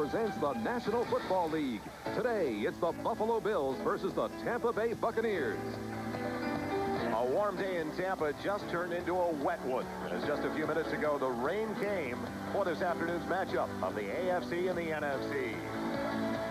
presents the National Football League. Today, it's the Buffalo Bills versus the Tampa Bay Buccaneers. A warm day in Tampa just turned into a wet one. As just a few minutes ago, the rain came for this afternoon's matchup of the AFC and the NFC.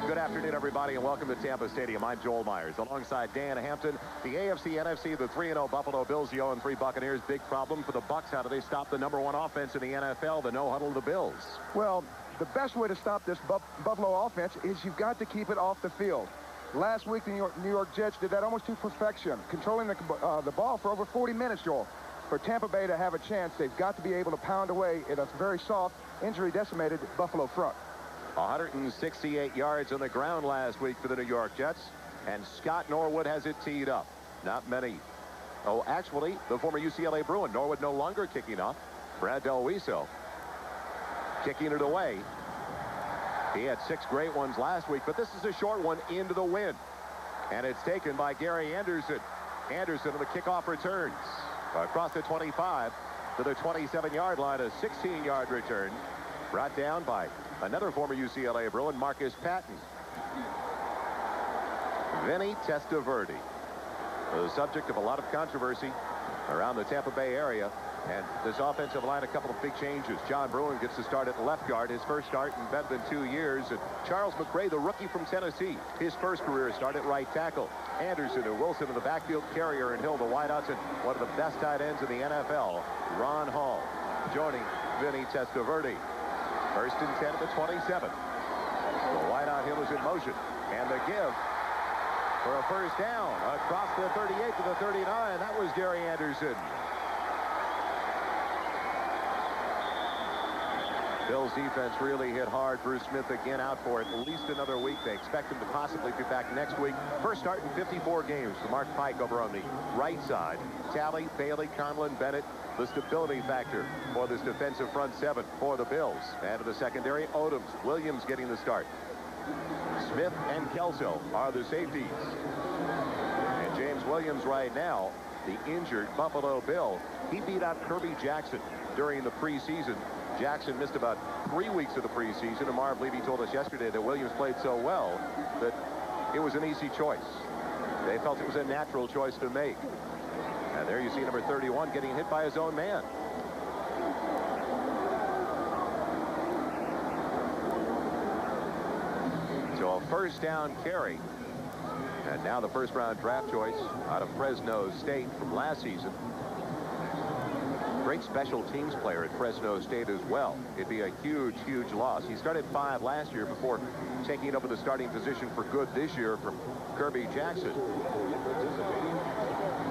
Good afternoon, everybody, and welcome to Tampa Stadium. I'm Joel Myers. Alongside Dan Hampton, the AFC, NFC, the 3-0 Buffalo Bills, the 0-3 Buccaneers. Big problem for the Bucs. How do they stop the #1 offense in the NFL, the no-huddle of the Bills? Well, the best way to stop this Buffalo offense is you've got to keep it off the field. Last week, the New York Jets did that almost to perfection, controlling the ball for over 40 minutes, Joel. For Tampa Bay to have a chance, they've got to be able to pound away at a very soft, injury-decimated Buffalo front. 168 yards on the ground last week for the New York Jets, and Scott Norwood has it teed up. Not many. Oh, actually, the former UCLA Bruin, Norwood no longer kicking off. Brad Delwiso kicking it away. He had 6 great ones last week, but this is a short one into the wind. And it's taken by Gary Anderson. Anderson on the kickoff returns across the 25 to the 27-yard line, a 16-yard return. Brought down by another former UCLA Bruin, Marcus Patton. Vinny Testaverde, the subject of a lot of controversy around the Tampa Bay area. And this offensive line, a couple of big changes. John Bruin gets to start at left guard, his first start in better than 2 years. And Charles McRae, the rookie from Tennessee, his first career start at right tackle. Anderson and Wilson in the backfield, Carrier and Hill, the wideouts, and one of the best tight ends in the NFL, Ron Hall, joining Vinny Testaverde. 1st and 10 at the 27. The wideout Hill is in motion, and the give for a first down across the 38 to the 39. That was Gary Anderson. Bills defense really hit hard. Bruce Smith again out for at least another week. They expect him to possibly be back next week. First start in 54 games for Mark Pike over on the right side. Talley, Bailey, Conlon, Bennett, the stability factor for this defensive front 7 for the Bills. And in the secondary, Odoms, Williams getting the start. Smith and Kelso are the safeties. And James Williams right now, the injured Buffalo Bill, he beat out Kirby Jackson during the preseason. Jackson missed about 3 weeks of the preseason, and Marv Levy told us yesterday that Williams played so well that it was an easy choice. They felt it was a natural choice to make. And there you see number 31 getting hit by his own man. So a first down carry. And now the first round draft choice out of Fresno State from last season. Great special teams player at Fresno State as well. It'd be a huge, huge loss. He started 5 last year before taking over the starting position for good this year from Kirby Jackson.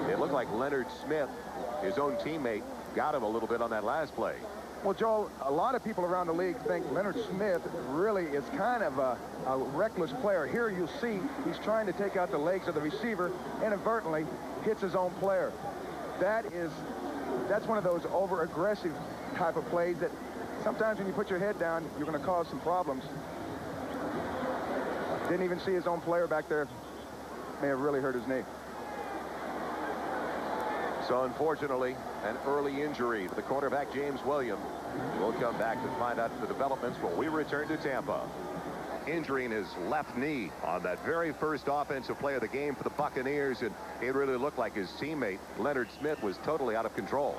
It looked like Leonard Smith, his own teammate, got him a little bit on that last play. Well, Joel, a lot of people around the league think Leonard Smith really is kind of a reckless player. Here you'll see he's trying to take out the legs of the receiver, inadvertently hits his own player. That's one of those over-aggressive type of plays that sometimes when you put your head down, you're going to cause some problems. Didn't even see his own player back there. May have really hurt his knee. So unfortunately, an early injury to the quarterback, James Williams. We'll come back to find out the developments when we return to Tampa. Injuring his left knee on that very first offensive play of the game for the Buccaneers, and it really looked like his teammate Leonard Smith was totally out of control.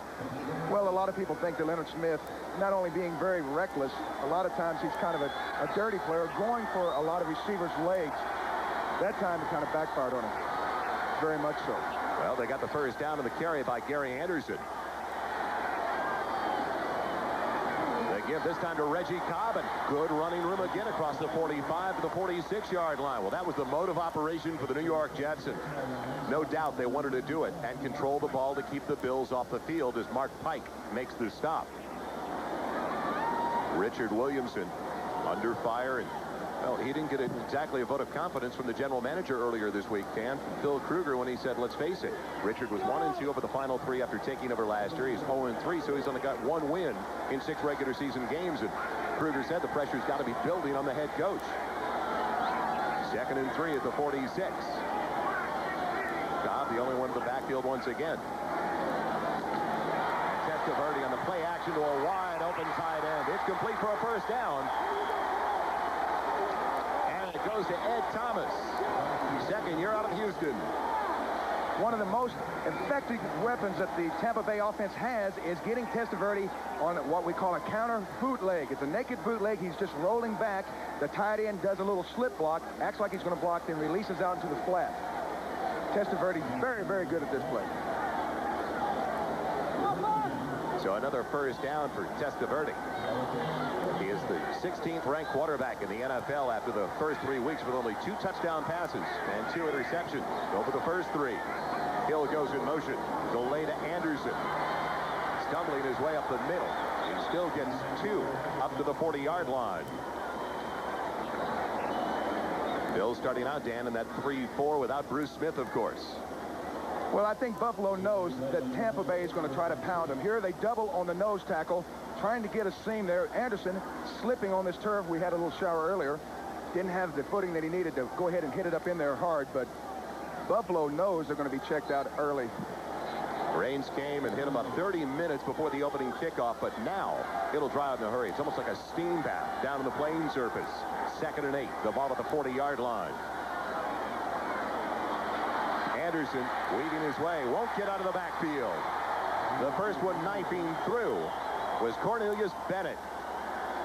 Well, a lot of people think that Leonard Smith, not only being very reckless, a lot of times he's kind of a dirty player, going for a lot of receivers' legs. That time it kind of backfired on him, very much so. Well, they got the first down on the carry by Gary Anderson. Give this time to Reggie Cobb, and good running room again across the 45 to the 46-yard line. Well, that was the mode of operation for the New York Jets, and no doubt they wanted to do it and control the ball to keep the Bills off the field as Mark Pike makes the stop. Richard Williamson under fire, and well, he didn't get exactly a vote of confidence from the general manager earlier this week, Dan, from Phil Kruger, when he said, let's face it, Richard was 1-2 over the final 3 after taking over last year. He's 0-3, so he's only got 1 win in 6 regular season games. And Kruger said the pressure's got to be building on the head coach. 2nd and 3 at the 46. Cobb, the only one in the backfield once again. Testaverde on the play action to a wide open tight end. It's complete for a first down. It goes to Ed Thomas. Second year out of Houston. One of the most effective weapons that the Tampa Bay offense has is getting Testaverde on what we call a counter bootleg. It's a naked bootleg. He's just rolling back. The tight end does a little slip block, acts like he's going to block, then releases out into the flat. Testaverde very, very good at this play. So another first down for Testaverde. He is the 16th ranked quarterback in the NFL after the first 3 weeks with only 2 touchdown passes and 2 interceptions over the first 3. Hill goes in motion. Delay to Anderson. Stumbling his way up the middle. He still gets 2 up to the 40-yard line. Bill starting out, Dan, in that 3-4 without Bruce Smith, of course. Well, I think Buffalo knows that Tampa Bay is going to try to pound them. Here they double on the nose tackle, trying to get a seam there. Anderson slipping on this turf. We had a little shower earlier. Didn't have the footing that he needed to go ahead and hit it up in there hard, but Buffalo knows they're going to be checked out early. Rains came and hit about 30 minutes before the opening kickoff, but now it'll dry out in a hurry. It's almost like a steam bath down on the playing surface. 2nd and 8. The ball at the 40-yard line. Anderson weaving his way. Won't get out of the backfield. The first one knifing through was Cornelius Bennett.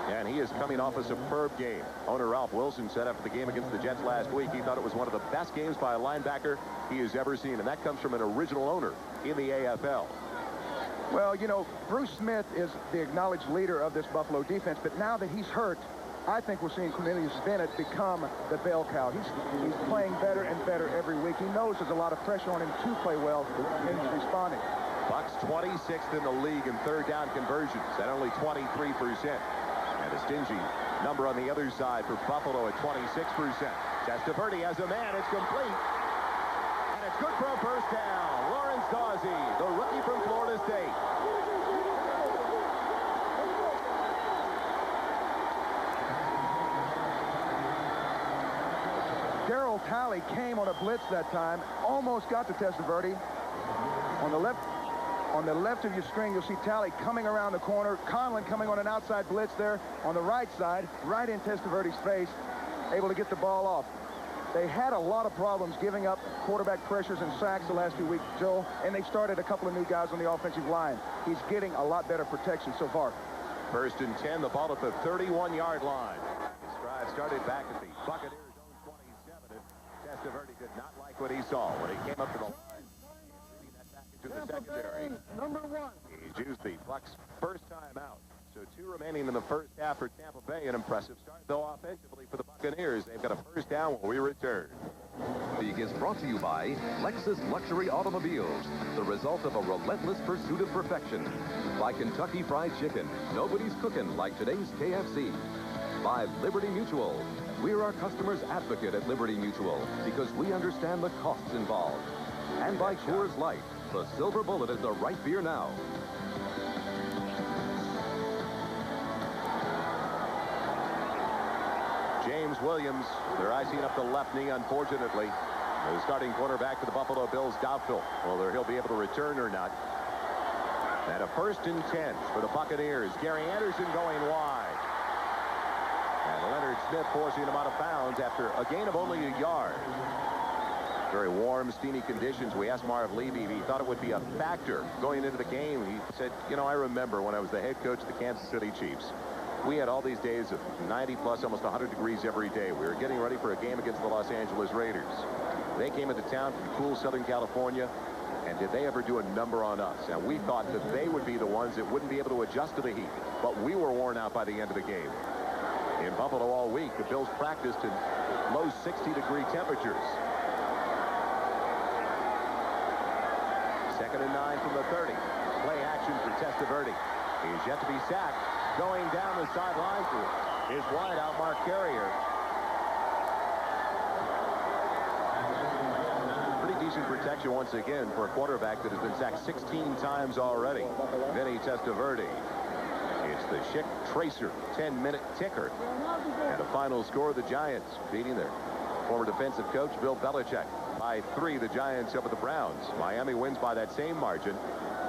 And he is coming off a superb game. Owner Ralph Wilson said after the game against the Jets last week, he thought it was one of the best games by a linebacker he has ever seen. And that comes from an original owner in the AFL. Well, you know, Bruce Smith is the acknowledged leader of this Buffalo defense, but now that he's hurt, I think we're seeing Cornelius Bennett become the bell cow. He's playing better and better every week. He knows there's a lot of pressure on him to play well, and he's responding. Bucks 26th in the league in third down conversions at only 23%. And a stingy number on the other side for Buffalo at 26%. Testaverde has a man. It's complete. And it's good for a first down. Lawrence Dawsey, the rookie from Florida State. Darryl Talley came on a blitz that time, almost got to Testaverde. On the left of your screen, you'll see Talley coming around the corner. Conlon coming on an outside blitz there. On the right side, right in Testaverde's face, able to get the ball off. They had a lot of problems giving up quarterback pressures and sacks the last few weeks, Joel, and they started a couple of new guys on the offensive line. He's getting a lot better protection so far. 1st and 10, the ball at the 31-yard line. His drive started back at the Buccaneers' own 27. Testaverde did not like what he saw when he came up to the line. Leading that back into the secondary. Number 1. He's used the Bucs' first time out. So 2 remaining in the first half for Tampa Bay. An impressive start, though, offensively for the Buccaneers. They've got a first down when we return. League is brought to you by Lexus Luxury Automobiles, the result of a relentless pursuit of perfection. By Kentucky Fried Chicken, nobody's cooking like today's KFC. By Liberty Mutual, we're our customers' advocate at Liberty Mutual because we understand the costs involved. And by Coors Light, the silver bullet is the right beer now. James Williams, they're icing up the left knee, unfortunately. The starting quarterback for the Buffalo Bills, doubtful whether he'll be able to return or not. And a 1st and 10 for the Buccaneers. Gary Anderson going wide. And Leonard Smith forcing him out of bounds after a gain of only a yard. Very warm, steamy conditions. We asked Marv Levy if he thought it would be a factor going into the game. He said, you know, I remember when I was the head coach of the Kansas City Chiefs. We had all these days of 90 plus, almost 100 degrees every day. We were getting ready for a game against the Los Angeles Raiders. They came into town from cool Southern California, and did they ever do a number on us? And we thought that they would be the ones that wouldn't be able to adjust to the heat, but we were worn out by the end of the game. In Buffalo all week, the Bills practiced in low 60-degree temperatures. 2nd and 9 from the 30. Play action for Testaverde. He's yet to be sacked. Going down the sideline for his wideout, Mark Carrier. Pretty decent protection once again for a quarterback that has been sacked 16 times already. Vinny Testaverde. It's the Schick Tracer 10-minute ticker. And a final score, the Giants beating their former defensive coach, Bill Belichick. By 3, the Giants over the Browns. Miami wins by that same margin.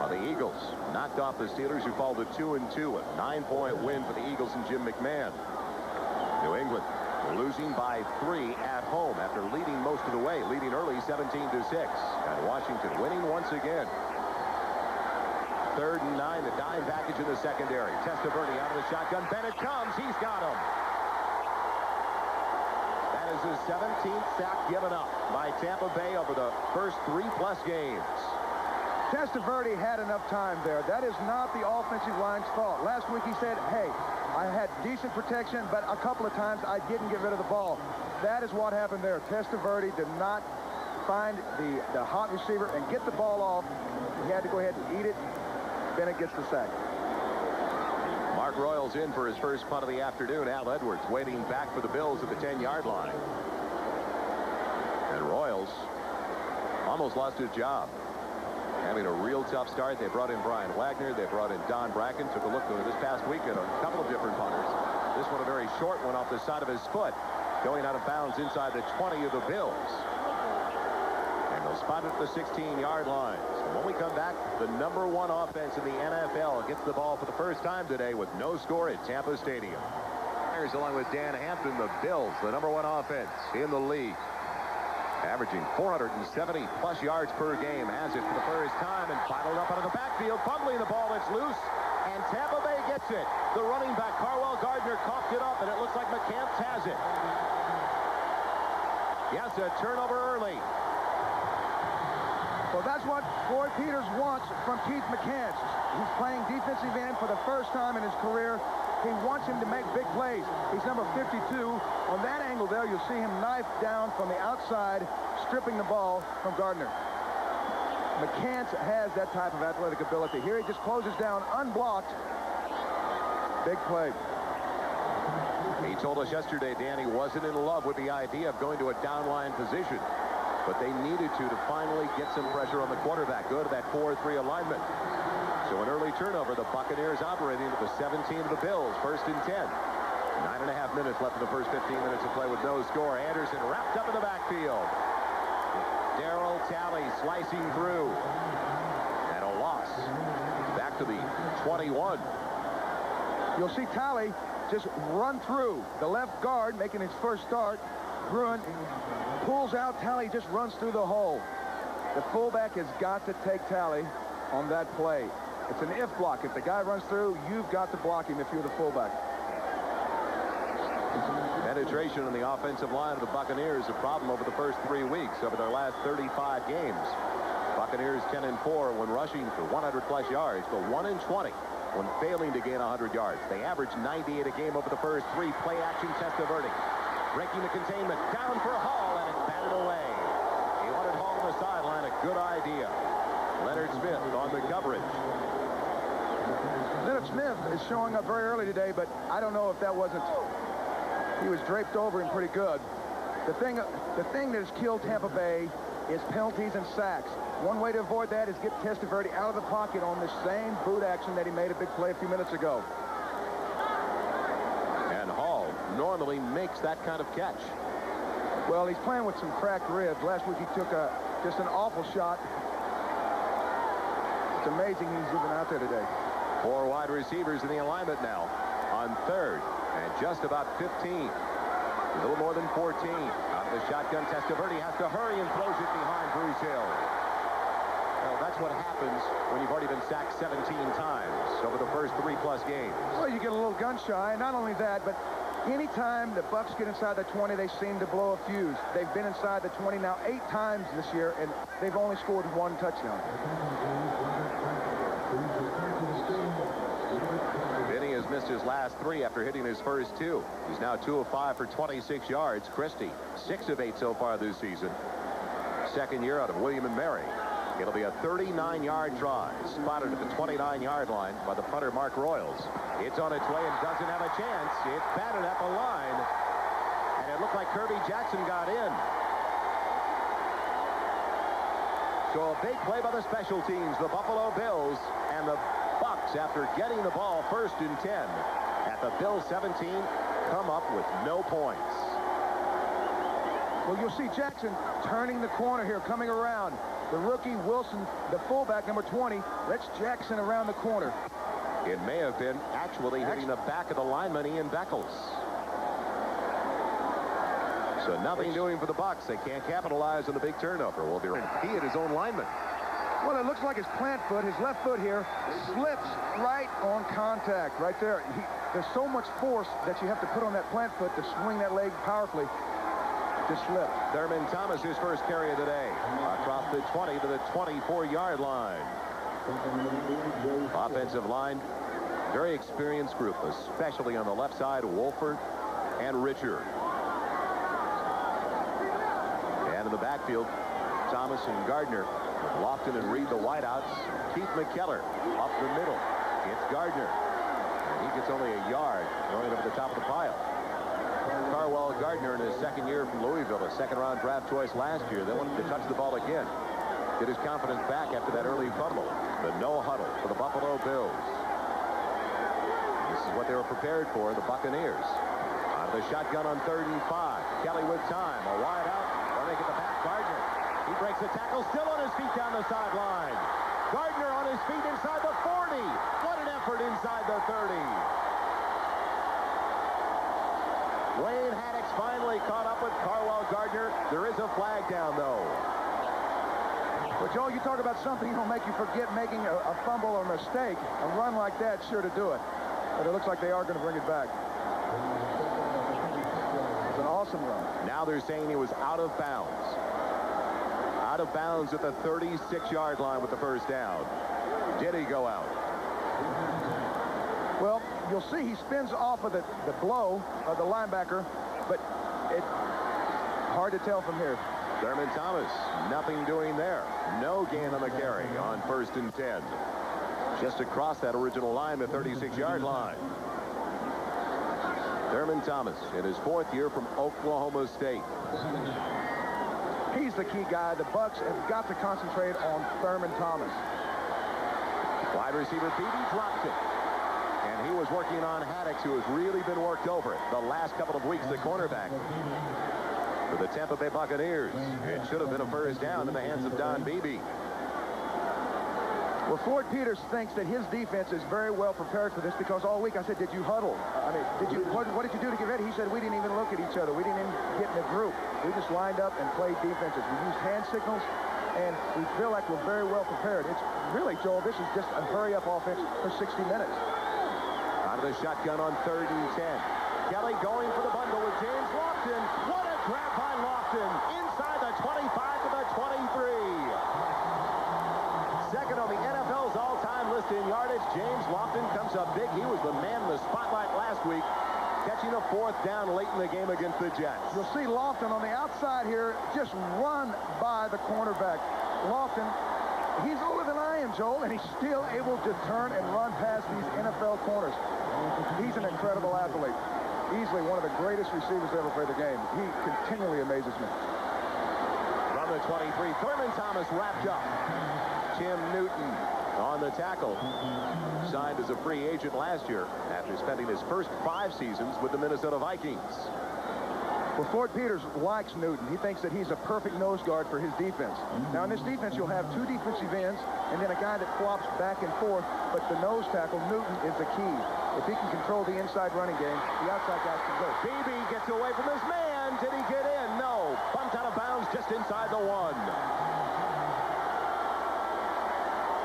The Eagles knocked off the Steelers, who fall to 2-2. A 9-point win for the Eagles and Jim McMahon. New England losing by 3 at home after leading most of the way, leading early 17-6. And Washington winning once again. 3rd and 9, the dime package in the secondary. Testaverde out of the shotgun. Bennett comes. He's got him. That is his 17th sack given up by Tampa Bay over the first 3+ games. Testaverde had enough time there. That is not the offensive line's fault. Last week he said, hey, I had decent protection, but a couple of times I didn't get rid of the ball. That is what happened there. Testaverde did not find the hot receiver and get the ball off. He had to go ahead and eat it. Bennett gets the sack. Mark Royals in for his first punt of the afternoon. Al Edwards waiting back for the Bills at the 10-yard line. And Royals almost lost his job. Having a real tough start. They brought in Brian Wagner. They brought in Don Bracken. Took a look this past week at a couple of different punters. This one a very short one off the side of his foot. Going out of bounds inside the 20 of the Bills. And they'll spot it at the 16-yard line. So when we come back, the #1 offense in the NFL gets the ball for the first time today with no score at Tampa Stadium. Here's along with Dan Hampton, the Bills, the #1 offense in the league. Averaging 470+ yards per game. Has it for the first time and bottled up out of the backfield. Fumbling the ball that's loose. And Tampa Bay gets it. The running back, Carwell Gardner, coughed it up, and it looks like McCants has it. Yes, a turnover early. Well, that's what Floyd Peters wants from Keith McCants. He's playing defensive end for the first time in his career. He wants him to make big plays. He's number 52. On that angle there, you'll see him knife down from the outside, stripping the ball from Gardner. McCants has that type of athletic ability. Here he just closes down unblocked. Big play. He told us yesterday, Dan, he wasn't in love with the idea of going to a downline position. But they needed to finally get some pressure on the quarterback. Go to that 4-3 alignment. So an early turnover. The Buccaneers operating at the 17 of the Bills. 1st and 10. 9.5 minutes left in the first 15 minutes of play with no score. Anderson wrapped up in the backfield. Darryl Talley slicing through. And a loss. Back to the 21. You'll see Talley just run through the left guard, making his first start. Bruin pulls out. Talley just runs through the hole. The fullback has got to take Talley on that play. It's an if block. If the guy runs through, you've got to block him if you're the fullback. Penetration on the offensive line of the Buccaneers, a problem over the first 3 weeks over their last 35 games. Buccaneers 10-4 when rushing for 100+ yards, but 1-20 when failing to gain 100 yards. They averaged 98 a game over the first 3. Play action, Testaverde. Breaking the containment, down for Hall, and it's batted away. He wanted Hall on the sideline, a good idea. Leonard Smith on the coverage. Leonard Smith is showing up very early today, but I don't know if that wasn't... He was draped over him pretty good. The thing that has killed Tampa Bay is penalties and sacks. One way to avoid that is get Testaverde out of the pocket on the same boot action that he made a big play a few minutes ago. Normally makes that kind of catch. Well, he's playing with some cracked ribs. Last week he took just an awful shot. It's amazing he's even out there today. 4 wide receivers in the alignment now on 3rd and just about 15. A little more than 14. Out of the shotgun, Testaverde has to hurry and throws it behind Bruce Hill. Well, that's what happens when you've already been sacked 17 times over the first 3+ games. Well, you get a little gun shy. Not only that, but anytime the Bucs get inside the 20, they seem to blow a fuse. They've been inside the 20 now 8 times this year, and they've only scored 1 touchdown. Vinny has missed his last 3 after hitting his first 2. He's now 2 of 5 for 26 yards. Christie, 6 of 8 so far this season. Second year out of William & Mary. It'll be a 39-yard try, spotted at the 29-yard line by the punter Mark Royals. It's on its way and doesn't have a chance. It's batted at the line, and it looked like Kirby Jackson got in. So a big play by the special teams, the Buffalo Bills, and the Bucs, after getting the ball 1st and 10 at the Bills 17, come up with no points. Well, you'll see Jackson turning the corner here, coming around. The rookie Wilson, the fullback, number 20, lets Jackson around the corner. It may have been actually hitting the back of the lineman, Ian Beckles. So nothing doing for the Bucs. They can't capitalize on the big turnover. Will be he at his own lineman. Well, it looks like his plant foot, his left foot here, slips right on contact, right there. There's so much force that you have to put on that plant foot to swing that leg powerfully. Just slipped. Thurman Thomas, his first carry of the day, across the 20 to the 24-yard line. Offensive line, very experienced group, especially on the left side, Wolford and Richard. And in the backfield, Thomas and Gardner. Lofton and Reed, the wideouts. Keith McKellar up the middle. It's Gardner. And he gets only a yard going over the top of the pile. Carwell Gardner in his second year from Louisville, a second-round draft choice last year. They wanted to touch the ball again. Get his confidence back after that early fumble. The no huddle for the Buffalo Bills. This is what they were prepared for, the Buccaneers. Out of the shotgun on 3rd and 5. Kelly with time. A wide out. When they get the back, Gardner. He breaks the tackle, still on his feet down the sideline. Gardner on his feet inside the 40. What an effort inside the 30. Wayne Haddix finally caught up with Carwell Gardner. There is a flag down, though. But, Joe, you talk about something that'll make you forget making a fumble or mistake. A run like that, sure to do it. But it looks like they are going to bring it back. It's an awesome run. Now they're saying he was out of bounds. Out of bounds at the 36-yard line with the first down. Did he go out? Well, you'll see he spins off of the blow of the linebacker, but it's hard to tell from here. Thurman Thomas, nothing doing there. No gain on the carry on 1st and 10. Just across that original line, the 36-yard line. Thurman Thomas in his 4th year from Oklahoma State. He's the key guy. The Bucs have got to concentrate on Thurman Thomas. Wide receiver Beebe dropped it. And he was working on Haddix, who has really been worked over the last couple of weeks, the cornerback for the Tampa Bay Buccaneers. It should have been a first down in the hands of Don Beebe. Well, Floyd Peters thinks that his defense is very well prepared for this because all week I said, did you huddle? I mean, what did you do to get ready? He said, we didn't even look at each other. We didn't even get in a group. We just lined up and played defenses. We used hand signals, and we feel like we're very well prepared. It's really, Joel, this is just a hurry-up offense for 60 minutes. Out of the shotgun on 3rd and 10. Kelly going for the bundle with James Lofton. What a grab by Lofton. Inside the 25 to the 23. Second on the NFL's all-time list in yardage. James Lofton comes up big. He was the man in the spotlight last week, catching a 4th down late in the game against the Jets. You'll see Lofton on the outside here just run by the cornerback. Lofton, he's older than I am, Joel, and he's still able to turn and run past these NFL corners. He's an incredible athlete. Easily one of the greatest receivers to ever play the game. He continually amazes me. From the 23, Thurman Thomas wrapped up. Tim Newton on the tackle. Signed as a free agent last year after spending his first 5 seasons with the Minnesota Vikings. Well, Floyd Peters likes Newton. He thinks that he's a perfect nose guard for his defense. Now, in this defense, you'll have 2 defensive ends and then a guy that flops back and forth, but the nose tackle, Newton, is the key. If he can control the inside running game, the outside guys can go. Beebe gets away from his man. Did he get in? No. Bumped out of bounds just inside the 1.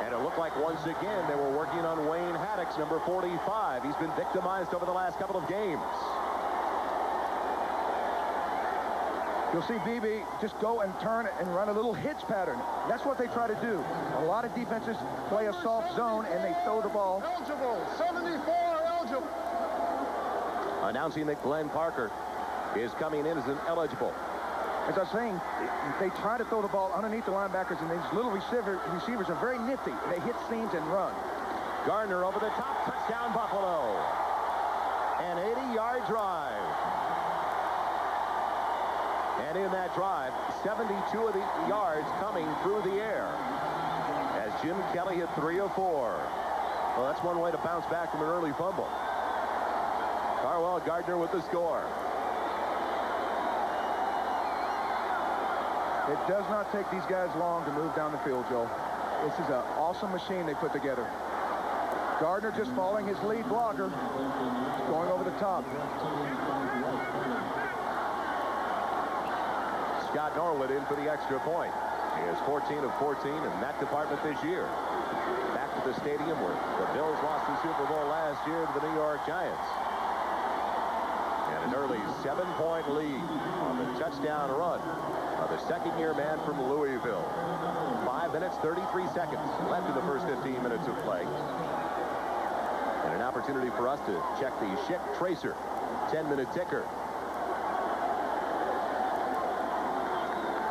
And it looked like once again they were working on Wayne Haddix, number 45. He's been victimized over the last couple of games. You'll see Beebe just go and turn and run a little hitch pattern. That's what they try to do. A lot of defenses play a soft zone and they throw the ball. Eligible, 74 eligible. Announcing that Glenn Parker is coming in as an eligible. As I was saying, they try to throw the ball underneath the linebackers, and these little receivers are very nifty. They hit seams and run. Gardner over the top, touchdown Buffalo. An 80-yard drive. And in that drive, 72 of the yards coming through the air. As Jim Kelly hit 3 of 4. Well, that's one way to bounce back from an early fumble. Carwell Gardner with the score. It does not take these guys long to move down the field, Joe. This is an awesome machine they put together. Gardner just following his lead blocker, going over the top. Scott Norwood in for the extra point. He has 14 of 14 in that department this year. Back to the stadium where the Bills lost the Super Bowl last year to the New York Giants. And an early 7-point lead on the touchdown run of the second-year man from Louisville. 5 minutes, 33 seconds left in the first 15 minutes of play. And an opportunity for us to check the Schick Tracer 10-minute ticker.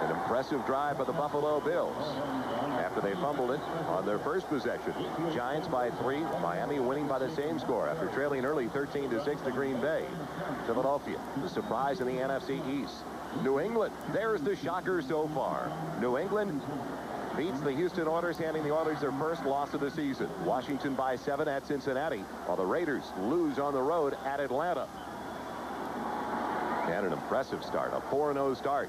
An impressive drive by the Buffalo Bills after they fumbled it on their first possession. Giants by 3, Miami winning by the same score after trailing early 13-6 to Green Bay. Philadelphia, the surprise in the NFC East. New England, there's the shocker so far. New England beats the Houston Oilers, handing the Oilers their first loss of the season. Washington by 7 at Cincinnati, while the Raiders lose on the road at Atlanta. And an impressive start, a 4-0 start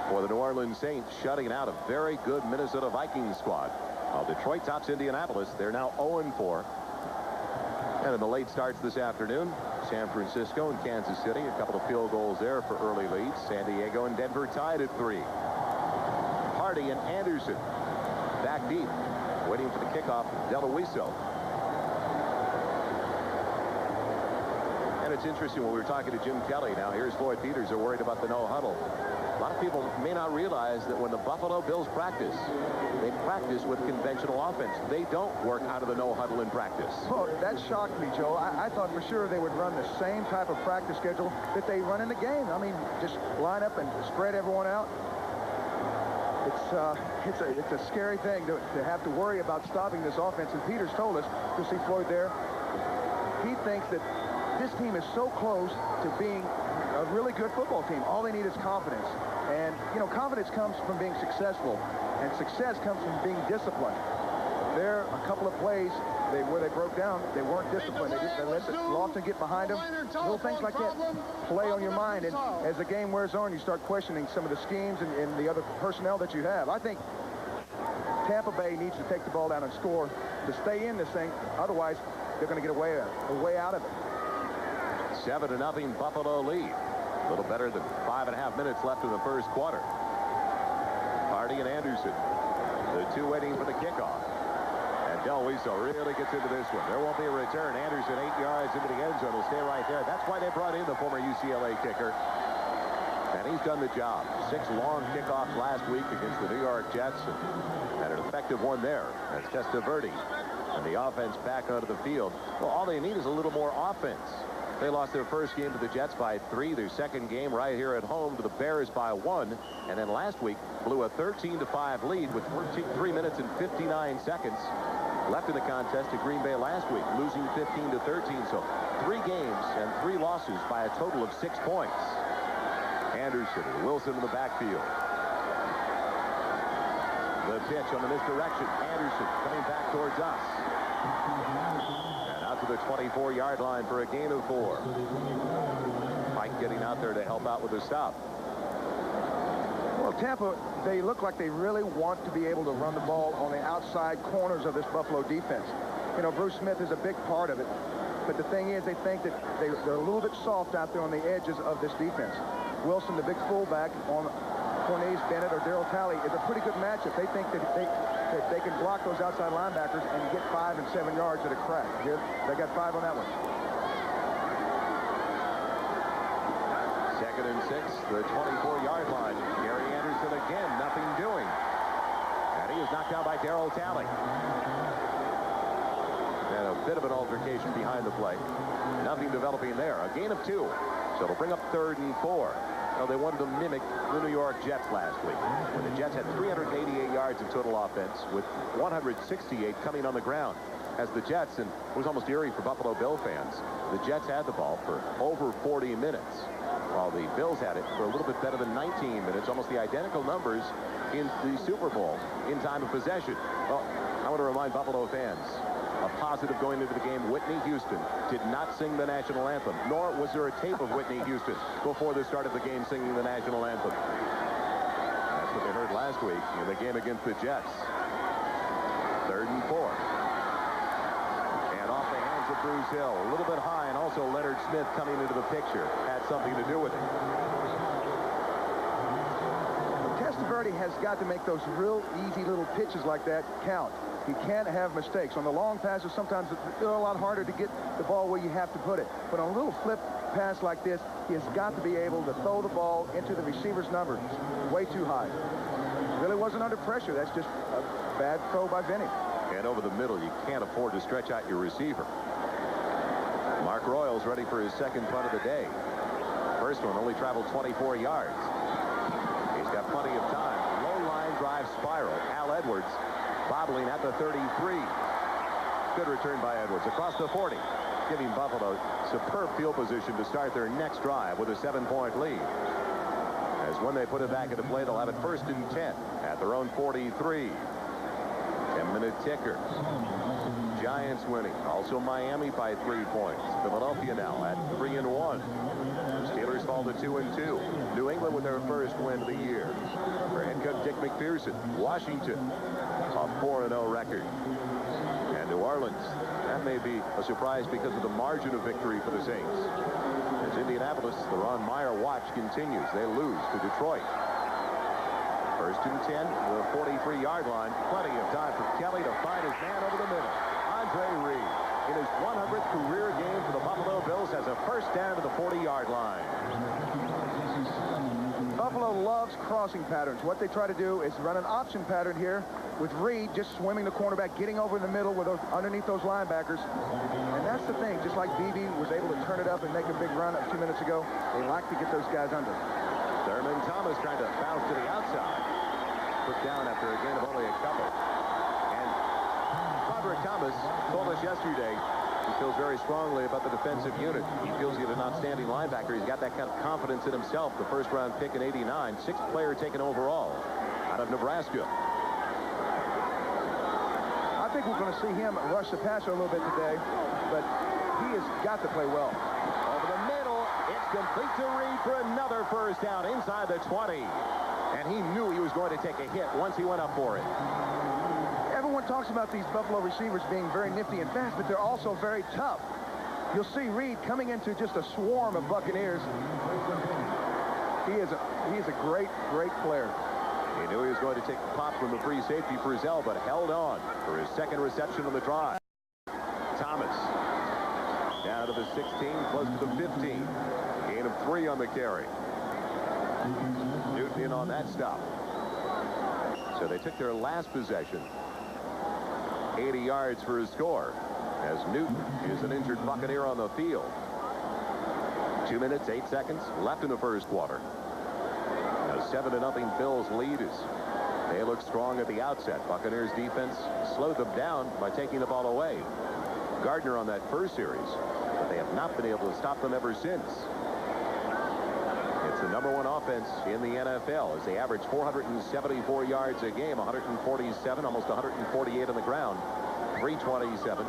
for the New Orleans Saints, shutting out a very good Minnesota Vikings squad. While Detroit tops Indianapolis, they're now 0-4. And in the late starts this afternoon, San Francisco and Kansas City, a couple of field goals there for early leads. San Diego and Denver tied at 3. Hardy and Anderson back deep, waiting for the kickoff. Deloiso. And it's interesting, when we were talking to Jim Kelly, now here's Floyd Peters are worried about the no huddle. A lot of people may not realize that when the Buffalo Bills practice, they practice with conventional offense. They don't work out of the no huddle in practice. Oh, that shocked me, Joe. I thought for sure they would run the same type of practice schedule that they run in the game. I mean, just line up and spread everyone out. It's a scary thing to have to worry about stopping this offense. And Peters told us, you'll see Floyd there, he thinks that this team is so close to being a really good football team. All they need is confidence. And, you know, confidence comes from being successful. And success comes from being disciplined. There are a couple of plays where they broke down. They weren't disciplined. They let Lawson get behind them. Little things like that play on your mind. And as the game wears on, you start questioning some of the schemes and the other personnel that you have. I think Tampa Bay needs to take the ball down and score to stay in this thing. Otherwise, they're going to get a way out of it. 7-0 Buffalo lead. A little better than 5.5 minutes left in the first quarter. Hardy and Anderson, the two waiting for the kickoff. And Deloiso really gets into this one. There won't be a return. Anderson 8 yards into the end zone. Will stay right there. That's why they brought in the former UCLA kicker. And he's done the job. 6 long kickoffs last week against the New York Jets. And an effective one there. That's Testaverde. And the offense back onto the field. Well, all they need is a little more offense. They lost their first game to the Jets by 3. Their second game right here at home to the Bears by 1. And then last week blew a 13-5 lead with 3 minutes and 59 seconds left in the contest to Green Bay last week, losing 15-13. So 3 games and 3 losses by a total of 6 points. Anderson and Wilson in the backfield. The pitch on the misdirection. Anderson coming back towards us. To the 24-yard line for a gain of 4. Mike getting out there to help out with the stop. Well, Tampa, they look like they really want to be able to run the ball on the outside corners of this Buffalo defense. You know, Bruce Smith is a big part of it. But the thing is, they think that they're a little bit soft out there on the edges of this defense. Wilson, the big fullback, on Cornelius Bennett or Darryl Talley is a pretty good matchup. They think that they can block those outside linebackers and get 5 and 7 yards at a crack. Here, they got 5 on that one. 2nd and 6, the 24-yard line. Gary Anderson again, nothing doing. And he is knocked out by Darryl Talley. And a bit of an altercation behind the play. Nothing developing there. A gain of 2. So it'll bring up 3rd and 4. Well, they wanted to mimic the New York Jets last week, when the Jets had 388 yards of total offense, with 168 coming on the ground. As the Jets, and it was almost eerie for Buffalo Bill fans, the Jets had the ball for over 40 minutes, while the Bills had it for a little bit better than 19 minutes, almost the identical numbers in the Super Bowl in time of possession. Well, I want to remind Buffalo fans, a positive going into the game, Whitney Houston did not sing the national anthem, nor was there a tape of Whitney Houston before the start of the game singing the national anthem. That's what they heard last week in the game against the Jets. 3rd and 4. And off the hands of Bruce Hill, a little bit high, and also Leonard Smith coming into the picture had something to do with it. Testaverde has got to make those real easy little pitches like that count. He can't have mistakes. On the long passes, sometimes it's a lot harder to get the ball where you have to put it. But on a little flip pass like this, he has got to be able to throw the ball into the receiver's numbers. Way too high. Really wasn't under pressure. That's just a bad throw by Vinny. And over the middle, you can't afford to stretch out your receiver. Mark Royals ready for his second punt of the day. First one only traveled 24 yards. He's got plenty of time. Low line drive spiral. Al Edwards bobbling at the 33. Good return by Edwards across the 40, giving Buffalo superb field position to start their next drive with a 7-point lead. As when they put it back into play, they'll have it 1st and 10 at their own 43. 10-minute ticker. Giants winning. Also Miami by 3 points. Philadelphia now at 3-1. Steelers fall to 2-2. New England with their first win of the year. For head coach Dick McPherson, Washington a 4-0 record. And New Orleans, that may be a surprise because of the margin of victory for the Saints. As Indianapolis, the Ron Meyer watch continues. They lose to Detroit. 1st and 10, the 43-yard line. Plenty of time for Kelly to find his man over the middle. Andre Reed, in his 100th career game for the Buffalo Bills, has a first down to the 40-yard line. Buffalo loves crossing patterns. What they try to do is run an option pattern here with Reed just swimming the cornerback, getting over in the middle with those, underneath those linebackers. And that's the thing. Just like Beebe was able to turn it up and make a big run a few minutes ago, they like to get those guys under. Thurman Thomas trying to bounce to the outside. Put down after a gain of only a couple. And Broderick Thomas told us yesterday he feels very strongly about the defensive unit. He feels he's an outstanding linebacker. He's got that kind of confidence in himself. The first-round pick in '89, 6th player taken overall out of Nebraska. I think we're going to see him rush the passer a little bit today, but he has got to play well. Over the middle, it's complete to Reed for another first down inside the 20. And he knew he was going to take a hit once he went up for it. Everyone talks about these Buffalo receivers being very nifty and fast, but they're also very tough. You'll see Reed coming into just a swarm of Buccaneers. He is a great, great player. He knew he was going to take the pop from the free safety Frizzell, but held on for his second reception of the drive. Thomas down to the 16, close to the 15. Gain of 3 on the carry. Newton in on that stop. So they took their last possession. 80 yards for his score, as Newton is an injured Buccaneer on the field. 2 minutes, 8 seconds left in the first quarter. A 7-0 Bills lead is. They look strong at the outset. Buccaneers defense slowed them down by taking the ball away. Gardner on that first series, but they have not been able to stop them ever since. It's the #1 offense in the NFL as they average 474 yards a game, 147, almost 148 on the ground, 327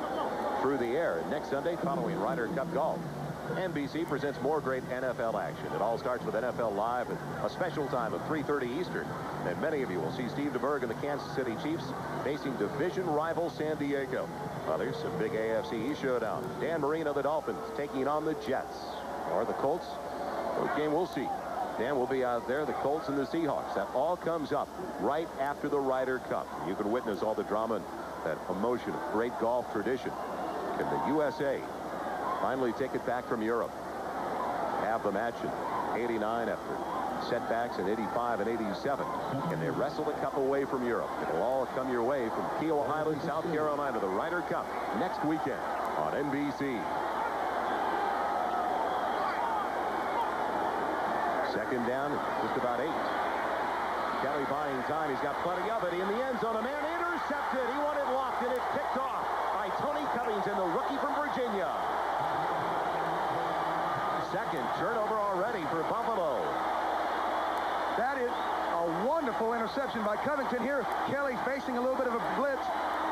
through the air. Next Sunday, following Ryder Cup golf, NBC presents more great NFL action. It all starts with NFL Live at a special time of 3:30 Eastern. And many of you will see Steve DeBerg and the Kansas City Chiefs facing division rival San Diego. Others, some big AFC East showdown. Dan Marino, the Dolphins, taking on the Jets. Or the Colts. What game we'll see. Dan will be out there, the Colts and the Seahawks. That all comes up right after the Ryder Cup. You can witness all the drama and that emotion of great golf tradition. Can the USA finally take it back from Europe? Have the match in '89 after setbacks in '85 and '87. Can they wrestle the cup away from Europe? It'll all come your way from Kiawah Highlands, South Carolina, the Ryder Cup next weekend on NBC. Second down, just about 8. Kelly buying time. He's got plenty of it in the end zone. A man intercepted. He wanted locked, and it picked off by Tony Covington, the rookie from Virginia. Second turnover already for Buffalo. That is a wonderful interception by Covington here. Kelly facing a little bit of a blitz.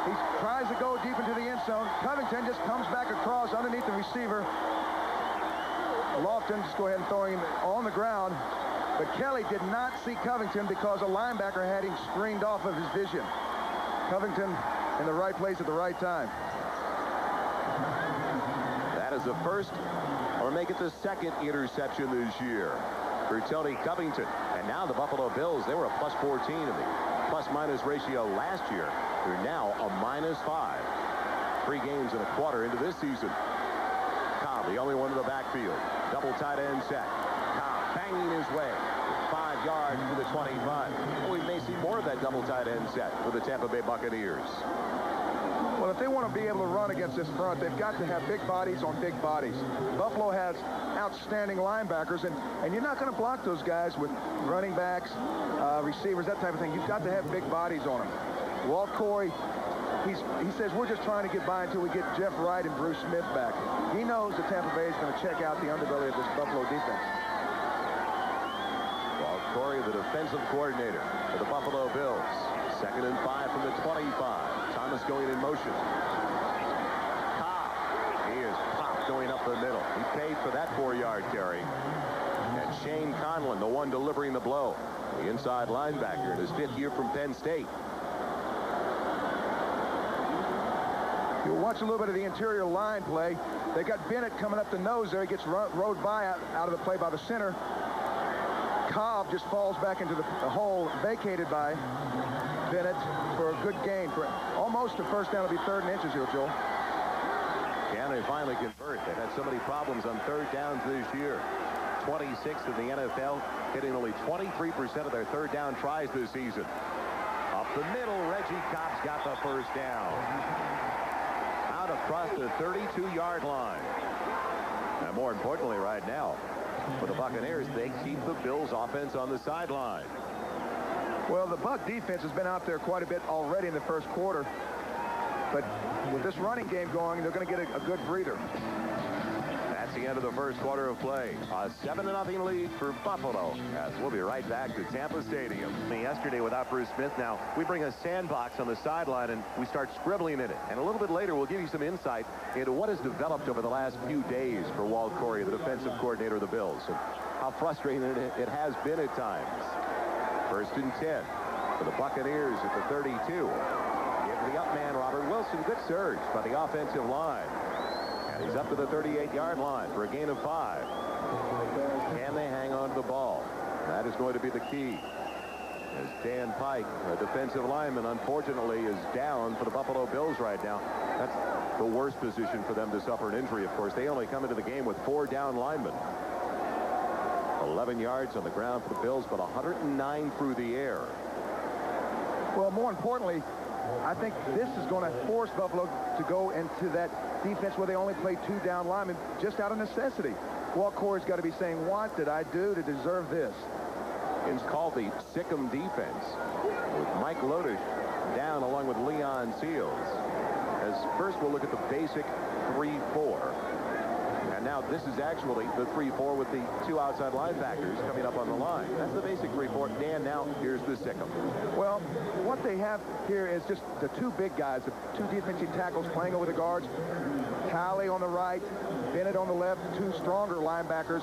He tries to go deep into the end zone. Covington just comes back across underneath the receiver. Lofton just go ahead and throw him on the ground. But Kelly did not see Covington because a linebacker had him screened off of his vision. Covington in the right place at the right time. That is the first, or make it the second interception this year. for Tony Covington. And now the Buffalo Bills, they were a plus 14 in the plus-minus ratio last year. They're now a -5. 3 games and a quarter into this season. Cobb, the only one in the backfield. Double tight end set. Cobb banging his way. 5 yards to the 25. We may see more of that double tight end set for the Tampa Bay Buccaneers. Well, if they want to be able to run against this front, they've got to have big bodies on big bodies. Buffalo has outstanding linebackers, and you're not going to block those guys with running backs, receivers, that type of thing. You've got to have big bodies on them. Walt Corey, he says, we're just trying to get by until we get Jeff Wright and Bruce Smith back. He knows that Tampa Bay is going to check out the underbelly of this Buffalo defense. Walt Corey, the defensive coordinator for the Buffalo Bills. 2nd and 5 from the 25. Thomas going in motion. Cobb. He is popped going up the middle. He paid for that 4-yard carry. And Shane Conlon, the one delivering the blow. The inside linebacker in his 5th year from Penn State. You'll watch a little bit of the interior line play. They got Bennett coming up the nose there. He gets rode by out of the play by the center. Cobb just falls back into the hole vacated by Bennett for a good gain. For almost a first down. It'll be 3rd and inches here, Joel. Can they finally convert? They've had so many problems on 3rd downs this year. 26th in the NFL, hitting only 23% of their 3rd down tries this season. Up the middle, Reggie Cobb's got the 1st down. Out across the 32-yard line. And more importantly right now, for the Buccaneers, they keep the Bills offense on the sideline. Well, the Buck defense has been out there quite a bit already in the 1st quarter. But with this running game going, they're going to get a good breather. That's the end of the 1st quarter of play. A 7-0 lead for Buffalo. As we'll be right back to Tampa Stadium. Yesterday, without Bruce Smith, now we bring a sandbox on the sideline and we start scribbling in it. And a little bit later, we'll give you some insight into what has developed over the last few days for Walt Corey, the defensive coordinator of the Bills, and how frustrating it has been at times. 1st and 10 for the Buccaneers at the 32. Give the up man, Robert Wilson. Good surge by the offensive line. And he's up to the 38-yard line for a gain of 5. Can they hang on to the ball? That is going to be the key. As Dan Pike, a defensive lineman, unfortunately is down for the Buffalo Bills right now. That's the worst position for them to suffer an injury, of course. They only come into the game with 4 down linemen. 11 yards on the ground for the Bills, but 109 through the air. Well, more importantly, I think this is going to force Buffalo to go into that defense where they only play 2 down linemen just out of necessity. Walt Corey's got to be saying, what did I do to deserve this? It's called the Sick'em defense, with Mike Lotish down along with Leon Seals. As first we'll look at the basic 3-4. And now this is actually the 3-4 with the 2 outside linebackers coming up on the line. That's the basic 3-4. Dan, now here's the Sick'em. Well, what they have here is just the 2 big guys, the 2 defensive tackles playing over the guards. Talley on the right, Bennett on the left, 2 stronger linebackers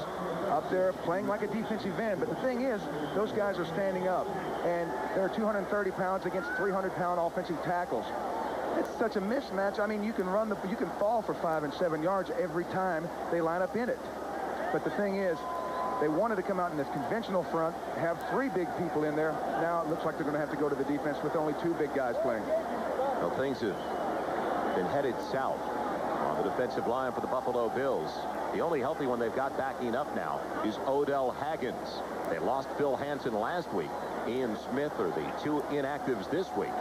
up there playing like a defensive end. But the thing is, those guys are standing up, and they're 230 pounds against 300-pound offensive tackles. It's such a mismatch. I mean, you can fall for 5 and 7 yards every time they line up in it. But the thing is, they wanted to come out in this conventional front, have 3 big people in there. Now it looks like they're going to have to go to the defense with only 2 big guys playing. Well, things have been headed south on the defensive line for the Buffalo Bills. The only healthy one they've got backing up now is Odell Haggins. They lost Phil Hansen last week. Ian Smith are the 2 inactives this week.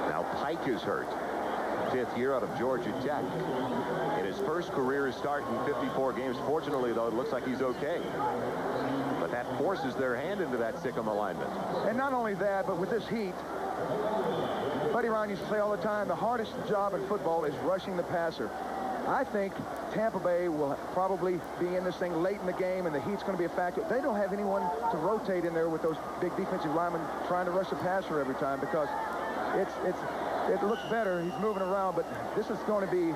Now Pike is hurt. 5th year out of Georgia Tech. In his first career start in 54 games. Fortunately, though, it looks like he's okay. But that forces their hand into that Sick'em alignment. And not only that, but with this heat, Buddy Ryan used to say all the time, the hardest job in football is rushing the passer. I think Tampa Bay will probably be in this thing late in the game, and the heat's going to be a factor. They don't have anyone to rotate in there with those big defensive linemen trying to rush the passer every time, because it looks better. He's moving around, but this is going to be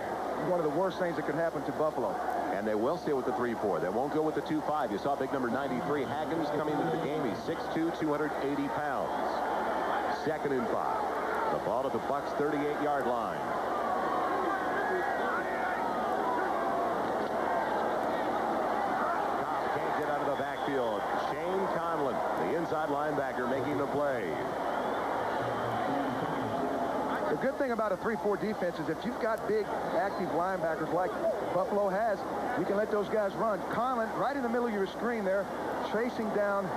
one of the worst things that could happen to Buffalo. And they will stay with the 3-4. They won't go with the 2-5. You saw big number 93, Haggins, coming into the game. He's 6'2", 280 pounds. 2nd and 5. The ball at the Bucs' 38-yard line. Cobb can't get out of the backfield. Shane Conlon, the inside linebacker, making the play. The good thing about a 3-4 defense is if you've got big, active linebackers like Buffalo has, you can let those guys run. Conlon, right in the middle of your screen there, chasing down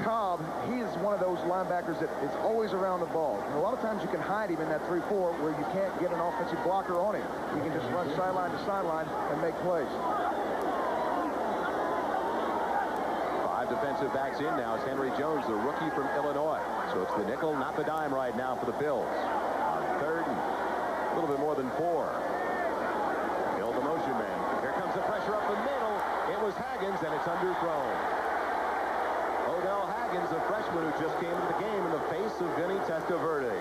Cobb. He is one of those linebackers that is always around the ball. And a lot of times you can hide him in that 3-4 where you can't get an offensive blocker on him. You can just run sideline to sideline and make plays. 5 defensive backs in now. It's Henry Jones, the rookie from Illinois. So it's the nickel, not the dime right now for the Bills. On 3rd and a little bit more than 4. Bill the motion man. Here comes the pressure up the middle. It was Haggins, and it's underthrown. Odell Haggins, the freshman who just came into the game in the face of Vinny Testaverde.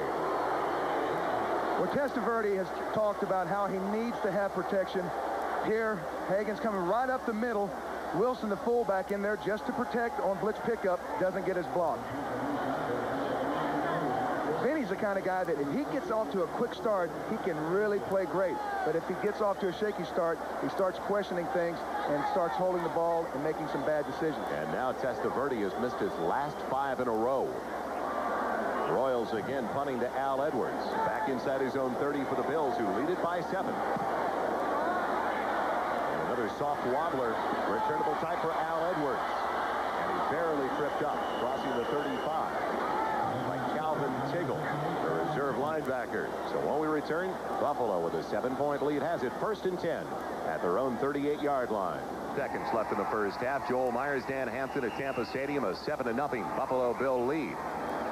Well, Testaverde has talked about how he needs to have protection. Here, Haggins coming right up the middle. Wilson, the fullback, in there just to protect on blitz pickup, doesn't get his block. Vinny's the kind of guy that if he gets off to a quick start, he can really play great. But if he gets off to a shaky start, he starts questioning things and starts holding the ball and making some bad decisions. And now Testaverde has missed his last 5 in a row. Royals again punting to Al Edwards. Back inside his own 30 for the Bills, who lead it by 7. And another soft wobbler, returnable type for Al Edwards. And he barely tripped up, crossing the 35. Tiggle, the reserve linebacker. So when we return, Buffalo with a 7-point lead has it 1st and 10 at their own 38-yard line. Seconds left in the first half. Joel Myers, Dan Hampton at Tampa Stadium, a 7-0 Buffalo Bill lead.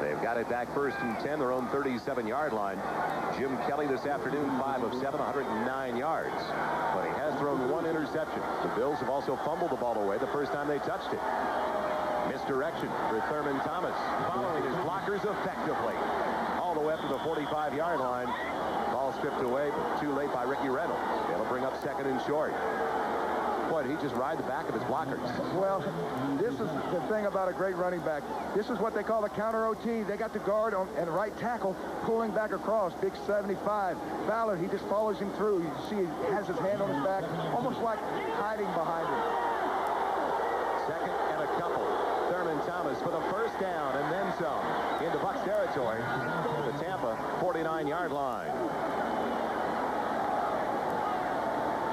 They've got it back 1st and 10, their own 37-yard line. Jim Kelly this afternoon, 5 of 7, 109 yards. But he has thrown 1 interception. The Bills have also fumbled the ball away the first time they touched it. Misdirection for Thurman Thomas, following his blockers effectively. All the way up to the 45-yard line. Ball stripped away, but too late by Ricky Reynolds. It'll bring up 2nd and short. Boy, did he just ride the back of his blockers. Well, this is the thing about a great running back. This is what they call the counter OT. They got the guard on and right tackle pulling back across. Big 75. Fowler, he just follows him through. You see he has his hand on his back, almost like hiding behind him. 2nd and a couple. Thurman Thomas for the first down and then some into Bucs territory at the Tampa 49-yard line.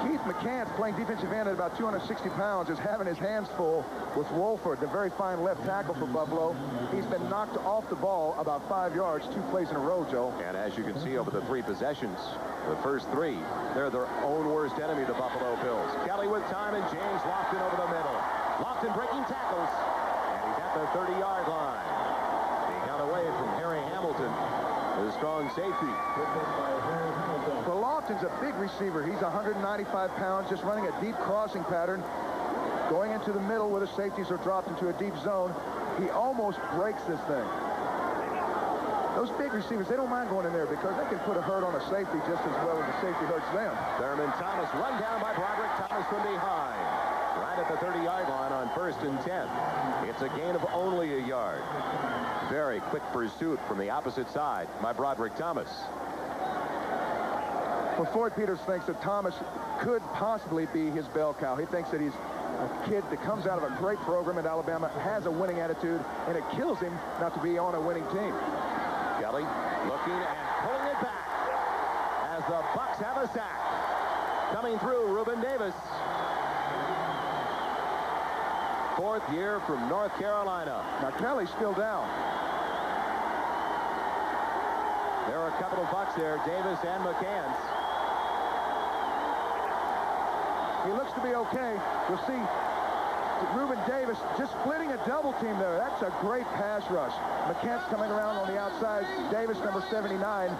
Keith McCants, playing defensive end at about 260 pounds, is having his hands full with Wolford, the very fine left tackle for Buffalo. He's been knocked off the ball about 5 yards, 2 plays in a row, Joe. And as you can see over the 3 possessions, the first 3, they're their own worst enemy, the Buffalo Bills. Kelly with time and James Lofton over the middle. Lofton breaking tackles. The 30-yard line. He got away from Harry Hamilton, the strong safety. Well, Lofton's a big receiver. He's 195 pounds, just running a deep crossing pattern, going into the middle where the safeties are dropped into a deep zone. He almost breaks this thing. Those big receivers, they don't mind going in there because they can put a hurt on a safety just as well as the safety hurts them. Thurman Thomas run down by Broderick Thomas from behind. Right at the 30-yard line on 1st and 10. It's a gain of only a yard. Very quick pursuit from the opposite side by Broderick Thomas. Well, Floyd Peters thinks that Thomas could possibly be his bell cow. He thinks that he's a kid that comes out of a great program at Alabama, has a winning attitude, and it kills him not to be on a winning team. Kelly looking and pulling it back as the Bucs have a sack. Coming through, Reuben Davis. 4th year from North Carolina. Now Kelly's still down. There are a couple of Bucs there, Davis and McCants. He looks to be okay. You'll see Reuben Davis just splitting a double team there. That's a great pass rush. McCants coming around on the outside. Davis, number 79.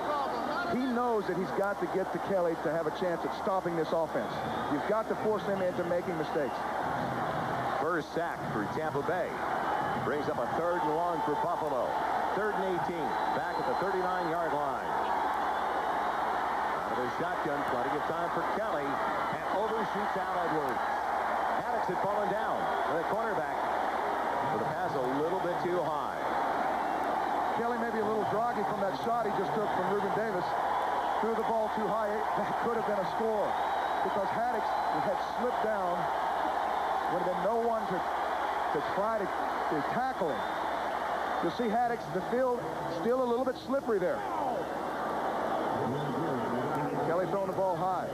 He knows that he's got to get to Kelly to have a chance at stopping this offense. You've got to force him into making mistakes. First sack for Tampa Bay. Brings up a 3rd and long for Buffalo. 3rd and 18. Back at the 39-yard line. Out of the shotgun, plenty of time for Kelly. And overshoots Al Edwards. Haddix had fallen down. The cornerback for the pass a little bit too high. Kelly may be a little groggy from that shot he just took from Reuben Davis. Threw the ball too high. That could have been a score because Haddix had slipped down. Would have and then no one to try to tackle him. You'll see Haddix, the field still a little bit slippery there. Kelly throwing the ball high.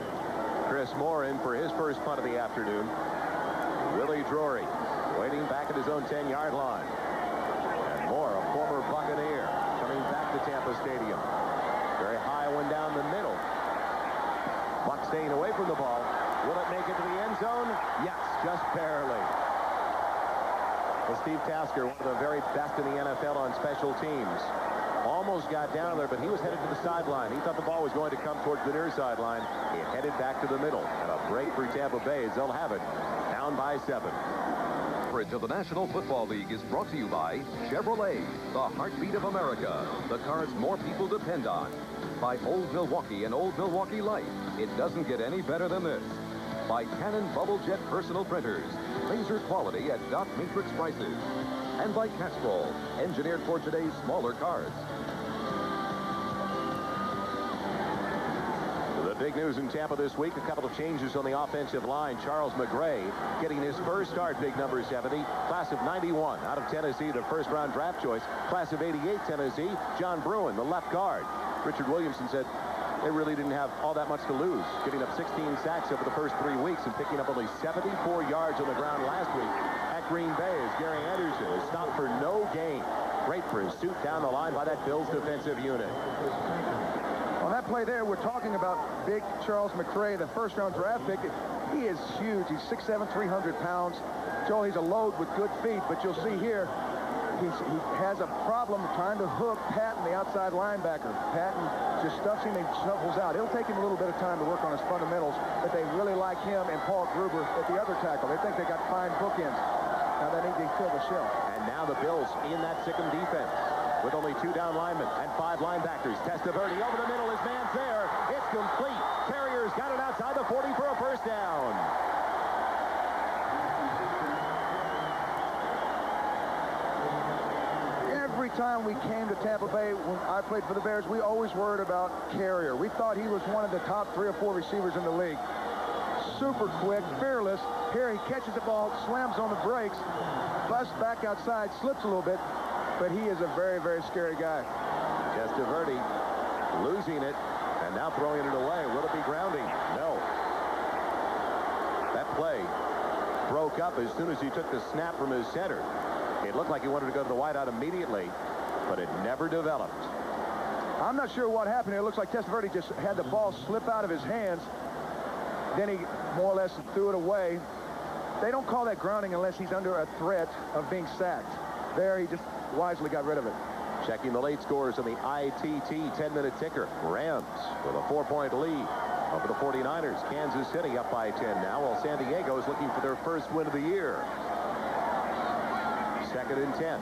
Chris Moore in for his first punt of the afternoon. Willie Drury waiting back at his own 10-yard line. And Moore, a former Buccaneer, coming back to Tampa Stadium. Very high one down the middle. Buck staying away from the ball. Will it make it to the end zone? Yes, just barely. Well, Steve Tasker, one of the very best in the NFL on special teams. Almost got down there, but he was headed to the sideline. He thought the ball was going to come towards the near sideline. It headed back to the middle. And a break for Tampa Bay as they'll have it down by 7. Coverage of the National Football League is brought to you by Chevrolet, the heartbeat of America. The cars more people depend on. By Old Milwaukee and Old Milwaukee Light. It doesn't get any better than this. By Canon Bubble Jet Personal Printers. Laser quality at dot matrix prices. And by Castrol, engineered for today's smaller cars. The big news in Tampa this week, a couple of changes on the offensive line. Charles McGray getting his first start, big number 70. Class of 91 out of Tennessee, the first-round draft choice. Class of 88, Tennessee, John Bruin, the left guard. Richard Williamson said they really didn't have all that much to lose, giving up 16 sacks over the first 3 weeks and picking up only 74 yards on the ground last week at Green Bay as Gary Anderson is stopped for no gain. Great pursuit down the line by that Bills defensive unit. On that play there, we're talking about big Charles McCray, the first-round draft pick. He is huge. He's 6'7", 300 pounds. Joel, he's a load with good feet, but you'll see here, he has a problem trying to hook Patton, the outside linebacker. Patton just stuffs him and shuffles out. It'll take him a little bit of time to work on his fundamentals, but they really like him and Paul Gruber at the other tackle. They think they got fine bookends. Now they need to fill the shell. And now the Bills in that second defense with only 2 down linemen and 5 linebackers. Testaverde over the middle. His man's there. It's complete. Carrier's got it outside the 40 for a first down. Every time we came to Tampa Bay, when I played for the Bears, we always worried about Carrier. We thought he was one of the top 3 or 4 receivers in the league. Super quick, fearless. Here he catches the ball, slams on the brakes, busts back outside, slips a little bit, but he is a very, very scary guy. Testaverde losing it and now throwing it away. Will it be grounding? No. That play broke up as soon as he took the snap from his center. It looked like he wanted to go to the wideout immediately, but it never developed. I'm not sure what happened here. It looks like Testaverde just had the ball slip out of his hands. Then he more or less threw it away. They don't call that grounding unless he's under a threat of being sacked. There, he just wisely got rid of it. Checking the late scores on the ITT 10-minute ticker. Rams with a 4-point lead over the 49ers. Kansas City up by 10 now, while San Diego is looking for their first win of the year. 2nd and 10.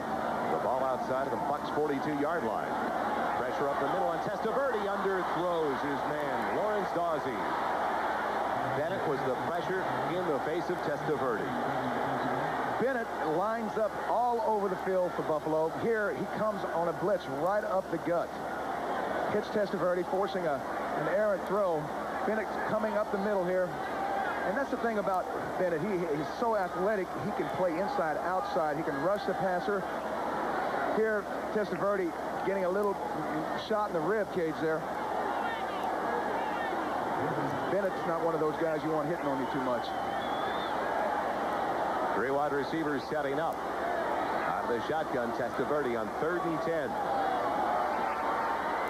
The ball outside of the Bucs' 42-yard line. Pressure up the middle, and Testaverde underthrows his man, Lawrence Dawsey. Bennett was the pressure in the face of Testaverde. Bennett lines up all over the field for Buffalo. Here he comes on a blitz right up the gut. Hits Testaverde, forcing an errant throw. Bennett coming up the middle here. And that's the thing about Bennett. He's so athletic. He can play inside, outside. He can rush the passer. Here, Testaverde getting a little shot in the rib cage there. Bennett's not one of those guys you want hitting on you too much. 3 wide receivers setting up. Out of the shotgun, Testaverde on 3rd and 10.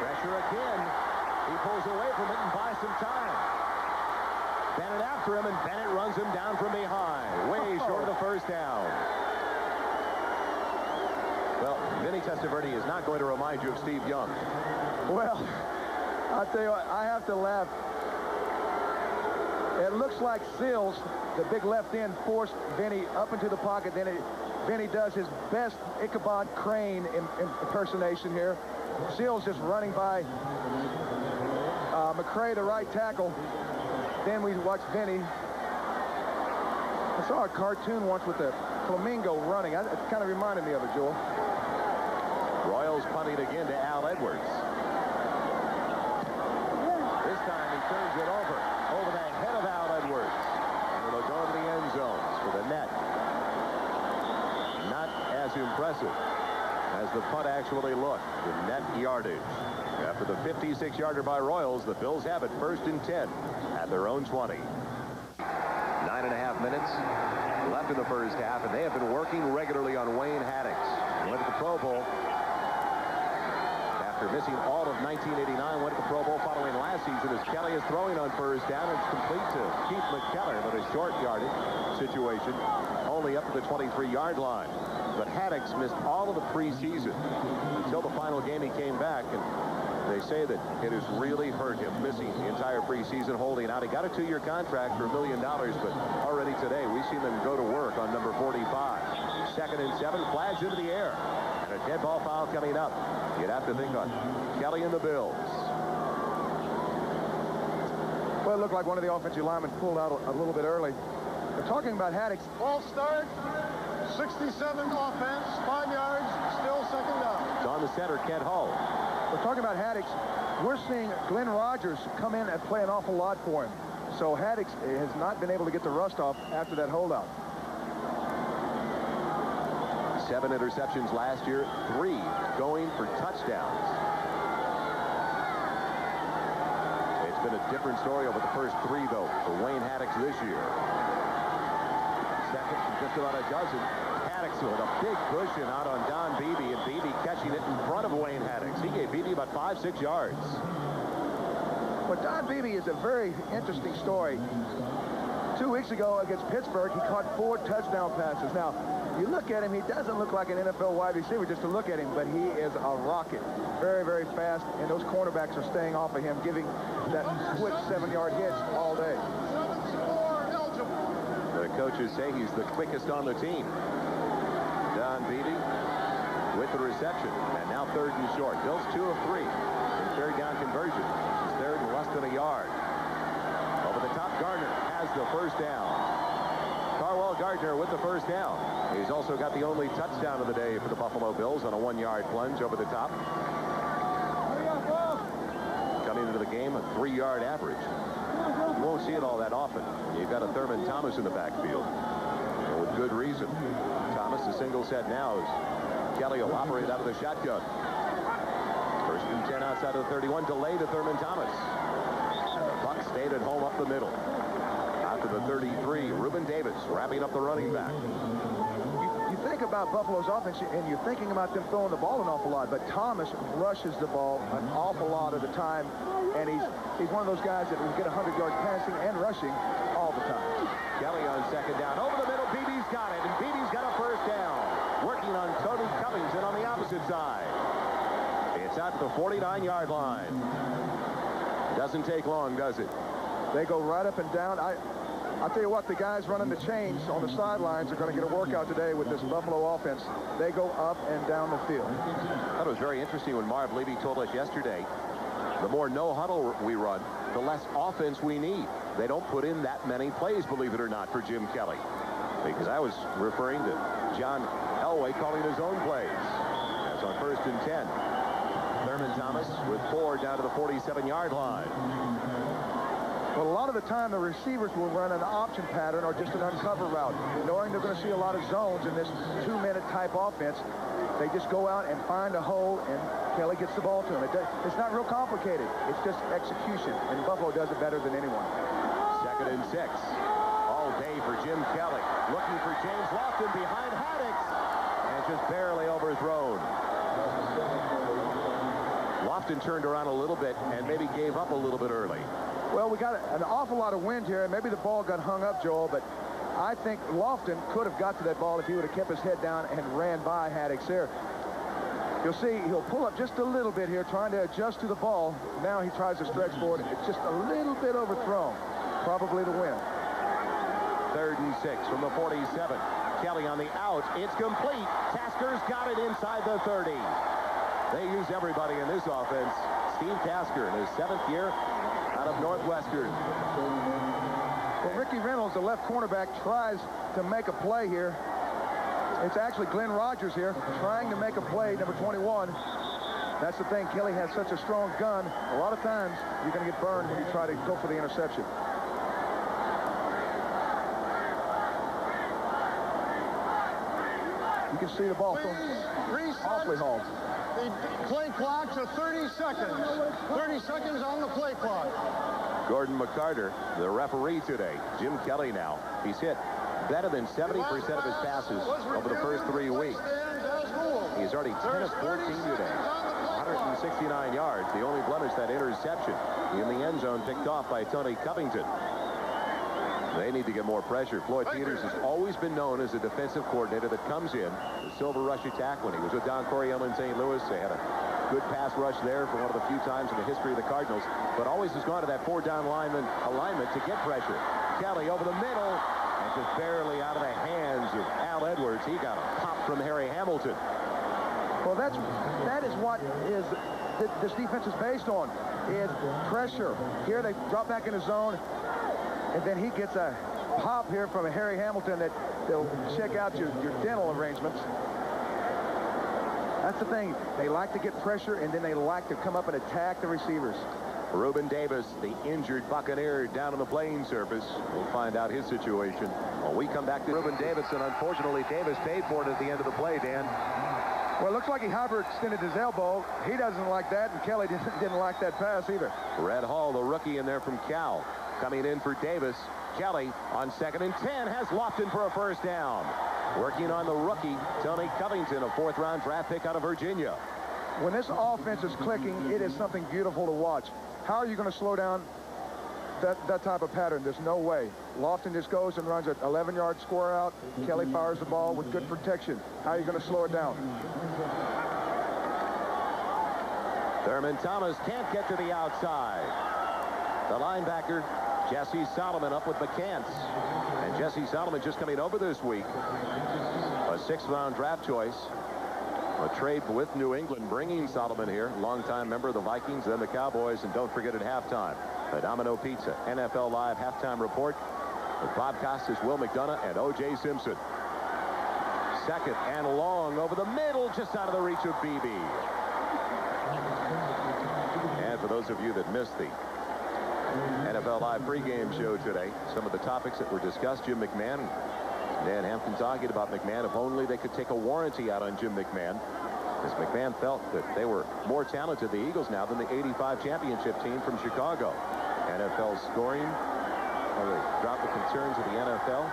Pressure again. He pulls away from it and buys some time. Bennett after him, and Bennett runs him down from behind. Way short of the first down. Well, Vinny Testaverde is not going to remind you of Steve Young. Well, I'll tell you what, I have to laugh. It looks like Sills, the big left end, forced Vinny up into the pocket. Then Vinny does his best Ichabod Crane impersonation here. Sills just running by McCray, the right tackle. Then we watch Vinny. I saw a cartoon once with a flamingo running. It kind of reminded me of it, Joel. Royals punting again to Al Edwards. This time he turns it over the head of Al Edwards. And it'll go to the end zones for the net. impressive as the punt actually looked in net yardage. After the 56-yarder by Royals, the Bills have it 1st and 10 at their own 20. 9.5 minutes left in the first half, and they have been working regularly on Wayne Haddix. He went to the Pro Bowl after missing all of 1989, went to the Pro Bowl following last season as Kelly is throwing on first down. It's complete to Keith McKellar, but a short yardage situation only up to the 23-yard line. But Haddix missed all of the preseason until the final game he came back, and they say that it has really hurt him missing the entire preseason, holding out. He got a 2-year contract for $1 million, but already today we've seen them go to work on number 45. 2nd and 7, flags into the air, and a dead ball foul coming up. You'd have to think on Kelly and the Bills. Well, it looked like one of the offensive linemen pulled out a little bit early. They're talking about Haddix. Ball start. 67 offense, 5 yards, still 2nd down. It's on the center, Kent Hull. We're talking about Haddix. We're seeing Glenn Rogers come in and play an awful lot for him. So Haddix has not been able to get the rust off after that holdout. 7 interceptions last year, 3 going for touchdowns. It's been a different story over the first 3, though, for Wayne Haddix this year. Second from just about a dozen. Haddix with a big cushion out on Don Beebe, and Beebe catching it in front of Wayne Haddix. He gave Beebe about 5-6 yards. But Don Beebe is a very interesting story. 2 weeks ago against Pittsburgh, he caught 4 touchdown passes. Now, you look at him, he doesn't look like an NFL wide receiver just to look at him, but he is a rocket. Very, very fast, and those cornerbacks are staying off of him, giving that quick 7-yard hits all day. 7-4 eligible. The coaches say he's the quickest on the team. Don Beebe with the reception, and now 3rd and short. Bills 2 of 3 in 3rd down conversion. It's 3rd and less than a yard. Over the top, Gardner has the 1st down. Carwell Gardner with the 1st down. He's also got the only touchdown of the day for the Buffalo Bills on a 1-yard plunge over the top. Coming into the game, a 3-yard average. You won't see it all that often. You've got a Thurman Thomas in the backfield, and with good reason. Thomas, the single set now as Kelly will operate out of the shotgun. 1st and 10 outside of the 31, delay to Thurman Thomas. And the Bucs stayed at home up the middle. Out to the 33, Reuben Davis wrapping up the running back. You think about Buffalo's offense, and you're thinking about them throwing the ball an awful lot, but Thomas rushes the ball an awful lot of the time, and he's one of those guys that will get 100 yards passing and rushing all the time. Kelly on 2nd down. Over the middle, Beebe's got it, and Beebe's got a 1st down. Working on Tony Covington on the opposite side. It's out to the 49-yard line. Doesn't take long, does it? They go right up and down. I'll tell you what, the guys running the chains on the sidelines are going to get a workout today with this Buffalo offense. They go up and down the field. That was very interesting when Marv Levy told us yesterday, the more no-huddle we run, the less offense we need. They don't put in that many plays, believe it or not, for Jim Kelly. Because I was referring to John Elway calling his own plays. That's on 1st and 10. Thurman Thomas with 4 down to the 47-yard line. Well, a lot of the time, the receivers will run an option pattern or just an uncover route. Knowing they're going to see a lot of zones in this 2-minute type offense, they just go out and find a hole, and Kelly gets the ball to him. It's not real complicated. It's just execution, and Buffalo does it better than anyone. 2nd and 6. All day for Jim Kelly. Looking for James Lofton behind Haddix, and just barely overthrown. Lofton turned around a little bit and maybe gave up a little bit early. Well, we got an awful lot of wind here, and maybe the ball got hung up, Joel, but I think Lofton could have got to that ball if he would have kept his head down and ran by Haddix there. You'll see he'll pull up just a little bit here, trying to adjust to the ball. Now he tries to stretch forward. It's just a little bit overthrown. Probably the win. 3rd and 6 from the 47. Kelly on the out. It's complete. Tasker's got it inside the 30. They use everybody in this offense. Steve Tasker in his 7th year out of Northwestern. Well, Ricky Reynolds, the left cornerback, tries to make a play here. It's actually Glenn Rogers here trying to make a play, number 21. That's the thing. Kelly has such a strong gun. A lot of times you're going to get burned when you try to go for the interception. You can see the ball from awfully hard. The play clock to 30 seconds. 30 seconds on the play clock. Gordon McCarter, the referee today. Jim Kelly now. He's hit better than 70% of his passes over the first 3 weeks. He's already 10 of 14 today. 169 yards. The only blemish, that interception in the end zone picked off by Tony Covington. They need to get more pressure. Floyd Peters has always been known as a defensive coordinator that comes in the silver rush attack. When he was with Don Coryell in St. Louis, they had a good pass rush there for one of the few times in the history of the Cardinals, but always has gone to that 4-down lineman alignment to get pressure. Kelly over the middle, and just barely out of the hands of Al Edwards. He got a pop from Harry Hamilton. Well, that is what this defense is based on, is pressure. Here they drop back in the zone, and then he gets a pop here from a Harry Hamilton that they'll check out your dental arrangements. That's the thing. They like to get pressure, and then they like to come up and attack the receivers. Reuben Davis, the injured Buccaneer, down on the playing surface. We'll find out his situation when we come back to Reuben Davis, and unfortunately Davis paid for it at the end of the play, Dan. Well, it looks like he hyperextended his elbow. He doesn't like that, and Kelly didn't like that pass either. Red Hall, the rookie in there from Cal, coming in for Davis. Kelly on 2nd and 10 has Lofton for a first down. Working on the rookie, Tony Covington, a 4th-round draft pick out of Virginia. When this offense is clicking, it is something beautiful to watch. How are you going to slow down that type of pattern? There's no way. Lofton just goes and runs an 11-yard square out. Kelly fires the ball with good protection. How are you going to slow it down? Thurman Thomas can't get to the outside. The linebacker, Jesse Solomon, up with McCants. And Jesse Solomon just coming over this week. A 6th-round draft choice. A trade with New England, bringing Solomon here. Longtime member of the Vikings, then the Cowboys. And don't forget at halftime, the Domino Pizza NFL Live halftime report with Bob Costas, Will McDonough, and O.J. Simpson. 2nd and long over the middle, just out of the reach of BB. And for those of you that missed the NFL Live pregame show today, some of the topics that were discussed, Jim McMahon, Dan Hampton talking about McMahon. If only they could take a warranty out on Jim McMahon, as McMahon felt that they were more talented, the Eagles, now than the '85 championship team from Chicago. NFL scoring, well, they dropped the concerns of the NFL.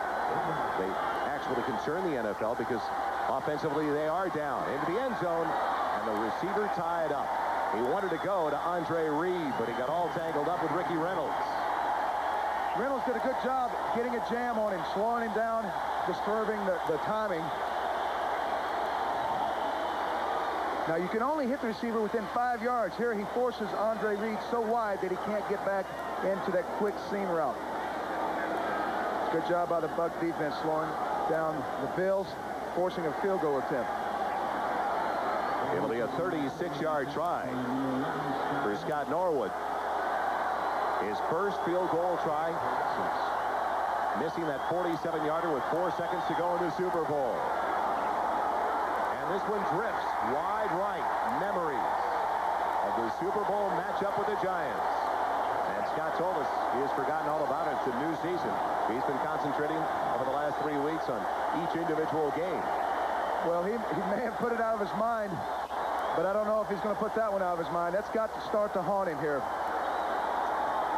They actually concern the NFL because offensively they are down into the end zone, and the receiver tied up. He wanted to go to Andre Reed, but he got all tangled up with Ricky Reynolds. Reynolds did a good job getting a jam on him, slowing him down, disturbing the timing. Now, you can only hit the receiver within 5 yards. Here he forces Andre Reed so wide that he can't get back into that quick seam route. Good job by the Buck defense, slowing down the Bills, forcing a field goal attempt. It'll be a 36-yard try for Scott Norwood. His first field goal try since missing that 47-yarder with 4 seconds to go in the Super Bowl. And this one drifts wide right. Memories of the Super Bowl matchup with the Giants. And Scott told us he has forgotten all about it. It's a new season. He's been concentrating over the last 3 weeks on each individual game. Well, he may have put it out of his mind, but I don't know if he's going to put that one out of his mind. That's got to start to haunt him here.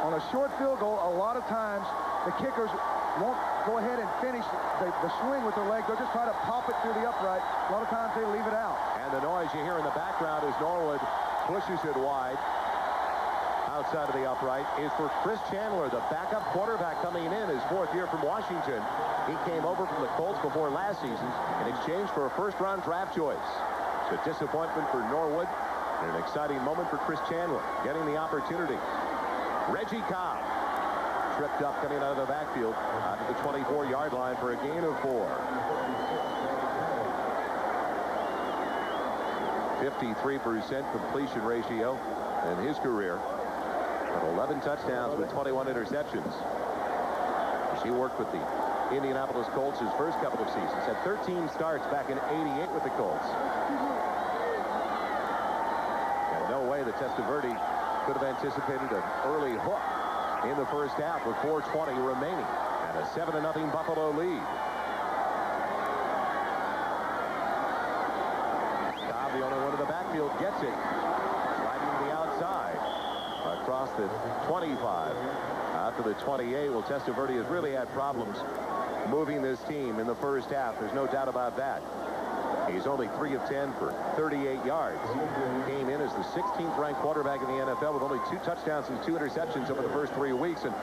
On a short field goal, a lot of times the kickers won't go ahead and finish the swing with their leg. They'll just try to pop it through the upright. A lot of times they leave it out. And the noise you hear in the background as Norwood pushes it wide outside of the upright is for Chris Chandler, the backup quarterback coming in his 4th year from Washington. He came over from the Colts before last season in exchange for a 1st-round draft choice. It's a disappointment for Norwood and an exciting moment for Chris Chandler getting the opportunity. Reggie Cobb tripped up coming out of the backfield out to the 24-yard line for a gain of 4. 53% completion ratio in his career. With 11 touchdowns with 21 interceptions. She worked with the Indianapolis Colts his first couple of seasons. Had 13 starts back in '88 with the Colts. And no way that Testaverde could have anticipated an early hook in the first half with 4:20 remaining and a 7-0 Buffalo lead. backfield gets it. Sliding to the outside. Across the 25. Out to the 28. Well, Testaverde has really had problems moving this team in the first half. There's no doubt about that. He's only 3 of 10 for 38 yards. Came in as the 16th ranked quarterback in the NFL with only 2 touchdowns and 2 interceptions over the first 3 weeks. And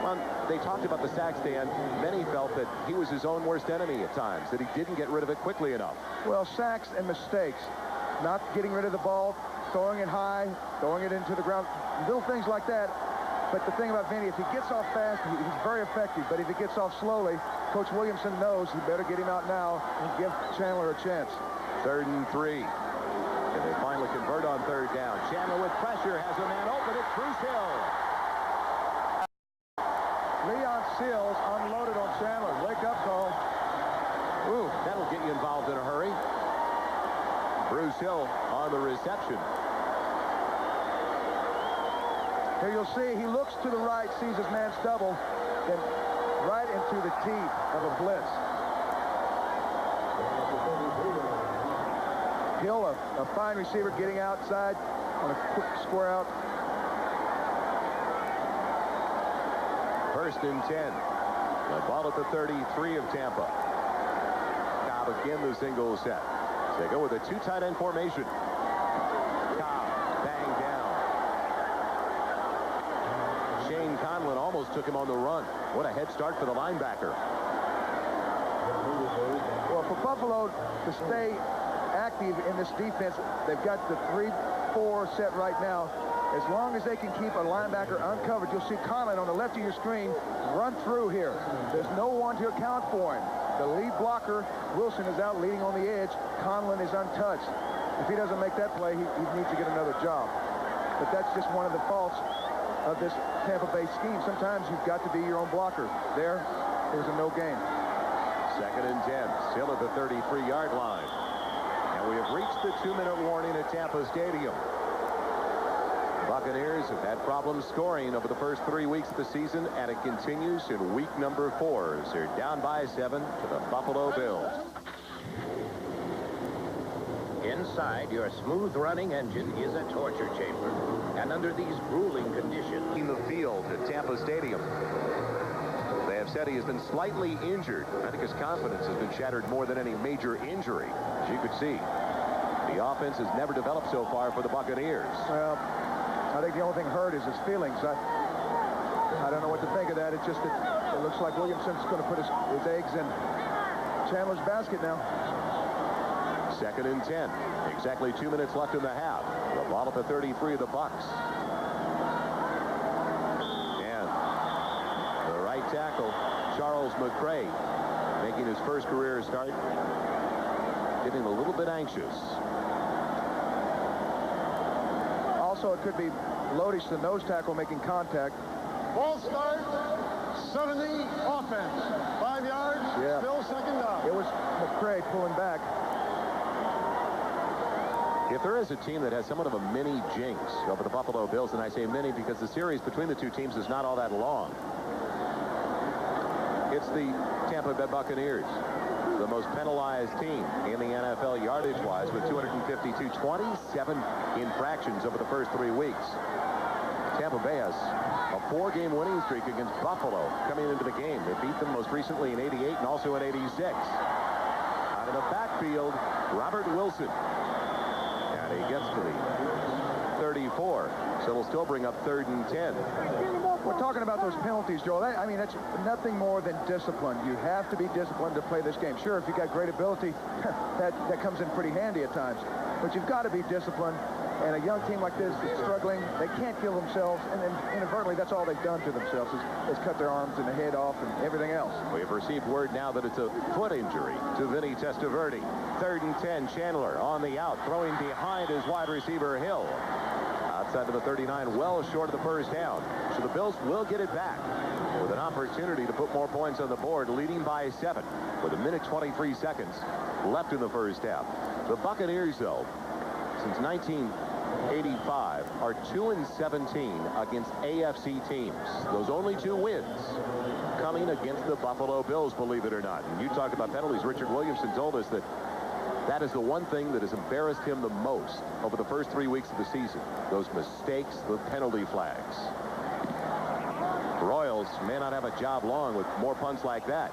well, they talked about the sack stand. Many felt that he was his own worst enemy at times, that he didn't get rid of it quickly enough. Well, sacks and mistakes. Not getting rid of the ball, throwing it high, throwing it into the ground, little things like that. But the thing about Vinny, if he gets off fast, he's very effective. But if he gets off slowly, Coach Williamson knows he better get him out now and give Chandler a chance. 3rd and 3. And they finally convert on 3rd down. Chandler with pressure has a man open. It's Bruce Hill. Leon Seals unloaded on Chandler. Wake up call. Ooh, that'll get you involved in a hurry. Bruce Hill on the reception. Here you'll see he looks to the right, sees his man's double, then right into the teeth of a blitz. Hill, a fine receiver, getting outside on a quick square out. 1st and 10. The ball at the 33 of Tampa. Cobb again the single set. They go with a 2 tight end formation. Cobb banged down. Shane Conlon almost took him on the run. What a head start for the linebacker. Well, for Buffalo to stay active in this defense, they've got the 3-4 set right now. As long as they can keep a linebacker uncovered, you'll see Conlon on the left of your screen run through here. There's no one to account for him. The lead blocker, Wilson, is out leading on the edge. Conlon is untouched. If he doesn't make that play, he needs to get another job. But that's just one of the faults of this Tampa Bay scheme. Sometimes you've got to be your own blocker. There was a no gain. 2nd and 10, still at the 33-yard line. And we have reached the 2-minute warning at Tampa Stadium. Buccaneers have had problems scoring over the first 3 weeks of the season, and it continues in week number 4 as they're down by 7 to the Buffalo Bills. Inside, your smooth-running engine is a torture chamber. And under these grueling conditions... In the field at Tampa Stadium. They have said he has been slightly injured. I think his confidence has been shattered more than any major injury, as you could see. The offense has never developed so far for the Buccaneers. Well, I think the only thing hurt is his feelings. I don't know what to think of that. It's just that it looks like Williamson's going to put his eggs in Chandler's basket now. 2nd and 10. Exactly 2 minutes left in the half. The ball at the 33 of the Bucs. And the right tackle, Charles McCray, making his first career start, getting a little bit anxious. Also, it could be Lodish, the nose tackle, making contact. Ball start, 70 offense. 5 yards, still 2nd down. It was McCray pulling back. If there is a team that has somewhat of a mini jinx over the Buffalo Bills, and I say mini because the series between the two teams is not all that long, it's the Tampa Bay Buccaneers, the most penalized team in the NFL yardage-wise with 252, 27 infractions over the first 3 weeks. Tampa Bay has a 4-game winning streak against Buffalo coming into the game. They beat them most recently in '88 and also in '86. Out of the backfield, Robert Wilson. And he gets to the 34, so it'll still bring up 3rd and 10. We're talking about those penalties, Joel. I mean, that's nothing more than discipline. You have to be disciplined to play this game. Sure, if you've got great ability, that comes in pretty handy at times. But you've got to be disciplined. And a young team like this is struggling. They can't kill themselves. And then inadvertently, that's all they've done to themselves is cut their arms and the head off and everything else. We have received word now that it's a foot injury to Vinny Testaverde. 3rd and 10, Chandler on the out, throwing behind his wide receiver, Hill. Outside of the 39, well short of the first down. So the Bills will get it back with an opportunity to put more points on the board, leading by 7 with 1:23 left in the first half. The Buccaneers, though, since 1985, are 2-17 against AFC teams. Those only 2 wins coming against the Buffalo Bills, believe it or not. And you talked about penalties. Richard Williamson told us that That is the one thing that has embarrassed him the most over the first 3 weeks of the season. Those mistakes, the penalty flags. Royals may not have a job long with more punts like that.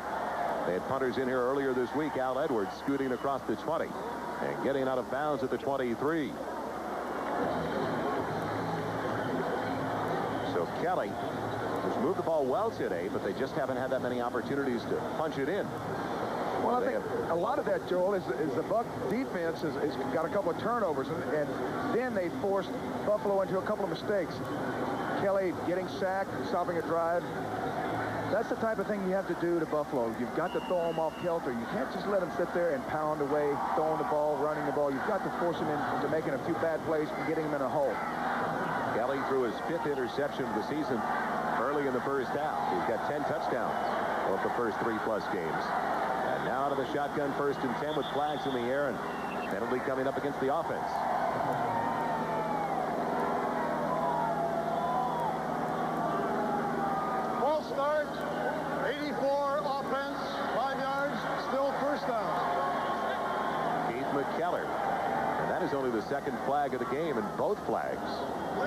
They had punters in here earlier this week. Al Edwards scooting across the 20 and getting out of bounds at the 23. So Kelly has moved the ball well today, but they just haven't had that many opportunities to punch it in. Well, I think a lot of that, Joel, is the Buck defense has got a couple of turnovers, and then they forced Buffalo into a couple of mistakes. Kelly getting sacked, stopping a drive. That's the type of thing you have to do to Buffalo. You've got to throw them off kilter. You can't just let them sit there and pound away, throwing the ball, running the ball. You've got to force them into making a few bad plays and getting them in a hole. Kelly threw his 5th interception of the season early in the first half. He's got 10 touchdowns over the first 3+ games. And now out of the shotgun, 1st and 10 with flags in the air and penalty coming up against the offense. False start. 84 offense. 5 yards. Still first down. Keith McKellar. And that is only the 2nd flag of the game, and both flags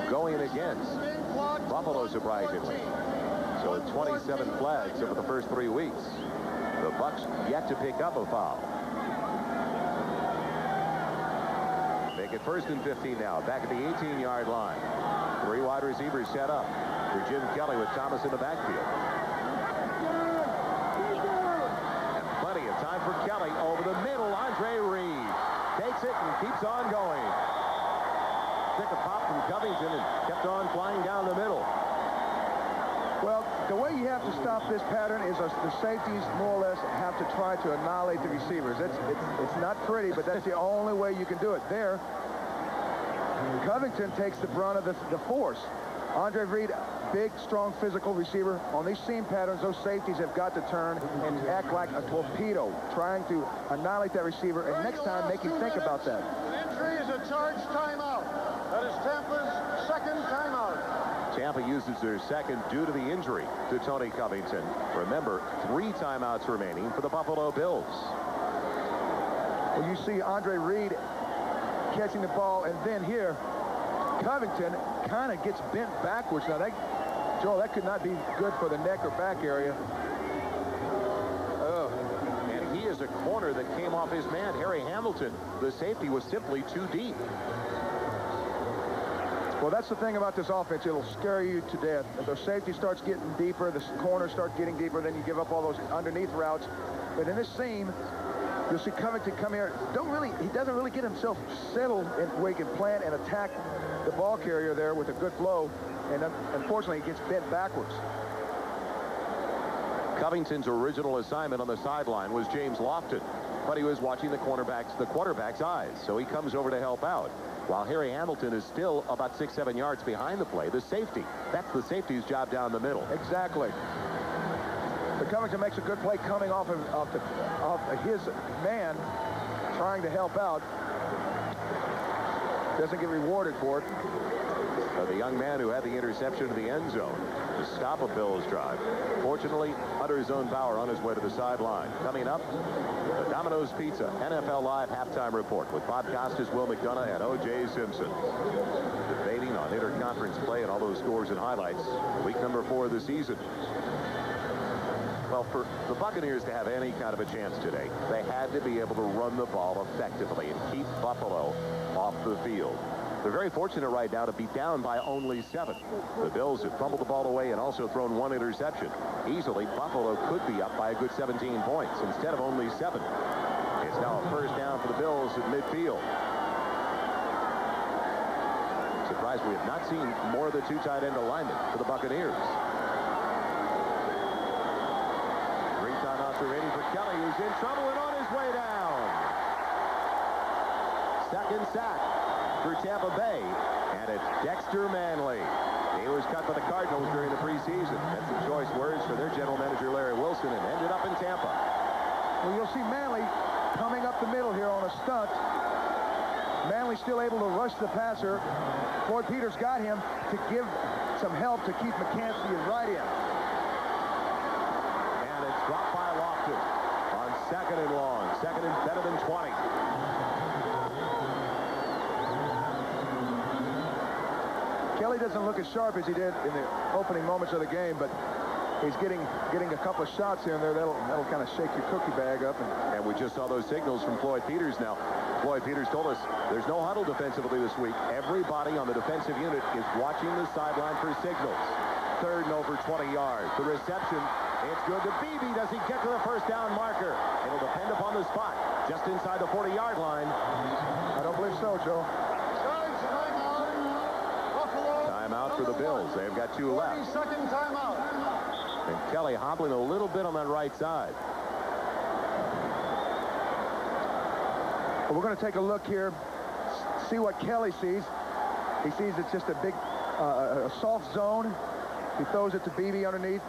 going against Buffalo, surprisingly. So 27 flags over the first 3 weeks. The Bucs yet to pick up a foul. Make it 1st and 15 now. Back at the 18-yard line. 3 wide receivers set up for Jim Kelly with Thomas in the backfield. And plenty of time for Kelly over the middle. Andre Reed takes it and keeps on going. Took a pop from Covington and kept on flying down the middle. Well, the way you have to stop this pattern is the safeties more or less have to try to annihilate the receivers. It's not pretty, but that's the only way you can do it. There, Covington takes the brunt of the force. Andre Reed, big, strong, physical receiver. On these seam patterns, those safeties have got to turn and act like a torpedo, trying to annihilate that receiver, and next time make him think about that. An injury is a charged timeout. That is Tampa's 2nd timeout. Tampa uses their 2nd due to the injury to Tony Covington. Remember, 3 timeouts remaining for the Buffalo Bills. Well, you see Andre Reed catching the ball, and then here, Covington kind of gets bent backwards. Now, Joel, that could not be good for the neck or back area. Oh. And he is a corner that came off his man, Harry Hamilton. The safety was simply too deep. Well, that's the thing about this offense. It'll scare you to death. If the safety starts getting deeper, the corners start getting deeper, then you give up all those underneath routes. But in this seam, you'll see Covington come here. He doesn't really get himself settled where he can plant and attack the ball carrier there with a good blow. And unfortunately, he gets bent backwards. Covington's original assignment on the sideline was James Lofton, but he was watching the quarterback's eyes, so he comes over to help out. While Harry Hamilton is still about 6-7 yards behind the play, the safety. That's the safety's job down the middle. Exactly. But Covington makes a good play coming off of his man, trying to help out. Doesn't get rewarded for it. The young man who had the interception in the end zone to stop a Bills drive. Fortunately, under his own power on his way to the sideline. Coming up, the Domino's Pizza NFL Live halftime report with Bob Costas, Will McDonough, and O.J. Simpson. Debating on interconference play and all those scores and highlights. Week number 4 of the season. Well, for the Buccaneers to have any kind of a chance today, they had to be able to run the ball effectively and keep Buffalo off the field. They're very fortunate right now to be down by only 7. The Bills have fumbled the ball away and also thrown 1 interception. Easily, Buffalo could be up by a good 17 points instead of only 7. It's now a first down for the Bills at midfield. Surprised we have not seen more of the 2 tight end alignment for the Buccaneers. 3 timeouts remaining for Kelly, who's in trouble and on his way down. 2nd sack for Tampa Bay, and it's Dexter Manley. He was cut by the Cardinals during the preseason. Had some choice words for their general manager, Larry Wilson, and ended up in Tampa. Well, you'll see Manley coming up the middle here on a stunt. Manley still able to rush the passer. Floyd Peters got him to give some help to keep McCaskey right in. And it's dropped by Lofton on 2nd and long. Second and better than 20. Kelly doesn't look as sharp as he did in the opening moments of the game, but he's getting a couple of shots here and there. That'll kind of shake your cookie bag up. And we just saw those signals from Floyd Peters now. Floyd Peters told us there's no huddle defensively this week. Everybody on the defensive unit is watching the sideline for signals. Third and over 20 yards. The reception, it's good to Beebe. Does he get to the first down marker? It'll depend upon the spot. Just inside the 40-yard line. I don't believe so, Joe. Timeout for the Bills. They've got 2 left. 42nd timeout. And Kelly hobbling a little bit on that right side. Well, we're going to take a look here, see what Kelly sees. He sees it's just a big, a soft zone. He throws it to Beebe underneath.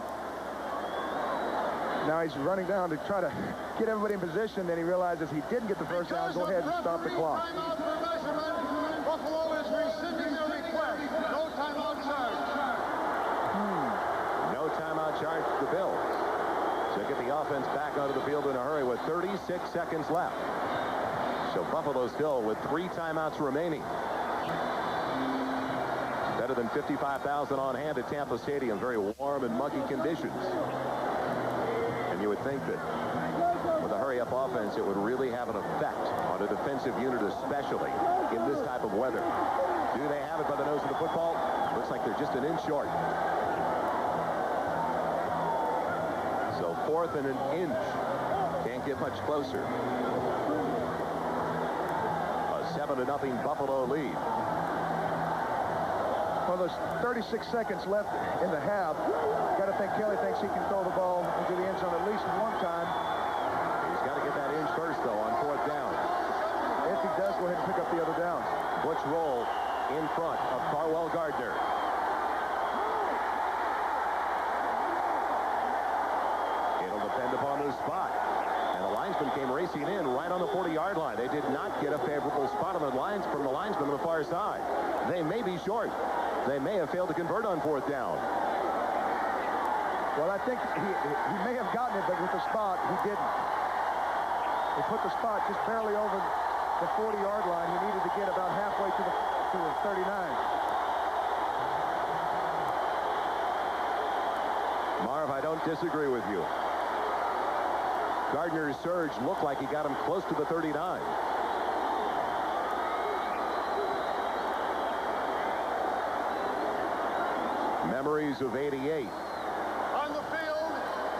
Now he's running down to try to get everybody in position. Then he realizes he didn't get the first down. Go ahead and stop the clock. Buffalo is rescinding their request. No timeout charge. No timeout charge for the Bills. So get the offense back onto the field in a hurry with 36 seconds left. So Buffalo still with 3 timeouts remaining. Better than 55,000 on hand at Tampa Stadium. Very warm and muggy conditions. And you would think that with a hurry-up offense, it would really have an effect on a defensive unit, especially in this type of weather. Do they have it by the nose of the football? Looks like they're just an inch short. So 4th and an inch. Can't get much closer. A 7-0 Buffalo lead. Well, there's 36 seconds left in the half. Got to think Kelly thinks he can throw the ball into the end zone at least one time. He's got to get that inch first, though, on 4th down. If he does, go ahead and pick up the other downs. Butch roll in front of Carwell Gardner. It'll depend upon the spot. And the linesman came racing in right on the 40-yard line. They did not get a favorable spot on the lines from the linesman on the far side. They may be short. They may have failed to convert on 4th down. Well, I think he may have gotten it, but with the spot, he didn't. He put the spot just barely over the 40-yard line. He needed to get about halfway to the 39. Marv, I don't disagree with you. Gardner's surge looked like he got him close to the 39. Memories of 88. On the field,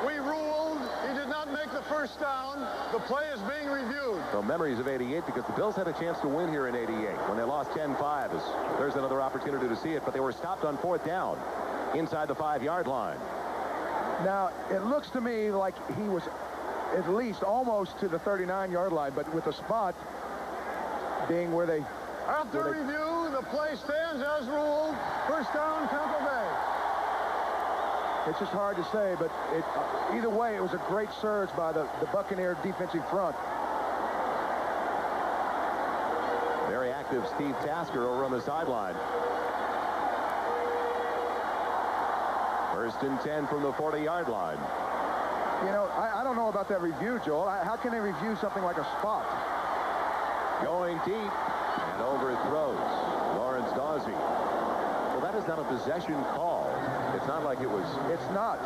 we ruled he did not make the first down. The play is being reviewed. So memories of 88 because the Bills had a chance to win here in 88 when they lost 10-5. There's another opportunity to see it, but they were stopped on 4th down inside the 5-yard line. Now, it looks to me like he was at least almost to the 39-yard line, but with the spot being where they... After review, the play stands as ruled. First down, Tampa Bay. It's just hard to say, but either way, it was a great surge by the Buccaneer defensive front. Very active Steve Tasker over on the sideline. 1st and 10 from the 40-yard line. You know, I don't know about that review, Joel. How can they review something like a spot? Going deep and overthrows Lawrence Dawsey. Well, that is not a possession call. It's not like it was... It's not.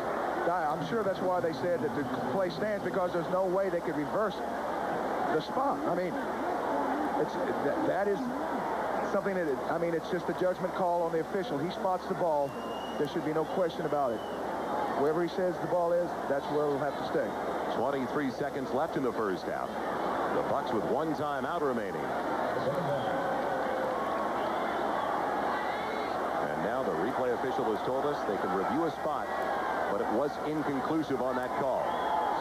I'm sure that's why they said that the play stands, because there's no way they could reverse the spot. I mean, that is something that, I mean, it's just a judgment call on the official. He spots the ball. There should be no question about it. Wherever he says the ball is, that's where it'll have to stay. 23 seconds left in the first half. The Bucs with 1 timeout remaining. And now the replay official has told us they can review a spot, but it was inconclusive on that call.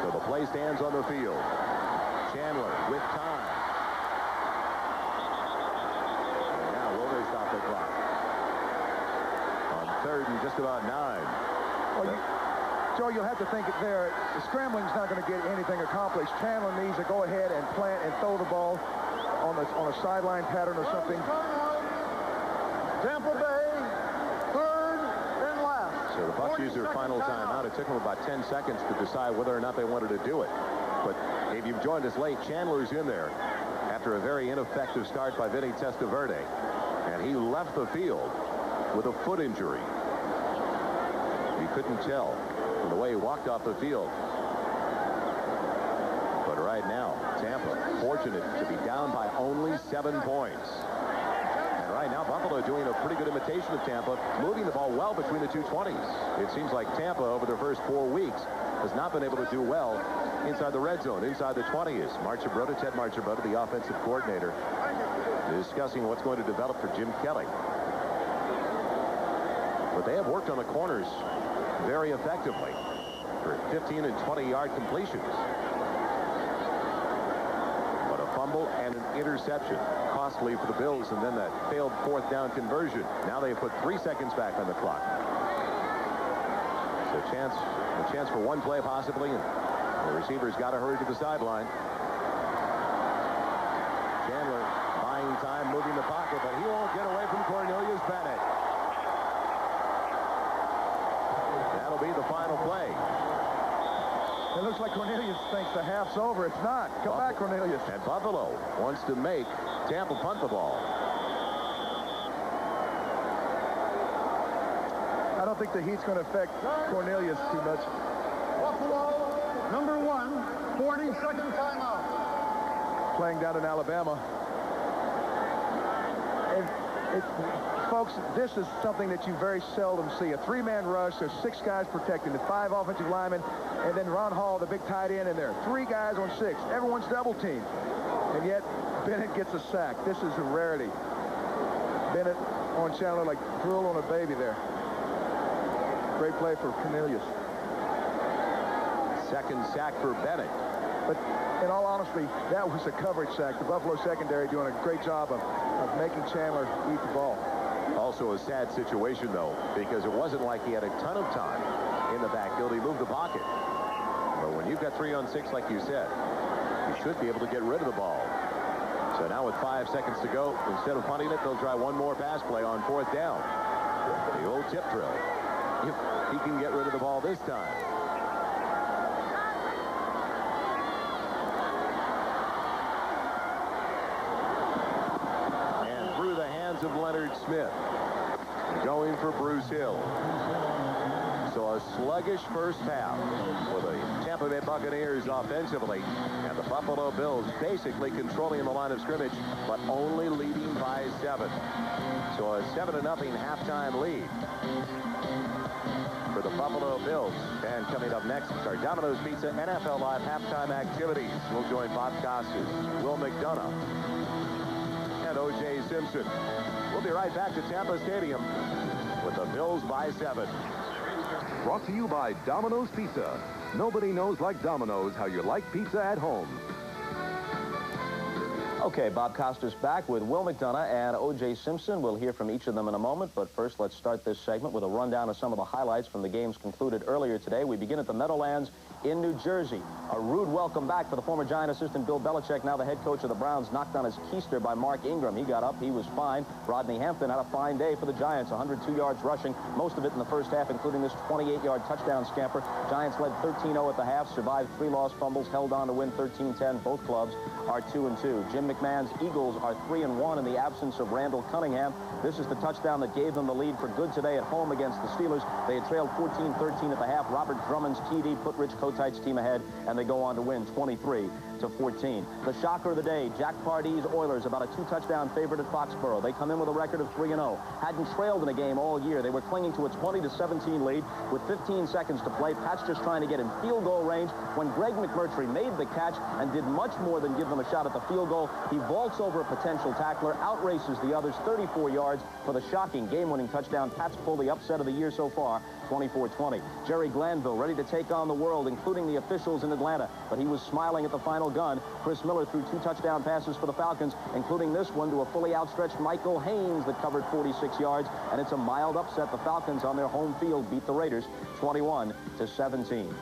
So the play stands on the field. Chandler with time. And now will they stop the clock? On 3rd and just about 9. Well, Joe, you'll have to think it there. The scrambling's not going to get anything accomplished. Chandler needs to go ahead and plant and throw the ball on a sideline pattern or something. Tampa Bay, 3rd and last. So the Bucs use their final timeout. It took them about 10 seconds to decide whether or not they wanted to do it. But if you've joined us late, Chandler's in there after a very ineffective start by Vinny Testaverde. And he left the field with a foot injury. You couldn't tell from the way he walked off the field. But right now, Tampa fortunate to be down by only 7 points. And right now, Buffalo doing a pretty good imitation of Tampa, moving the ball well between the two 20s. It seems like Tampa, over their first 4 weeks, has not been able to do well inside the red zone, inside the 20s. Ted Marchibroda, the offensive coordinator, discussing what's going to develop for Jim Kelly. But they have worked on the corners very effectively for 15 and 20-yard completions. But a fumble and an interception, costly for the Bills, and then that failed 4th down conversion. Now they've put 3 seconds back on the clock. So a chance for one play possibly, and the receiver's got to hurry to the sideline. Chandler buying time, moving the pocket, but he won't get away from Cornelius Bennett. That'll be the final play. It looks like Cornelius thinks the half's over. It's not. Come back, Cornelius. And Buffalo wants to make Tampa punt the ball. I don't think the heat's going to affect Cornelius too much. Buffalo, number 1, 40-second timeout. Playing down in Alabama. Folks, this is something that you very seldom see. A 3-man rush. There's 6 guys protecting the 5 offensive linemen, and then Ron Hall, the big tight end, in there. 3 guys on 6. Everyone's double teamed. And yet, Bennett gets a sack. This is a rarity. Bennett on Chandler like drool on a baby there. Great play for Cornelius. Second sack for Bennett. But in all honesty, that was a coverage sack. The Buffalo secondary doing a great job of making Chandler eat the ball. Also a sad situation, though, because it wasn't like he had a ton of time in the backfield. He moved the pocket. But when you've got 3 on 6, like you said, you should be able to get rid of the ball. So now with 5 seconds to go, instead of punting it, they'll try one more pass play on 4th down. The old tip drill. If he can get rid of the ball this time. And through the hands of Leonard Smith. Going for Bruce Hill. So a sluggish first half for the Tampa Bay Buccaneers offensively, and the Buffalo Bills basically controlling the line of scrimmage, but only leading by 7. So a 7-0 halftime lead for the Buffalo Bills. And coming up next, our Domino's Pizza NFL Live halftime activities. We'll join Bob Costas, Will McDonough, and O.J. Simpson. We'll be right back to Tampa Stadium with the Bills by 7. Brought to you by Domino's Pizza. Nobody knows like Domino's how you like pizza at home. Okay, Bob Costas back with Will McDonough and O.J. Simpson. We'll hear from each of them in a moment, but first let's start this segment with a rundown of some of the highlights from the games concluded earlier today. We begin at the Meadowlands in New Jersey. A rude welcome back for the former Giant assistant Bill Belichick, now the head coach of the Browns, knocked on his keister by Mark Ingram. He got up, he was fine. Rodney Hampton had a fine day for the Giants, 102 yards rushing, most of it in the first half, including this 28-yard touchdown scamper. Giants led 13-0 at the half, survived 3 lost fumbles, held on to win 13-10. Both clubs are 2-2. Jim McMahon's Eagles are 3-1 in the absence of Randall Cunningham. This is the touchdown that gave them the lead for good today at home against the Steelers. They had trailed 14-13 at the half. Robert Drummond's TD put Rich Kotite's team ahead, and they go on to win 23-14. The shocker of the day, Jack Pardee's Oilers, about a 2-touchdown favorite at Foxborough. They come in with a record of 3-0. Hadn't trailed in a game all year. They were clinging to a 20-17 lead with 15 seconds to play. Pat's just trying to get in field goal range when Greg McMurtry made the catch and did much more than give them a shot at the field goal. He vaults over a potential tackler, outraces the others 34 yards for the shocking game-winning touchdown. Pats pull the upset of the year so far, 24-20. Jerry Glanville ready to take on the world, including the officials in Atlanta, but he was smiling at the final gun. Chris Miller threw 2 touchdown passes for the Falcons, including this one to a fully outstretched Michael Haynes that covered 46 yards, and it's a mild upset. The Falcons on their home field beat the Raiders 21-17.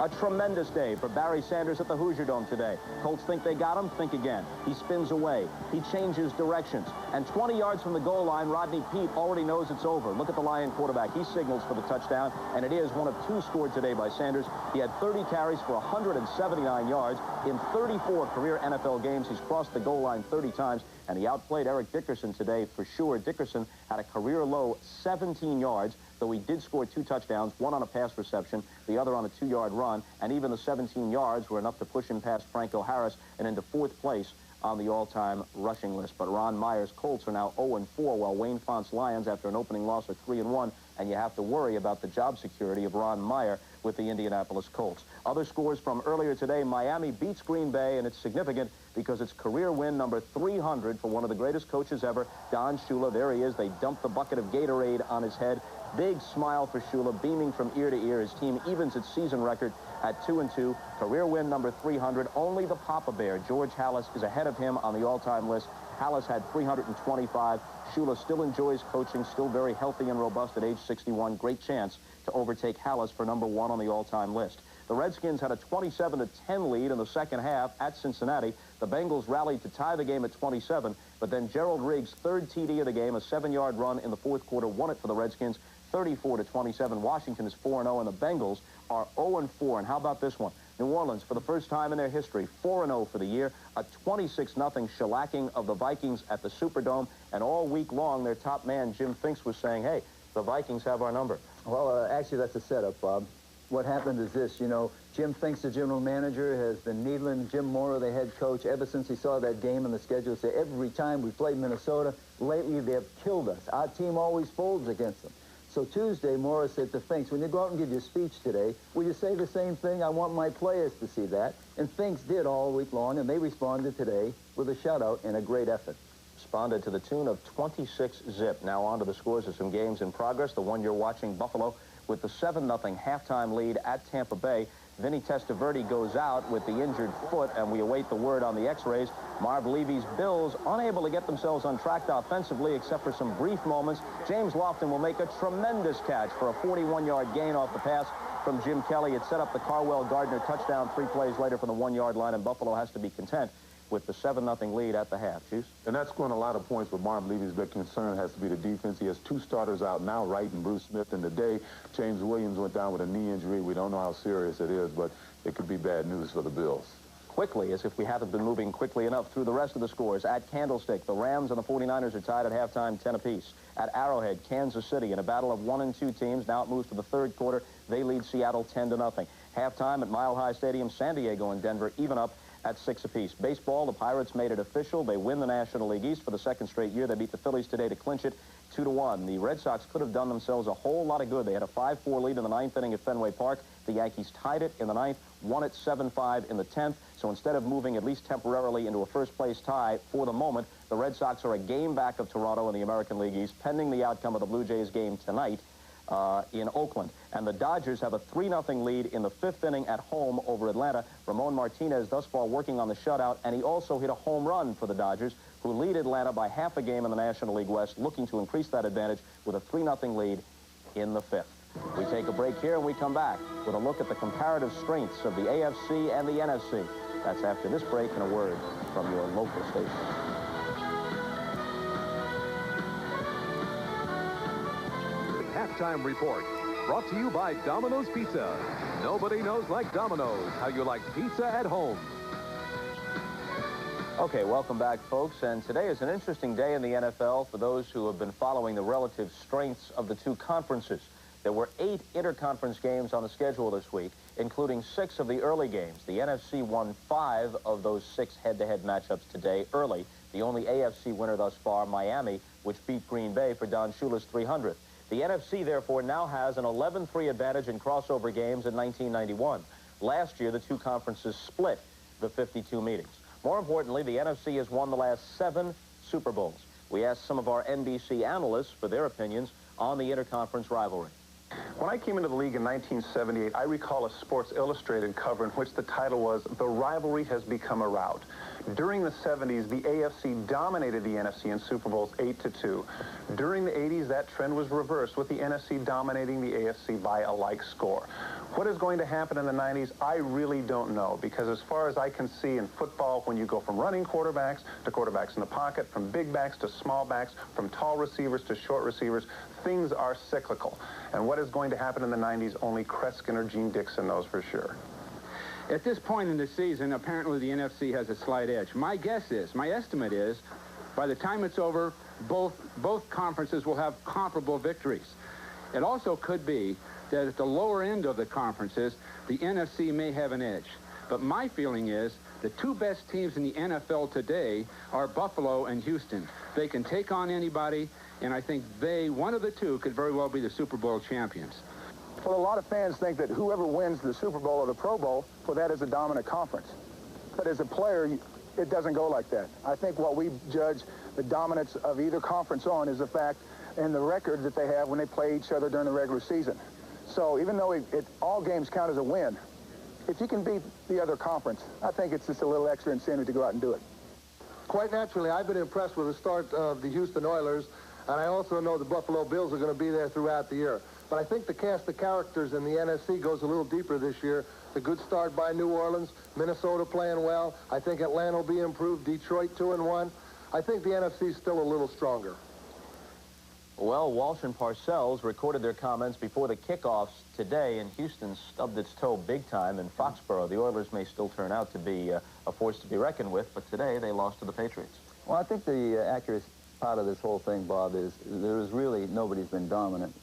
A tremendous day for Barry Sanders at the Hoosier Dome today. Colts think they got him, think again. He spins away. He changes directions. And 20 yards from the goal line, Rodney Peete already knows it's over. Look at the Lion quarterback. He signals for the touchdown, and it is one of two scored today by Sanders. He had 30 carries for 179 yards. In 34 career NFL games, he's crossed the goal line 30 times, and he outplayed Eric Dickerson today for sure. Dickerson had a career-low 17 yards, though he did score 2 touchdowns, one on a pass reception, the other on a 2-yard run, and even the 17 yards were enough to push him past Franco Harris and into 4th place on the all-time rushing list. But Ron Meyer's Colts are now 0-4, while Wayne Font's Lions, after an opening loss, are 3-1, and you have to worry about the job security of Ron Meyer with the Indianapolis Colts. Other scores from earlier today: Miami beats Green Bay, and it's significant because it's career win number 300 for one of the greatest coaches ever, Don Shula. There he is. They dumped the bucket of Gatorade on his head. Big smile for Shula, beaming from ear to ear. His team evens its season record at 2-2. Career win number 300. Only the Papa Bear, George Halas, is ahead of him on the all-time list. Halas had 325. Shula still enjoys coaching, still very healthy and robust at age 61. Great chance to overtake Halas for number 1 on the all-time list. The Redskins had a 27-10 lead in the second half at Cincinnati. The Bengals rallied to tie the game at 27, but then Gerald Riggs' 3rd TD of the game, a 7-yard run in the 4th quarter, won it for the Redskins, 34-27. Washington is 4-0, and the Bengals are 0-4. And how about this one? New Orleans, for the first time in their history, 4-0 for the year, a 26-0 shellacking of the Vikings at the Superdome, and all week long, their top man, Jim Finks, was saying, hey, the Vikings have our number. Well, actually, that's a setup, Bob. What happened is this, you know, Jim Finks, the general manager, has been needling Jim Mora, the head coach, ever since he saw that game on the schedule. Say, every time we played Minnesota, lately they have killed us. Our team always folds against them. So Tuesday, Mora said to Finks, when you go out and give your speech today, will you say the same thing? I want my players to see that. And Finks did all week long, and they responded today with a shutout and a great effort. Responded to the tune of 26-zip. Now on to the scores of some games in progress. The one you're watching, Buffalo, with the 7-0 halftime lead at Tampa Bay. Vinny Testaverde goes out with the injured foot, and we await the word on the x-rays. Marv Levy's Bills unable to get themselves on track offensively except for some brief moments. James Lofton will make a tremendous catch for a 41-yard gain off the pass from Jim Kelly. It set up the Carwell-Gardner touchdown 3 plays later from the 1-yard line, and Buffalo has to be content with the 7-0 lead at the half. Chiefs? And that's scoring a lot of points with Marv Levy's big concern has to be the defense. He has 2 starters out now, Wright and Bruce Smith. And today, James Williams went down with a knee injury. We don't know how serious it is, but it could be bad news for the Bills. Quickly, as if we haven't been moving quickly enough through the rest of the scores. At Candlestick, the Rams and the 49ers are tied at halftime, 10 apiece. At Arrowhead, Kansas City, in a battle of 1 and 2 teams. Now it moves to the 3rd quarter. They lead Seattle 10-0. Halftime at Mile High Stadium, San Diego and Denver even up at 6 apiece. Baseball, the Pirates made it official. They win the National League East for the 2nd straight year. They beat the Phillies today to clinch it 2-1. The Red Sox could have done themselves a whole lot of good. They had a 5-4 lead in the 9th inning at Fenway Park. The Yankees tied it in the 9th, won it 7-5 in the 10th. So instead of moving at least temporarily into a first-place tie for the moment, the Red Sox are a game back of Toronto in the American League East, pending the outcome of the Blue Jays game tonight in Oakland. And the Dodgers have a 3-0 lead in the 5th inning at home over Atlanta. Ramon Martinez thus far working on the shutout, and he also hit a home run for the Dodgers, who lead Atlanta by half a game in the National League West, looking to increase that advantage with a 3-0 lead in the 5th. We take a break here, and we come back with a look at the comparative strengths of the AFC and the NFC. That's after this break and a word from your local station. Halftime report brought to you by Domino's Pizza. Nobody knows like Domino's how you like pizza at home. Okay, welcome back, folks. And today is an interesting day in the NFL for those who have been following the relative strengths of the 2 conferences. There were 8 interconference games on the schedule this week, including 6 of the early games. The NFC won 5 of those 6 head-to-head matchups today early. The only AFC winner thus far, Miami, which beat Green Bay for Don Shula's 300th. The NFC, therefore, now has an 11-3 advantage in crossover games in 1991. Last year, the 2 conferences split the 52 meetings. More importantly, the NFC has won the last 7 Super Bowls. We asked some of our NBC analysts for their opinions on the interconference rivalry. When I came into the league in 1978, I recall a Sports Illustrated cover in which the title was, "The Rivalry Has Become a Rout." During the 70s, the AFC dominated the NFC in Super Bowls 8-2. During the 80s, that trend was reversed, with the NFC dominating the AFC by a like score. What is going to happen in the 90s, I really don't know, because as far as I can see in football, when you go from running quarterbacks to quarterbacks in the pocket, from big backs to small backs, from tall receivers to short receivers, things are cyclical. And what is going to happen in the 90s, only Kreskin or Gene Dixon knows for sure. At this point in the season, apparently the NFC has a slight edge. My estimate is, by the time it's over, both conferences will have comparable victories. It also could be that at the lower end of the conferences, the NFC may have an edge. But my feeling is the two best teams in the NFL today are Buffalo and Houston. They can take on anybody, and I think one of the two, could very well be the Super Bowl champions. Well, a lot of fans think that whoever wins the Super Bowl or the Pro Bowl, well, that is a dominant conference. But as a player, it doesn't go like that. I think what we judge the dominance of either conference on is the fact and the record that they have when they play each other during the regular season. So even though all games count as a win, if you can beat the other conference, I think it's just a little extra incentive to go out and do it. Quite naturally, I've been impressed with the start of the Houston Oilers, and I also know the Buffalo Bills are going to be there throughout the year. But I think the cast of characters in the NFC goes a little deeper this year. The good start by New Orleans, Minnesota playing well. I think Atlanta will be improved, Detroit 2-1. I think the NFC is still a little stronger. Well, Walsh and Parcells recorded their comments before the kickoffs today, and Houston stubbed its toe big time in Foxborough. The Oilers may still turn out to be a force to be reckoned with, but today they lost to the Patriots. Well, I think the accurate part of this whole thing, Bob, is nobody's been dominant.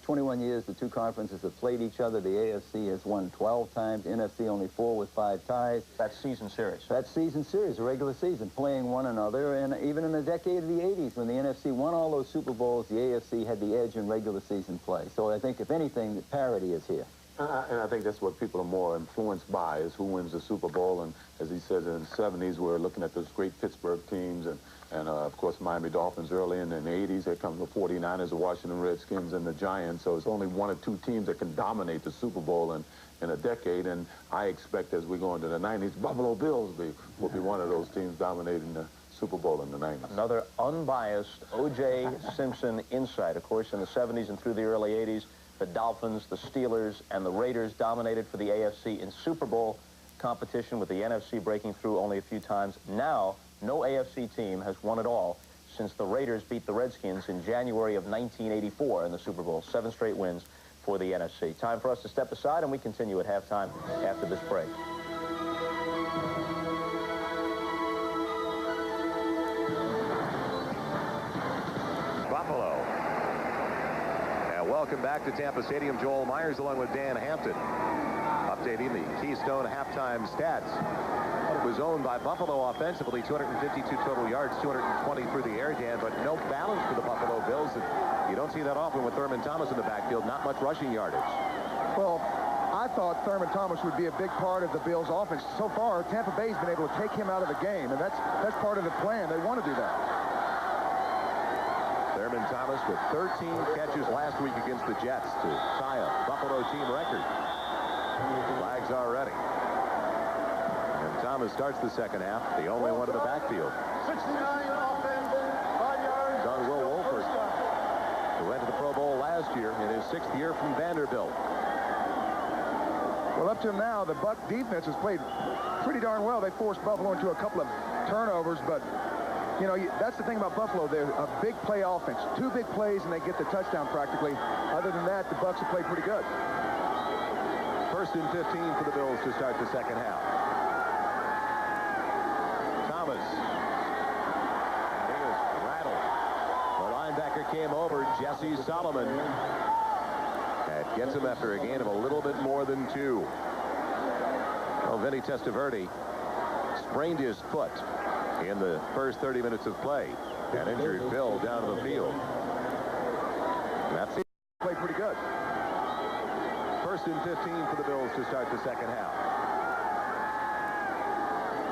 21 years the two conferences have played each other. The AFC has won 12 times, NFC only 4 with 5 ties. That's season series. That's season series, a regular season, playing one another. And even in the decade of the 80s, when the NFC won all those Super Bowls, the AFC had the edge in regular season play. So I think, if anything, the parity is here. And I think that's what people are more influenced by, is who wins the Super Bowl. And as he says, in the 70s, we're looking at those great Pittsburgh teams and of course, Miami Dolphins early. And in the 80s, here comes the 49ers, the Washington Redskins, and the Giants. So it's only 1 or 2 teams that can dominate the Super Bowl in a decade. And I expect, as we go into the 90s, Buffalo Bills will be one of those teams dominating the Super Bowl in the 90s. Another unbiased O.J. Simpson insight. Of course, in the 70s and through the early 80s, the Dolphins, the Steelers, and the Raiders dominated for the AFC in Super Bowl competition, with the NFC breaking through only a few times. Now, no AFC team has won it all since the Raiders beat the Redskins in January of 1984 in the Super Bowl. 7 straight wins for the NFC. Time for us to step aside, and we continue at halftime after this break. Buffalo. And welcome back to Tampa Stadium. Joel Myers along with Dan Hampton, updating the Keystone halftime stats. It was owned by Buffalo offensively, 252 total yards, 220 through the air, Dan, but no balance for the Buffalo Bills. And you don't see that often with Thurman Thomas in the backfield, not much rushing yardage. Well, I thought Thurman Thomas would be a big part of the Bills' offense. So far, Tampa Bay's been able to take him out of the game, and that's part of the plan. They want to do that. Thurman Thomas with 13 catches last week against the Jets to tie a Buffalo team record. Flags are ready. And Thomas starts the second half, the only one in the backfield. 69 offense, 5 yards. On Will Wolford, who went to the Pro Bowl last year in his 6th year from Vanderbilt. Well, up till now, the Buck defense has played pretty darn well. They forced Buffalo into a couple of turnovers, but you know, that's the thing about Buffalo. They're a big play offense. 2 big plays, and they get the touchdown practically. Other than that, the Bucs have played pretty good. 1st and 15 for the Bills to start the second half. Thomas. And he was rattled. The linebacker came over, Jesse Solomon. That gets him after a gain of a little bit more than 2. Well, Vinny Testaverde sprained his foot in the first 30 minutes of play and injured Bill down to the field. And that's it. Played pretty good. 1st and 15 for the Bills to start the second half.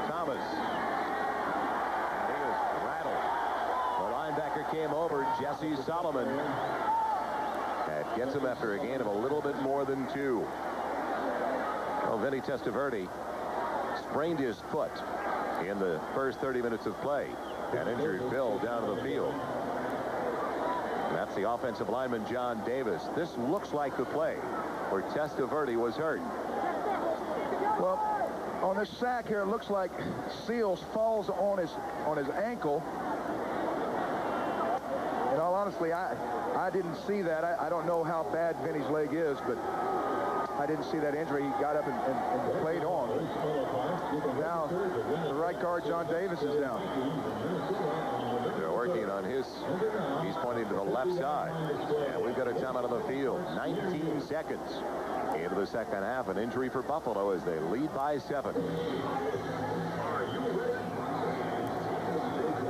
Thomas. And he was rattled. The linebacker came over, Jesse Solomon. That gets him after a gain of a little bit more than 2. Well, Vinny Testaverde sprained his foot in the first 30 minutes of play and injured Bill down to the field. And that's the offensive lineman, John Davis. This looks like the play. where Testaverde was hurt. Well, on this sack here, it looks like Seals falls on his ankle. In all honesty, I didn't see that. I don't know how bad Vinny's leg is, but I didn't see that injury. He got up and played on. Now, the right guard, John Davis, is down. They're working on his. He's pointing to the left side. And we've got a timeout on the field. 19 seconds into the second half. An injury for Buffalo as they lead by 7.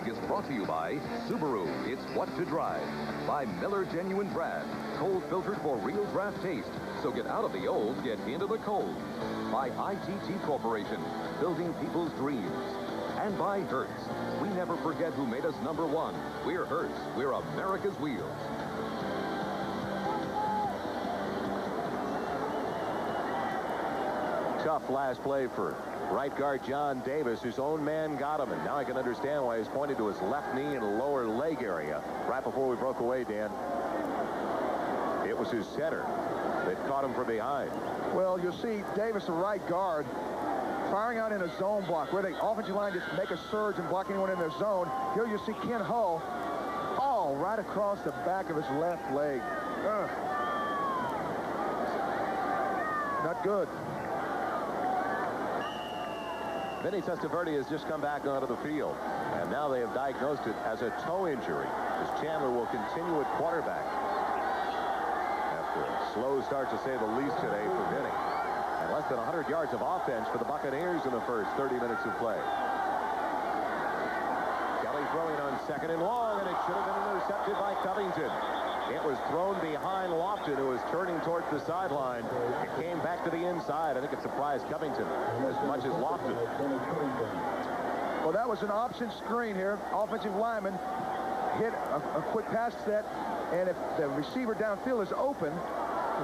Is brought to you by Subaru. It's what to drive. By Miller Genuine Draft. Cold filtered for real draft taste. So get out of the old, get into the cold. By ITT Corporation. Building people's dreams. And by Hertz. We never forget who made us #1. We're Hertz. We're America's wheels. Tough last play for right guard John Davis. His own man got him, and now I can understand why he's pointed to his left knee and lower leg area. Right before we broke away, Dan, it was his center that caught him from behind. Well, you'll see Davis, the right guard, firing out in a zone block where the offensive line just make a surge and block anyone in their zone. Here you see Ken Hull, right across the back of his left leg. Ugh. Not good. Vinny Testaverde has just come back onto the field, and now they have diagnosed it as a toe injury, as Chandler will continue at quarterback. After a slow start, to say the least, today for Vinny. And less than 100 yards of offense for the Buccaneers in the first 30 minutes of play. Kelly throwing on 2nd and long, and it should have been intercepted by Covington. It was thrown behind Lofton, who was turning towards the sideline. It came back to the inside. I think it surprised Covington as much as Lofton. Well, that was an option screen here. Offensive lineman hit a quick pass set, and if the receiver downfield is open,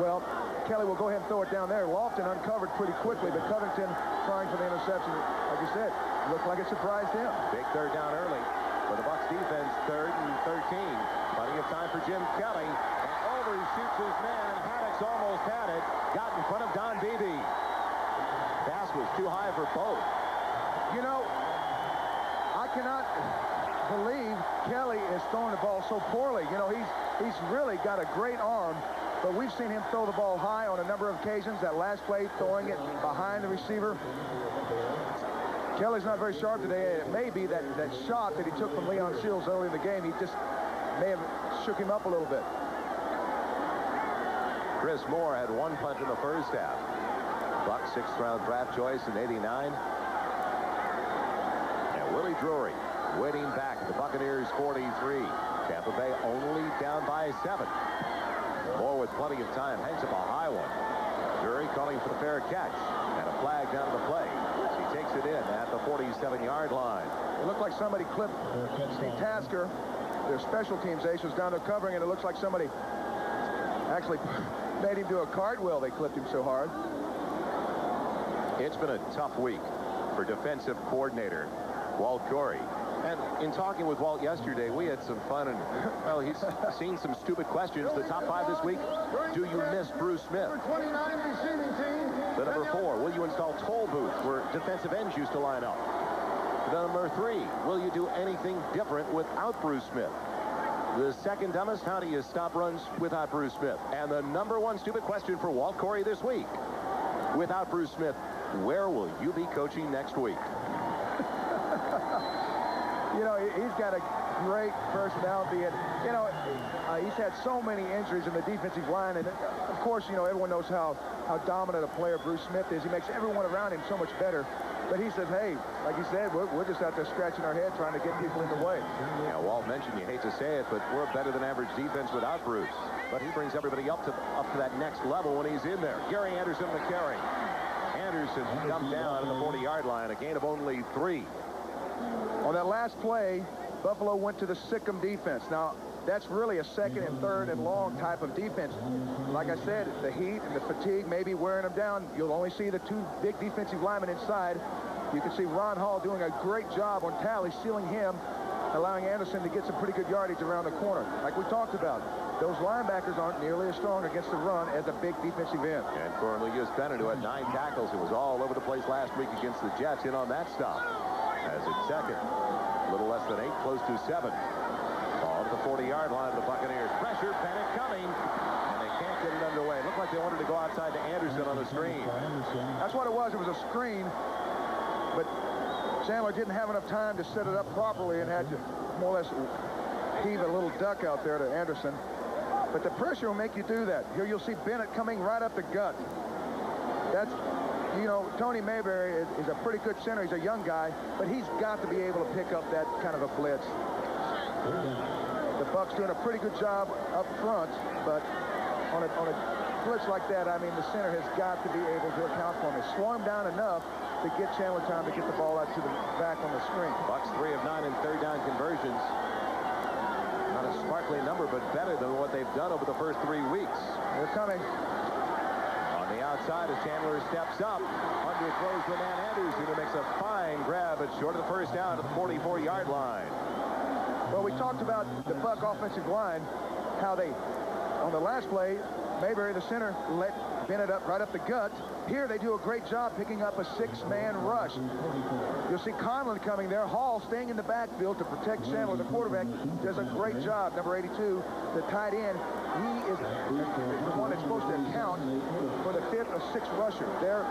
well, Kelly will go ahead and throw it down there. Lofton uncovered pretty quickly, but Covington trying for the interception. Like you said, looked like it surprised him. Big third down early for the Bucs defense. 3rd and 13. Plenty of time for Jim Kelly. And overshoots his man. Haddock's almost had it. Got in front of Don Beebe. Pass was too high for both. You know, I cannot believe Kelly is throwing the ball so poorly. You know, he's really got a great arm, but we've seen him throw the ball high on a number of occasions. That last play, throwing it behind the receiver. Kelly's not very sharp today. It may be that shot that he took from Leon Seals early in the game. He just may have shook him up a little bit. Chris Moore had 1 punt in the first half. Bucs 6th-round draft choice in '89. And Willie Drury waiting back. The Buccaneers 43. Tampa Bay only down by 7. Moore with plenty of time hangs up a high one. Drury calling for the fair catch and a flag down to the play. He takes it in at the 47-yard line. It looked like somebody clipped Steve Tasker, their special teams ace, was down there covering, and it looks like somebody actually made him do a cartwheel. They clipped him so hard. It's been a tough week for defensive coordinator Walt Corey. And in talking with Walt yesterday, we had some fun, and, well, he's seen some stupid questions. The top 5 this week: do you miss Bruce Smith? The number 4, will you install toll booths where defensive ends used to line up? The number 3, will you do anything different without Bruce Smith? The second dumbest, how do you stop runs without Bruce Smith? And the number 1 stupid question for Walt Corey this week: without Bruce Smith, where will you be coaching next week? You know, he's got a great personality, and, you know, he's had so many injuries in the defensive line, and, of course, you know, everyone knows how dominant a player Bruce Smith is. He makes everyone around him so much better. But he says, hey, like he said, we're just out there scratching our head trying to get people in the way. Yeah, Walt mentioned, you hate to say it, but we're a better than average defense without Bruce. But he brings everybody up to that next level when he's in there. Gary Anderson the carry. Anderson dumped down at the 40-yard line, a gain of only 3. On that last play, Buffalo went to the Sikkim defense. Now, that's really a 2nd and 3rd and long type of defense. Like I said, the heat and the fatigue may be wearing them down. You'll only see the 2 big defensive linemen inside. You can see Ron Hall doing a great job on Talley, sealing him allowing Anderson to get some pretty good yardage around the corner. Like we talked about, those linebackers aren't nearly as strong against the run as a big defensive end. And Cornelius Bennett, who had 9 tackles, who was all over the place last week against the Jets, in on that stop. As it's second, a little less than 8, close to 7. Ball to the 40-yard line of the Buccaneers. Pressure, Bennett coming, and they can't get it underway. It looked like they wanted to go outside to Anderson on the screen. That's what it was. It was a screen, but Chandler didn't have enough time to set it up properly and had to more or less heave a little duck out there to Anderson. But the pressure will make you do that. Here you'll see Bennett coming right up the gut. That's, you know, Tony Mayberry is a pretty good center. He's a young guy, but he's got to be able to pick up that kind of a blitz. The Bucs doing a pretty good job up front, but on a blitz like that, I mean, the center has got to be able to account for him. Slow him down enough to get Chandler time to get the ball out to the back on the screen. Bucs 3 of 9 in third down conversions. Not a sparkly number, but better than what they've done over the first 3 weeks. They're coming. On the outside as Chandler steps up. Underthrows the man Anderson, who makes a fine grab, but short of the first down at the 44-yard line. Well, we talked about the Buck offensive line, how they, on the last play, Mayberry, the center, let Bennett up right up the gut. Here they do a great job picking up a 6-man rush. You'll see Conlon coming there. Hall staying in the backfield to protect Chandler. The quarterback does a great job. Number 82, the tight end. He is the one that's supposed to account for the 5th or 6th rusher. There,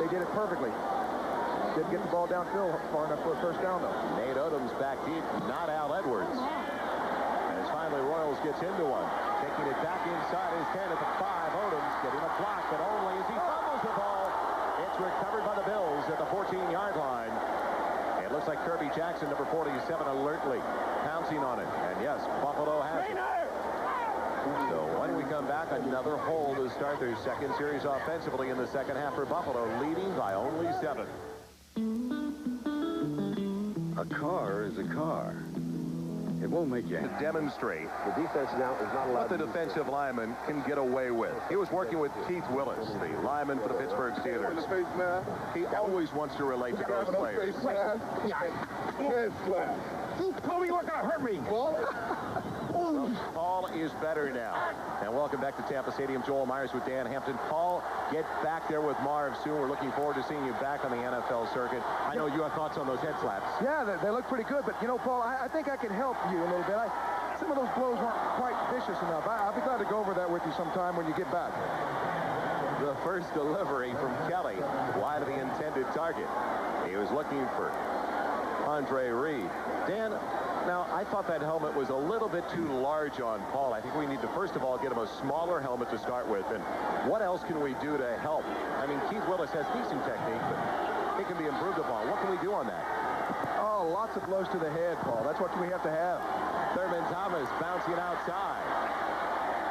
they did it perfectly. Didn't get the ball downfield far enough for a first down, though. Nate Odoms back deep, not Al Edwards. And as finally Royals gets into one. Taking it back inside his 10 at the 5. Odoms getting a block, but only as he fumbles the ball. It's recovered by the Bills at the 14-yard line. It looks like Kirby Jackson, number 47, alertly pouncing on it. And yes, Buffalo has it. So when we come back, another hole to start their second series offensively in the second half for Buffalo, leading by only 7. A car is a car. It won't make you to demonstrate the defense now is not allowed what the defensive lineman can get away with. He was working with Keith Willis, the lineman for the Pittsburgh Steelers. He always wants to relate to those players. Kobe, you're gonna hurt me. Well, Paul is better now. And welcome back to Tampa Stadium. Joel Myers with Dan Hampton. Paul, get back there with Marv soon. We're looking forward to seeing you back on the NFL circuit. I know you have thoughts on those head slaps. Yeah, they look pretty good. But, you know, Paul, I think I can help you a little bit. Some of those blows weren't quite vicious enough. I'll be glad to go over that with you sometime when you get back. The first delivery from Kelly wide of the intended target. He was looking for Andre Reed. Dan, now, I thought that helmet was a little bit too large on Paul. I think we need to, first of all, get him a smaller helmet to start with. And what else can we do to help? I mean, Keith Willis has decent technique, but it can be improved upon. What can we do on that? Oh, lots of blows to the head, Paul. That's what we have to have. Thurman Thomas bouncing outside.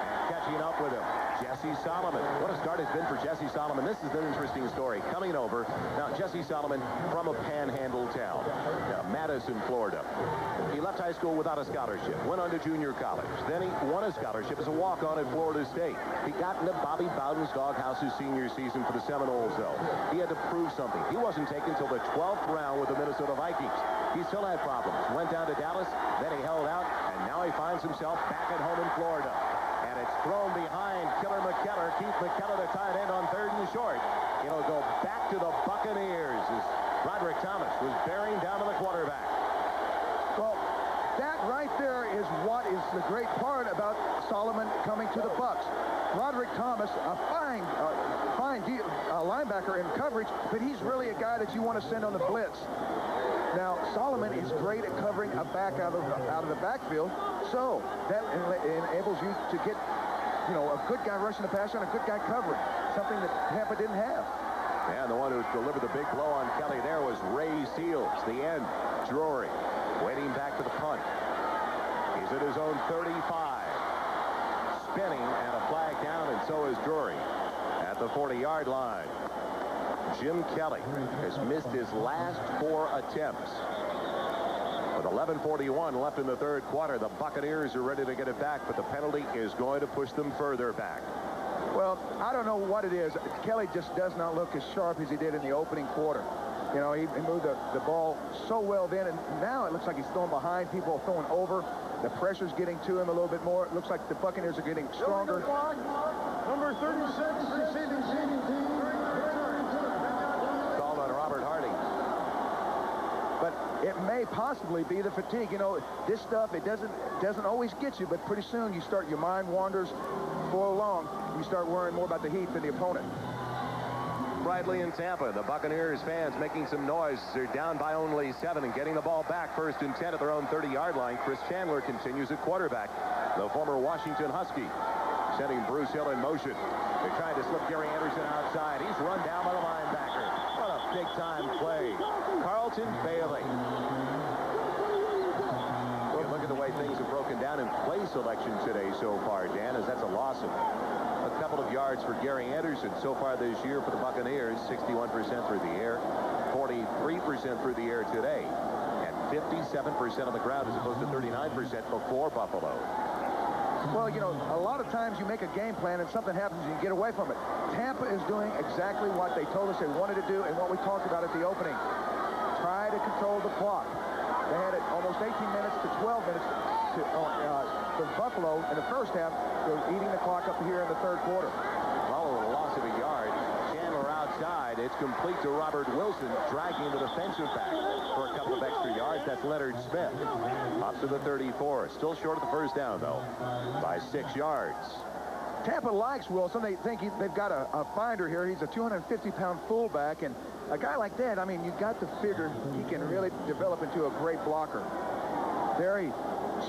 And catching up with him. Jesse Solomon. What a start it's been for Jesse Solomon. This is an interesting story. Coming over. Now, Jesse Solomon from a panhandle town. Madison, Florida. He left high school without a scholarship. Went on to junior college. Then he won a scholarship as a walk-on at Florida State. He got into Bobby Bowden's doghouse his senior season for the Seminoles, though. He had to prove something. He wasn't taken until the 12th round with the Minnesota Vikings. He still had problems. Went down to Dallas. Then he held out. And now he finds himself back at home in Florida. And it's thrown behind Killer McKellar. Keith McKellar, the tight end, on 3rd and short. It'll go back to the Buccaneers as Roderick Thomas was bearing down to the quarterback. Well, that right there is what is the great part about Solomon coming to the Bucs. Roderick Thomas, a fine linebacker in coverage, but he's really a guy that you want to send on the blitz. Now, Solomon is great at covering a back out of the backfield, so that enables you to get, you know, a good guy rushing the passer and a good guy covering, something that Tampa didn't have. And the one who delivered the big blow on Kelly there was Ray Seals, the end. Drury waiting back for the punt. He's at his own 35. Spinning and a flag down, and so is Drury at the 40-yard line. Jim Kelly has missed his last 4 attempts. With 11:41 left in the third quarter, the Buccaneers are ready to get it back, but the penalty is going to push them further back. Well, I don't know what it is. Kelly just does not look as sharp as he did in the opening quarter. You know, he moved the ball so well then, and now it looks like he's throwing behind people, throwing over. The pressure's getting to him a little bit more. It looks like the Buccaneers are getting stronger. Number 36, receiving team. Called on Robert Harding. But it may possibly be the fatigue. You know, this stuff, it doesn't always get you, but pretty soon your mind wanders for along. You start worrying more about the heat than the opponent. Brightly in Tampa, the Buccaneers fans making some noise. They're down by only 7 and getting the ball back. 1st and 10 at their own 30-yard line. Chris Chandler continues at quarterback. The former Washington Husky sending Bruce Hill in motion. They're trying to slip Gary Anderson outside. He's run down by the linebacker. What a big-time play. Carlton Bailey. You look at the way things have broken down in play selection today so far, Dan, as that's a loss of a couple of yards for Gary Anderson so far this year for the Buccaneers. 61% through the air, 43% through the air today, and 57% on the ground as opposed to 39% before Buffalo. Well, you know, a lot of times you make a game plan and something happens and you get away from it. Tampa is doing exactly what they told us they wanted to do and what we talked about at the opening. Try to control the clock. They had it almost 18 minutes to 12 minutes for Buffalo in the first half. They're eating the clock up here in the third quarter. Following a loss of a yard. Chandler outside. It's complete to Robert Wilson, dragging the defensive back for a couple of extra yards. That's Leonard Smith. Up to the 34. Still short of the first down, though, by 6 yards. Tampa likes Wilson. They think they've got a finder here. He's a 250-pound fullback, and a guy like that, I mean, you've got to figure he can really develop into a great blocker. There he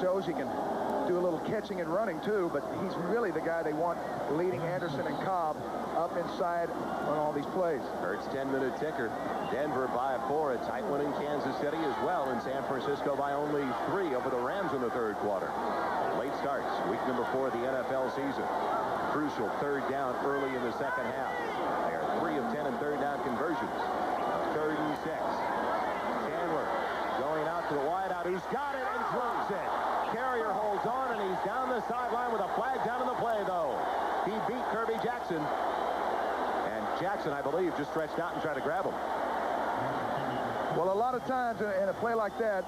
shows he can do a little catching and running, too, but he's really the guy they want leading Anderson and Cobb up inside on all these plays. Hurts 10-minute ticker. Denver by 4. A tight one in Kansas City as well, and San Francisco by only 3 over the Rams in the third quarter. Late starts, week number 4 of the NFL season. Crucial third down early in the second half. They are 3 of 10 in third down conversions. 3rd and 6. Chandler going out to the wideout, who's got it and drops it. Carrier holds on, and he's down the sideline with a flag down in the play, though. He beat Kirby Jackson. And Jackson, I believe, just stretched out and tried to grab him. Well, a lot of times in a play like that,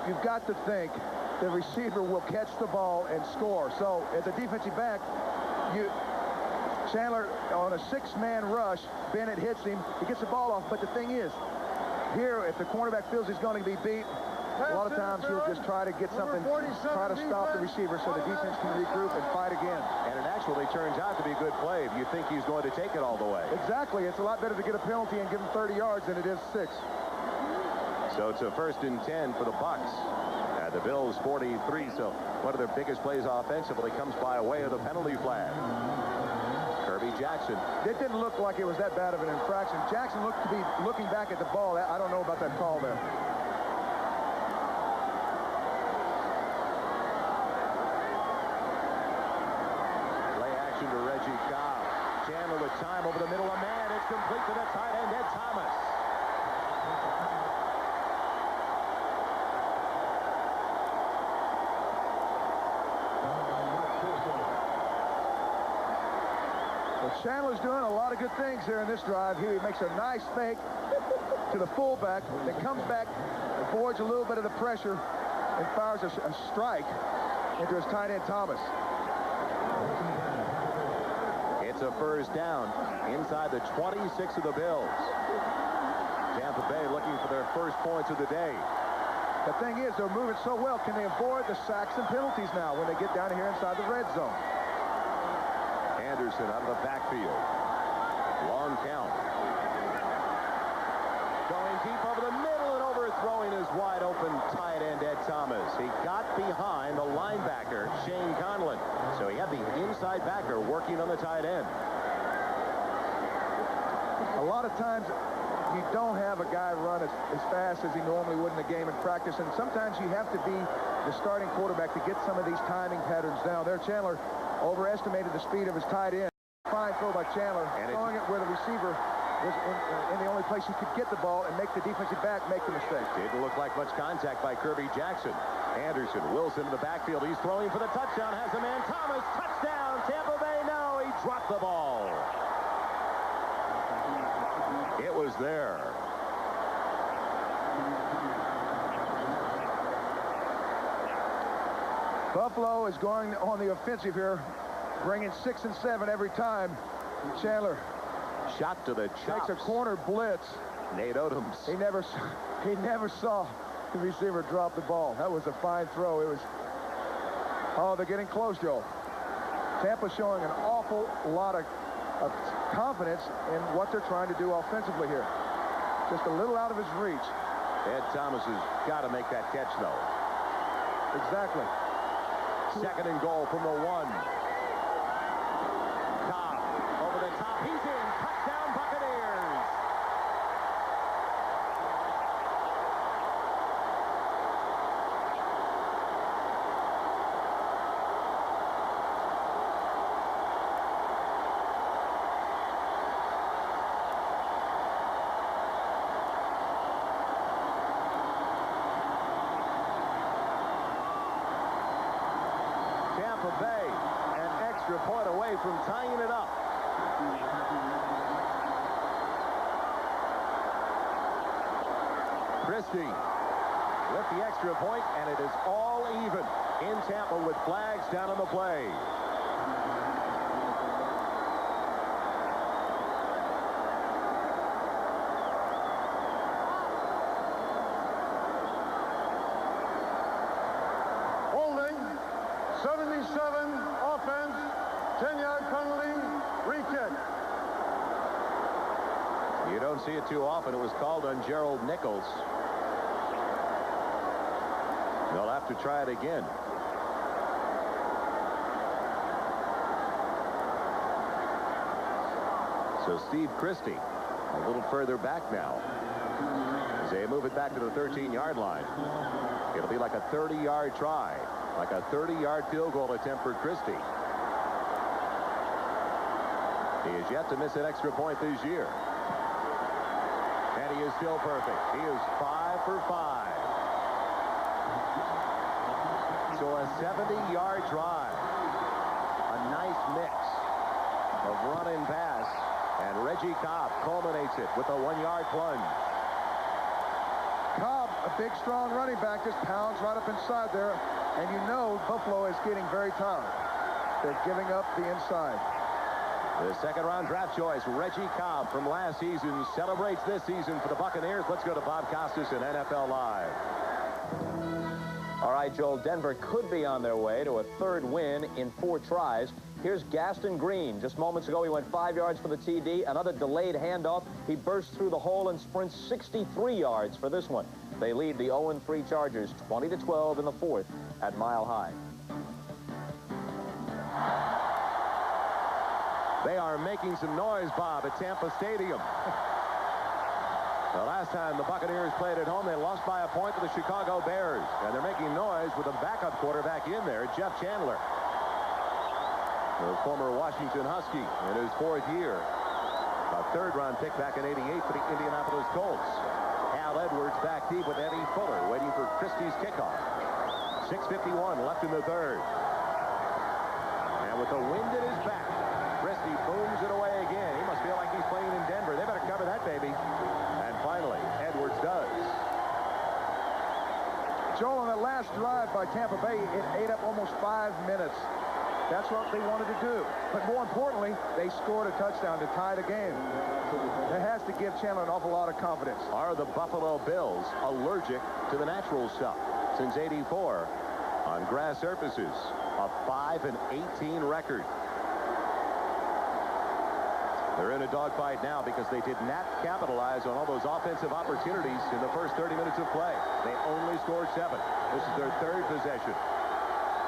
you've got to think the receiver will catch the ball and score. So as a defensive back, Chandler on a 6-man rush, Bennett hits him, he gets the ball off, but the thing is, here, if the cornerback feels he's going to be beat, a lot of times he'll just try to get something, try to stop the receiver so the defense can regroup and fight again. And it actually turns out to be a good play if you think he's going to take it all the way. Exactly. It's a lot better to get a penalty and give him 30 yards than it is 6. So it's a 1st and 10 for the Bucs. At the Bills 43, so one of their biggest plays offensively comes by way of the penalty flag. Kirby Jackson. It didn't look like it was that bad of an infraction. Jackson looked to be looking back at the ball. I don't know about that call there. Play action to Reggie Cobb. Chandler with time over the middle of man. It's complete to the tight end, Ed Thomas. Chandler's doing a lot of good things here in this drive. Here he makes a nice fake to the fullback, then comes back, avoids a little bit of the pressure, and fires a strike into his tight end Thomas. It's a first down inside the 26 of the Bills. Tampa Bay looking for their first points of the day. The thing is, they're moving so well. Can they avoid the sacks and penalties now when they get down here inside the red zone? Anderson out of the backfield. Long count. Going deep over the middle and overthrowing his wide open tight end Ed Thomas. He got behind the linebacker Shane Conlon. So he had the inside backer working on the tight end. A lot of times you don't have a guy run as fast as he normally would in the game in practice, and sometimes you have to be the starting quarterback to get some of these timing patterns down. There, Chandler overestimated the speed of his tight end. Fine throw by Chandler, and throwing it where the receiver was in the only place he could get the ball and make the defensive back make the mistake. Didn't look like much contact by Kirby Jackson. Anderson, Wilson in the backfield. He's throwing for the touchdown. Has a man. Thomas, touchdown. Tampa Bay, no. He dropped the ball. It was there. Buffalo is going on the offensive here, bringing 6 and 7 every time. And Chandler Shot to the chops. takes a corner blitz. Nate Odoms. He never saw the receiver drop the ball. That was a fine throw. It was. Oh, they're getting close, Joe. Tampa's showing an awful lot of confidence in what they're trying to do offensively here. Just a little out of his reach. Ed Thomas has got to make that catch, though. Exactly. 2nd and goal from the 1. Cobb over the top. He's in. Touchdown, Buccaneers. Tampa Bay, an extra point away from tying it up. Christie with the extra point, and it is all even in Tampa with flags down on the play. Holding, 77, offense, 10-yard penalty, free kick. You don't see it too often. It was called on Gerald Nichols. They'll have to try it again. So Steve Christie a little further back now as they move it back to the 13-yard line. It'll be like a 30-yard try, like a 30-yard field goal attempt for Christie. He has yet to miss an extra point this year. And he is still perfect. He is 5 for 5. So a 70-yard drive. A nice mix of run and pass. And Reggie Cobb culminates it with a 1-yard plunge. Cobb, a big, strong running back, just pounds right up inside there. And you know Buffalo is getting very tired. They're giving up the inside. The 2nd-round draft choice, Reggie Cobb from last season, celebrates this season for the Buccaneers. Let's go to Bob Costas in NFL Live. All right, Joel, Denver could be on their way to a 3rd win in 4 tries. Here's Gaston Green. Just moments ago, he went 5 yards for the TD. Another delayed handoff. He bursts through the hole and sprints 63 yards for this one. They lead the 0-3 Chargers 20-12 in the 4th at Mile High. They are making some noise, Bob, at Tampa Stadium. The last time the Buccaneers played at home, they lost by a point to the Chicago Bears. And they're making noise with a backup quarterback in there, Jeff Chandler. The former Washington Husky in his 4th year. A 3rd-round pick back in '88 for the Indianapolis Colts. Hal Edwards back deep with Eddie Fuller waiting for Christie's kickoff. 6:51 left in the 3rd. And with the wind at his back, Christie booms it away again. He must feel like he's playing in Denver. They better cover that baby. And finally, Edwards does. Joel, on that last drive by Tampa Bay, it ate up almost 5 minutes. That's what they wanted to do. But more importantly, they scored a touchdown to tie the game. That has to give Chandler an awful lot of confidence. Are the Buffalo Bills allergic to the natural stuff? Since '84, on grass surfaces, a 5-18 record. They're in a dogfight now because they did not capitalize on all those offensive opportunities in the first 30 minutes of play. They only scored 7. This is their 3rd possession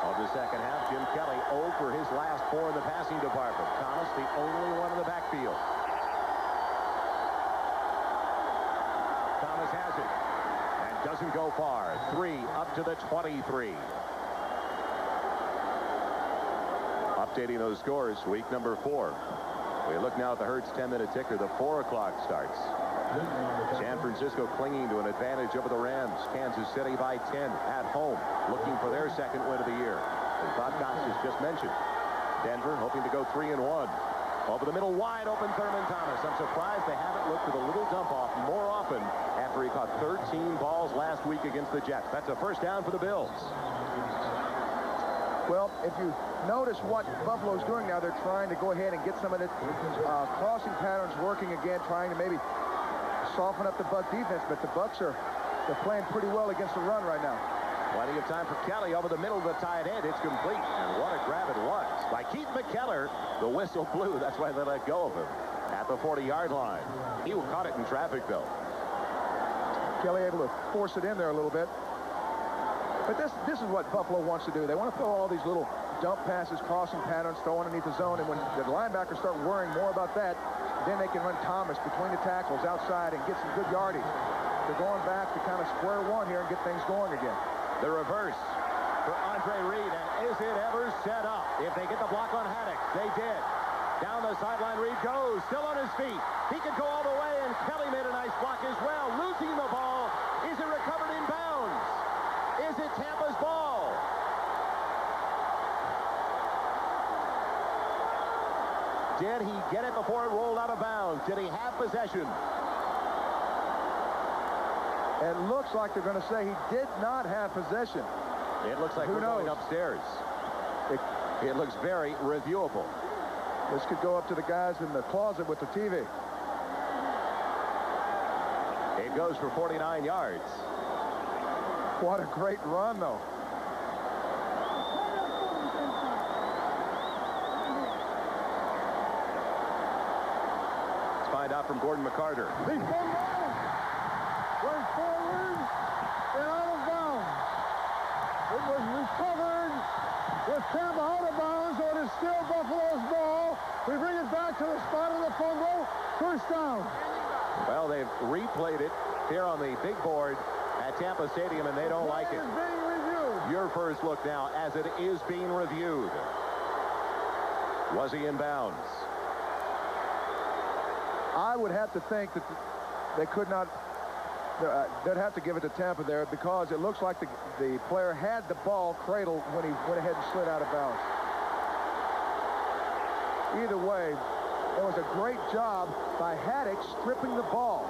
of the 2nd half. Jim Kelly 0 for his last 4 in the passing department. Thomas the only one in the backfield. Thomas has it and doesn't go far. 3 up to the 23. Updating those scores, week number 4. We look now at the Hertz 10-minute ticker. The 4 o'clock starts. San Francisco clinging to an advantage over the Rams. Kansas City by 10 at home, looking for their 2nd win of the year. As Bob Costas just mentioned, Denver hoping to go 3-1. Over the middle, wide open Thurman Thomas. I'm surprised they haven't looked for the little dump off more often after he caught 13 balls last week against the Jets. That's a 1st down for the Bills. Well, if you notice what Buffalo's doing now, they're trying to go ahead and get some of the crossing patterns working again, trying to maybe soften up the Buck defense, but the Bucks they're playing pretty well against the run right now. Plenty of time for Kelly over the middle of the tight end. It's complete, and what a grab it was by Keith McKellar. The whistle blew. That's why they let go of him at the 40-yard line. He caught it in traffic, though. Kelly able to force it in there a little bit. But this is what Buffalo wants to do. They want to throw all these little dump passes, crossing patterns, throw underneath the zone, and when the linebackers start worrying more about that, then they can run Thomas between the tackles outside and get some good yardage. They're going back to kind of square one here and get things going again. The reverse for Andre Reed, and is it ever set up? If they get the block on Haddock, they did. Down the sideline, Reed goes, still on his feet. He could go all the way, and Kelly made a nice block as well. Losing the ball. Is it recovered in bounds? Is it Tampa's ball? Did he get it before it rolled out of bounds? Did he have possession? It looks like they're going to say he did not have possession. It looks like we're going upstairs. It looks very reviewable. This could go up to the guys in the closet with the TV. It goes for 49 yards. What a great run, though. Let's find out from Gordon McCarter. The fumble went forward and out of bounds. It was recovered with Tampa out of bounds, so it is still Buffalo's ball. We bring it back to the spot of the fumble. First down. Well, they've replayed it here on the big board at Tampa Stadium, and they don't like it. It's being reviewed. Your first look now as it is being reviewed. Was he in bounds? I would have to think that they could not. They'd have to give it to Tampa there because it looks like the player had the ball cradled when he went ahead and slid out of bounds. Either way, it was a great job by Haddock stripping the ball.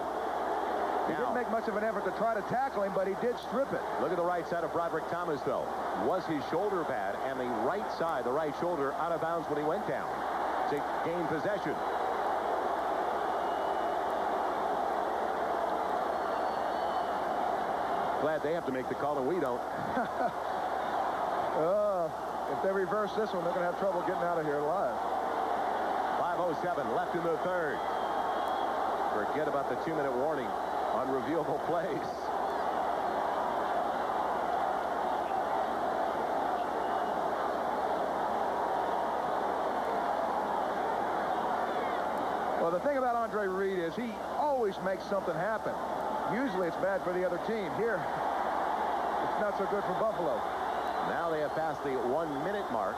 He didn't make much of an effort to try to tackle him, but he did strip it. Look at the right side of Broderick Thomas, though. Was his shoulder pad and the right side, the right shoulder, out of bounds when he went down to gain possession? Glad they have to make the call and we don't. If they reverse this one, they're going to have trouble getting out of here alive. 5:07 left in the third. Forget about the 2-minute warning on reviewable plays. Well, the thing about Andre Reed is he always makes something happen. Usually it's bad for the other team. Here, it's not so good for Buffalo. Now they have passed the 1-minute mark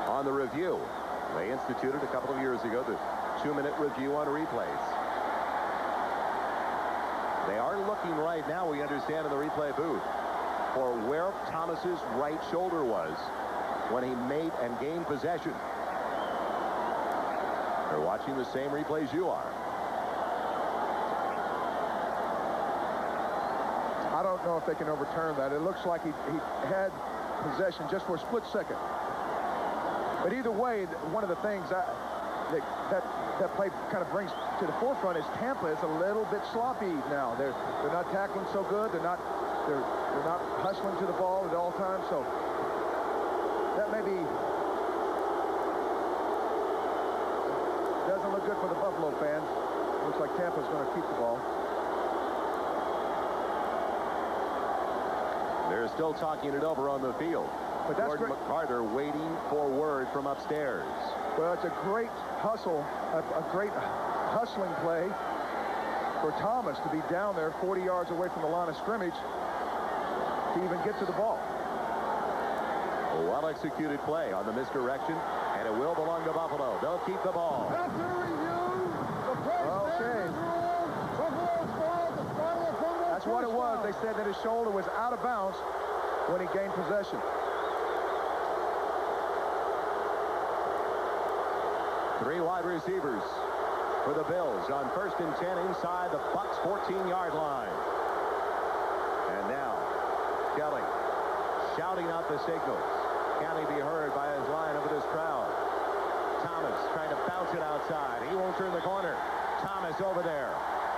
on the review. They instituted a couple of years ago the 2-minute review on replays. They are looking right now, we understand, in the replay booth for where Thomas's right shoulder was when he made and gained possession. They're watching the same replays you are. I don't know if they can overturn that. It looks like he had possession just for a split second. But either way, one of the things that play kind of brings to the forefront is Tampa is a little bit sloppy now. They're not tackling so good. They're not hustling to the ball at all times. So that maybe doesn't look good for the Buffalo fans. Looks like Tampa's going to keep the ball. They're still talking it over on the field. But that's Gordon McCarter waiting for word from upstairs. Well, it's a great hustle, a great hustling play for Thomas to be down there 40 yards away from the line of scrimmage to even get to the ball. A well-executed play on the misdirection, and it will belong to Buffalo. They'll keep the ball. After review, the play stands ruled. Buffalo's ball at the spot of the fumble. That's what it was. They said that his shoulder was out of bounds when he gained possession. 3 wide receivers for the Bills on 1st and 10 inside the Bucs 14-yard line. And now Kelly shouting out the signals. Can he be heard by his line over this crowd? Thomas trying to bounce it outside. He won't turn the corner. Thomas over there,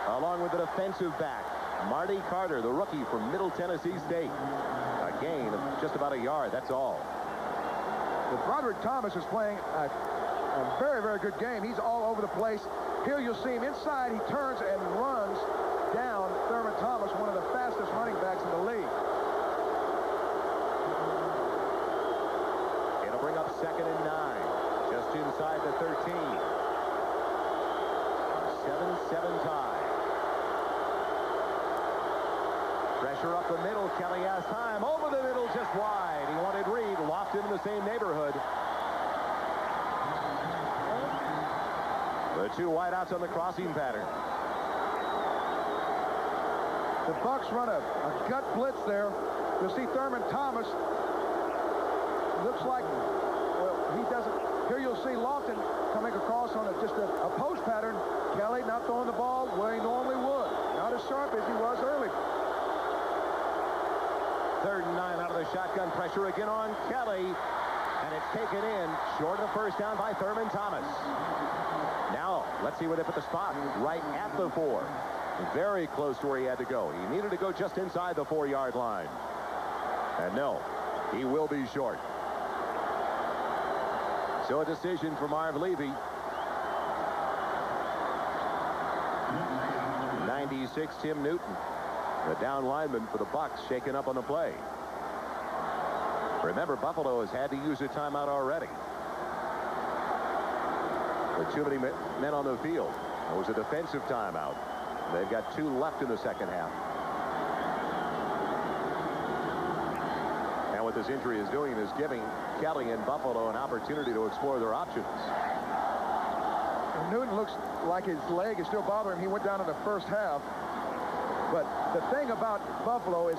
along with the defensive back, Marty Carter, the rookie from Middle Tennessee State. A gain of just about a yard, that's all. But Broderick Thomas is playing a very, very good game. He's all over the place. Here you'll see him inside. He turns and runs down Thurman Thomas, one of the fastest running backs in the league. It'll bring up 2nd and 9, just inside the 13. 7-7 tie. Pressure up the middle. Kelly has time. Over the middle, just wide. He wanted Reed. Lofton in the same neighborhood. The two wideouts on the crossing pattern. The Bucs run a gut blitz there. You'll see Thurman Thomas. Looks like, well, he doesn't. Here you'll see Lofton coming across on just a post pattern. Kelly not throwing the ball where he normally would. Not as sharp as he was early. 3rd and 9 out of the shotgun. Pressure again on Kelly. And it's taken in short of the first down by Thurman Thomas. Now, let's see where they put the spot. Right at the 4. Very close to where he had to go. He needed to go just inside the 4-yard line. And no, he will be short. So a decision for Marv Levy. 96, Tim Newton, the down lineman for the Bucs, shaken up on the play. Remember, Buffalo has had to use a timeout already. With too many men on the field. It was a defensive timeout. They've got 2 left in the second half. And what this injury is doing is giving Kelly and Buffalo an opportunity to explore their options. And Newton looks like his leg is still bothering him. He went down in the first half. But the thing about Buffalo is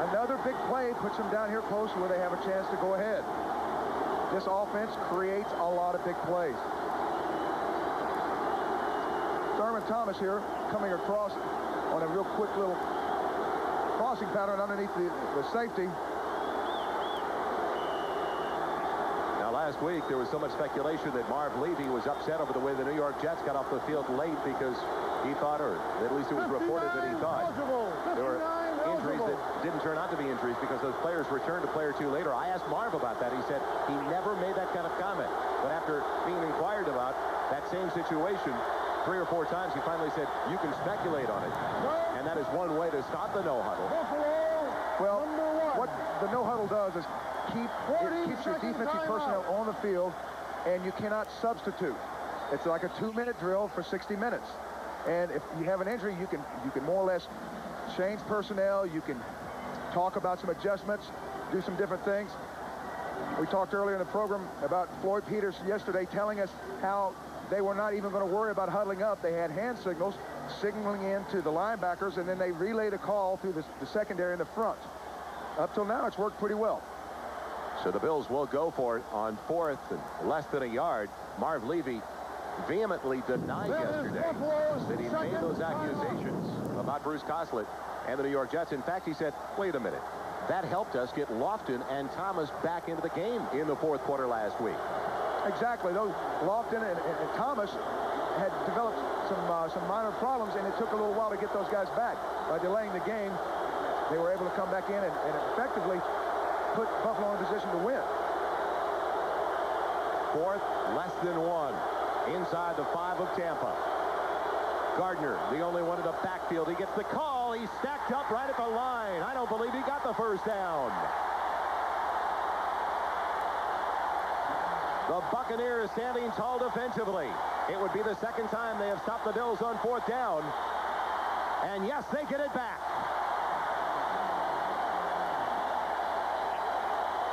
another big play puts them down here close where they have a chance to go ahead. This offense creates a lot of big plays. Thurman Thomas here coming across on a real quick little crossing pattern underneath the safety. Now, last week there was so much speculation that Marv Levy was upset over the way the New York Jets got off the field late because he thought, or at least it was reported that he thought there were injuries that didn't turn out to be injuries because those players returned to play or two later. I asked Marv about that. He said he never made that kind of comment. But after being inquired about that same situation 3 or 4 times, he finally said, you can speculate on it. And that is one way to stop the no-huddle. Well, what the no-huddle does is keeps your defensive personnel on the field, and you cannot substitute. It's like a 2-minute drill for 60 minutes. And if you have an injury, you can more or less change personnel. You can talk about some adjustments, do some different things. We talked earlier in the program about Floyd Peters yesterday telling us how they were not even going to worry about huddling up. They had hand signals signaling in to the linebackers, and then they relayed a call through the secondary in the front. Up till now, it's worked pretty well. So the Bills will go for it on 4th and less than a yard. Marv Levy vehemently denied yesterday that he made those accusations about Bruce Coslett and the New York Jets. In fact, he said, wait a minute, that helped us get Lofton and Thomas back into the game in the 4th quarter last week. Exactly. Those Lofton and Thomas had developed some minor problems, and it took a little while to get those guys back. By delaying the game, they were able to come back in and effectively put Buffalo in a position to win. 4th, less than 1. Inside the 5 of Tampa. Gardner, the only one in the backfield. He gets the call. He's stacked up right at the line. I don't believe he got the first down. The Buccaneers standing tall defensively. It would be the 2nd time they have stopped the Bills on 4th down. And yes, they get it back.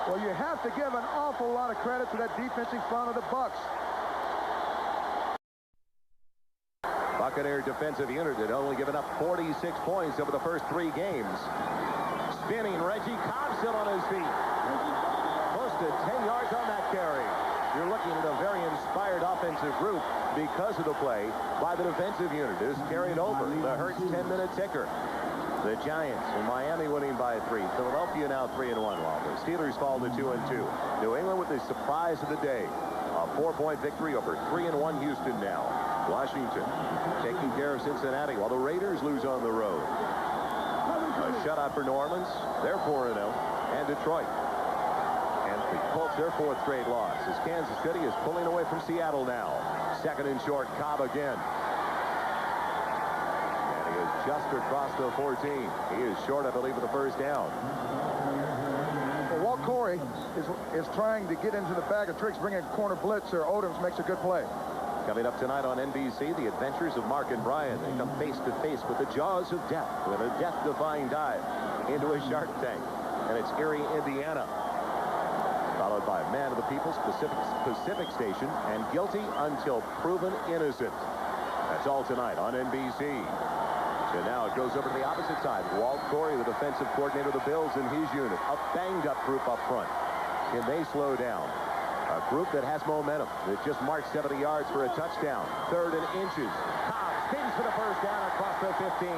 Well, you have to give an awful lot of credit to that defensive front of the Bucs. Buccaneer defensive unit had only given up 46 points over the first 3 games. Spinning, Reggie Cobb still on his feet. Close to 10 yards on that carry. You're looking at a very inspired offensive group because of the play by the defensive unit. It is carried over the Hurts 10-minute ticker. The Giants in Miami winning by 3. Philadelphia now 3-1, while the Steelers fall to 2-2. New England with the surprise of the day. A 4-point victory over 3-1 Houston now. Washington taking care of Cincinnati while the Raiders lose on the road. A shutout for New Orleans. They're 4-0. And Detroit. And the Colts, their 4th straight loss, as Kansas City is pulling away from Seattle now. 2nd and short, Cobb again. And he is just across the 14. He is short, I believe, of the first down. Well, Walt Corey is trying to get into the bag of tricks, bringing a corner blitz, or Odoms makes a good play. Coming up tonight on NBC, the adventures of Mark and Brian. They come face to face with the jaws of death with a death-defying dive into a shark tank. And it's Erie, Indiana. Followed by Man of the People's Pacific Station and Guilty Until Proven Innocent. That's all tonight on NBC. So now it goes over to the opposite side. Walt Corey, the defensive coordinator of the Bills, in his unit. A banged-up group up front. Can they slow down? A group that has momentum. It just marked 70 yards for a touchdown. 3rd and inches. Cobb spins for the first down across the 15.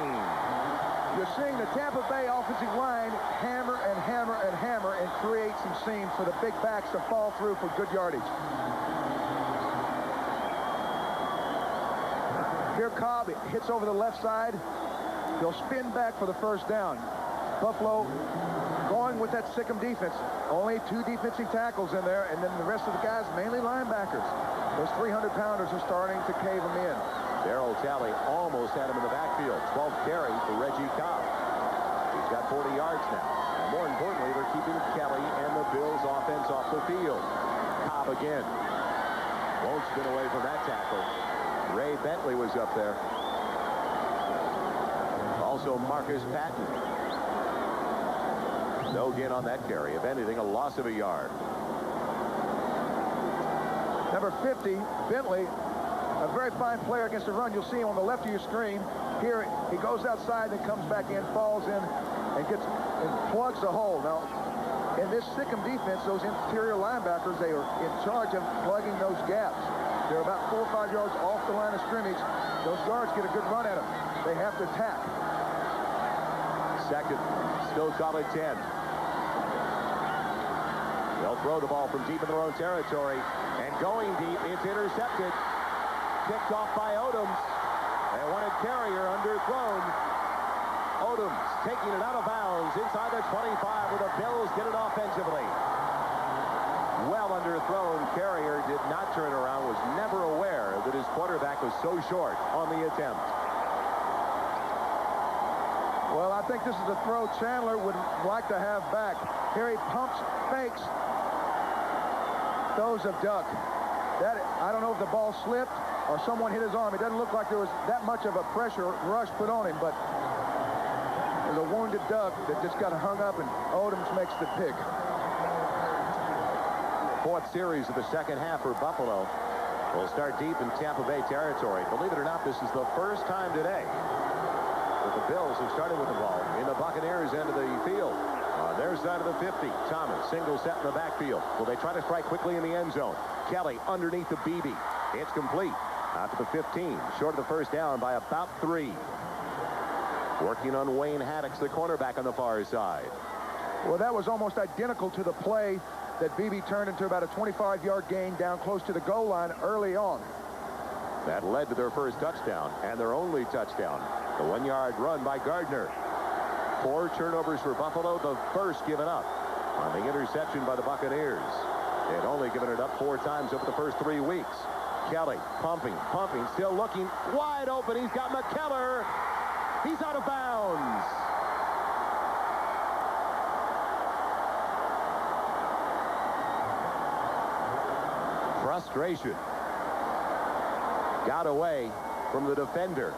You're seeing the Tampa Bay offensive line hammer and hammer and hammer and create some seams for the big backs to fall through for good yardage. Here Cobb hits over the left side. He'll spin back for the first down. Buffalo going with that Sikkim defense. Only 2 defensive tackles in there, and then the rest of the guys, mainly linebackers. Those 300-pounders are starting to cave them in. Darryl Talley almost had him in the backfield. 12th carry for Reggie Cobb. He's got 40 yards now. And more importantly, they're keeping Kelly and the Bills offense off the field. Cobb again. Won't spin away from that tackle. Ray Bentley was up there. Also Marcus Patton. No gain on that carry. If anything, a loss of a yard. Number 50, Bentley, a very fine player against the run. You'll see him on the left of your screen. Here, he goes outside, then comes back in, falls in, and plugs a hole. Now, in this Sikkim defense, those interior linebackers, they are in charge of plugging those gaps. They're about 4 or 5 yards off the line of scrimmage. Those guards get a good run at them. They have to attack. 2nd, still call it 10. They'll throw the ball from deep in their own territory. And going deep, it's intercepted. Picked off by Odoms. They wanted Carrier underthrown. Odoms taking it out of bounds inside the 25 where the Bills get it offensively. Well underthrown. Carrier did not turn around, was never aware that his quarterback was so short on the attempt. Well, I think this is a throw Chandler would like to have back. Here he pumps, fakes, throws a duck. I don't know if the ball slipped or someone hit his arm. It doesn't look like there was that much of a pressure rush put on him, but there's a wounded duck that just got hung up, and Odoms makes the pick. 4th series of the second half for Buffalo. We'll start deep in Tampa Bay territory. Believe it or not, this is the first time today that the Bills have started with the ball in the Buccaneers end of the field. On their side of the 50, Thomas, single set in the backfield. Will they try to strike quickly in the end zone? Kelly underneath the BB. It's complete. Out to the 15, short of the first down by about 3. Working on Wayne Haddix, the cornerback on the far side. Well, that was almost identical to the play that BB turned into about a 25-yard gain down close to the goal line early on. That led to their first touchdown and their only touchdown. The 1-yard run by Gardner. 4 turnovers for Buffalo, the first given up on the interception by the Buccaneers. They had only given it up 4 times over the first 3 weeks. Kelly pumping, still looking wide open. He's got McKellar. He's out of bounds. Frustration. Got away from the defender,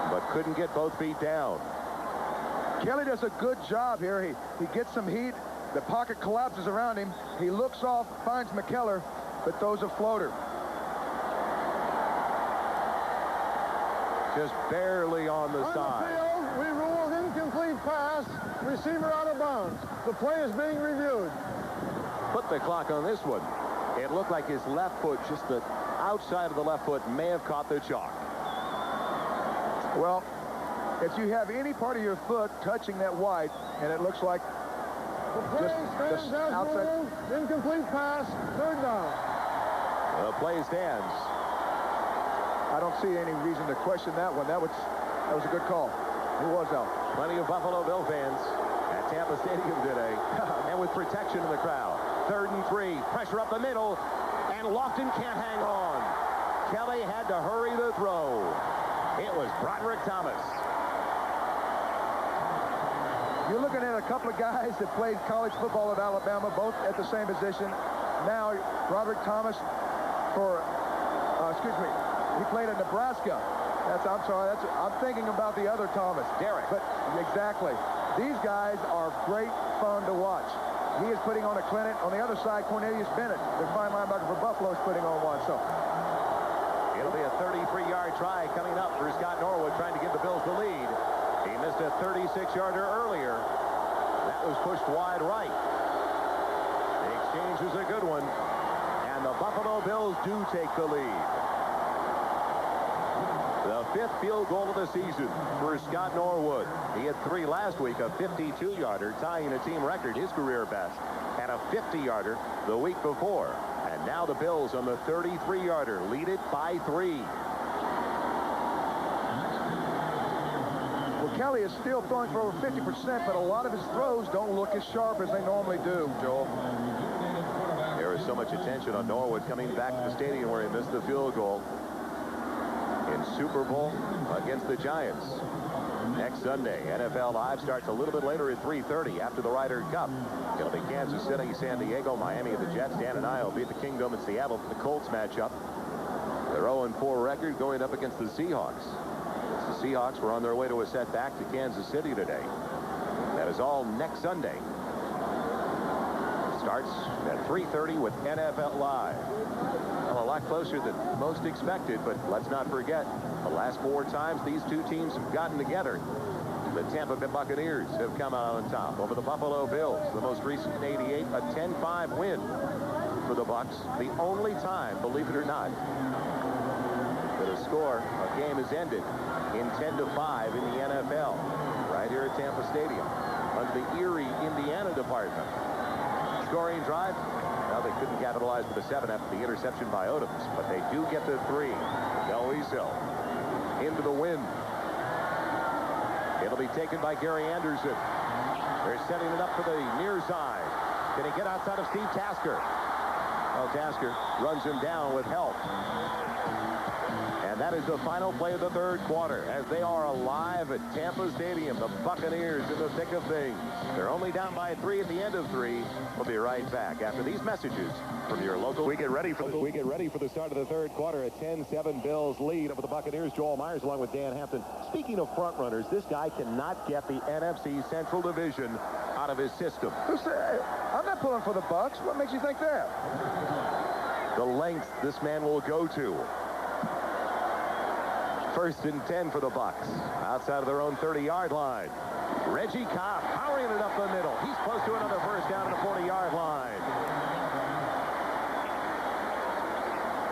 but couldn't get both feet down. Kelly does a good job here. He gets some heat. The pocket collapses around him. He looks off, finds McKellar, but throws a floater. Just barely on the side. The field, we rule incomplete pass, receiver out of bounds. The play is being reviewed. Put the clock on this one. It looked like his left foot, just the outside of the left foot, may have caught the chalk. Well, if you have any part of your foot touching that white, and it looks like just outside. Incomplete pass, third down. The play stands. I don't see any reason to question that one. That was a good call. He was out. Plenty of Buffalo Bill fans at Tampa Stadium today, and with protection in the crowd. 3rd and 3, pressure up the middle, and Lofton can't hang on. Kelly had to hurry the throw. It was Broderick Thomas. You're looking at a couple of guys that played college football at Alabama, both at the same position. Now, Broderick Thomas he played at Nebraska. I'm thinking about the other Thomas. Derek. But exactly. These guys are great fun to watch. He is putting on a clinic. On the other side, Cornelius Bennett, the fine linebacker for Buffalo, is putting on one. So it'll be a 33-yard try coming up for Scott Norwood, trying to give the Bills the lead. He missed a 36-yarder earlier. That was pushed wide right. The exchange was a good one. And the Buffalo Bills do take the lead. The 5th field goal of the season for Scott Norwood. He had 3 last week, a 52-yarder, tying a team record, his career best, and a 50-yarder the week before. And now the Bills on the 33-yarder lead it by 3. Well, Kelly is still throwing for over 50%, but a lot of his throws don't look as sharp as they normally do, Joel. There is so much attention on Norwood coming back to the stadium where he missed the field goal in Super Bowl against the Giants. Next Sunday, NFL Live starts a little bit later at 3:30 after the Ryder Cup. It'll be Kansas City, San Diego, Miami at the Jets. Dan and I will be at the Kingdom in Seattle for the Colts matchup. Their 0-4 record going up against the Seahawks. The Seahawks were on their way to a setback to Kansas City today. That is all next Sunday. Starts at 3:30 with NFL Live. Well, a lot closer than most expected, but let's not forget, the last 4 times these two teams have gotten together, the Tampa Bay Buccaneers have come out on top over the Buffalo Bills. The most recent in '88, a 10-5 win for the Bucs. The only time, believe it or not, that a game has ended in 10-5 in the NFL, right here at Tampa Stadium, under the Erie, Indiana department. Scoring drive. Now they couldn't capitalize with a 7 after the interception by Odoms, but they do get the 3. Delwiesel into the wind. It'll be taken by Gary Anderson. They're setting it up for the near side. Can he get outside of Steve Tasker? Well, Tasker runs him down with help. And that is the final play of the 3rd quarter as they are alive at Tampa Stadium. The Buccaneers in the thick of things. They're only down by 3 at the end of 3. We'll be right back after these messages from your local. We get ready for the start of the 3rd quarter. A 10-7 Bills lead over the Buccaneers. Joel Myers along with Dan Hampton. Speaking of front runners, this guy cannot get the NFC Central Division out of his system. I'm not pulling for the Bucs. What makes you think that? The lengths this man will go to. 1st and 10 for the Bucs. Outside of their own 30-yard line. Reggie Cobb powering it up the middle. He's close to another 1st down at the 40-yard line.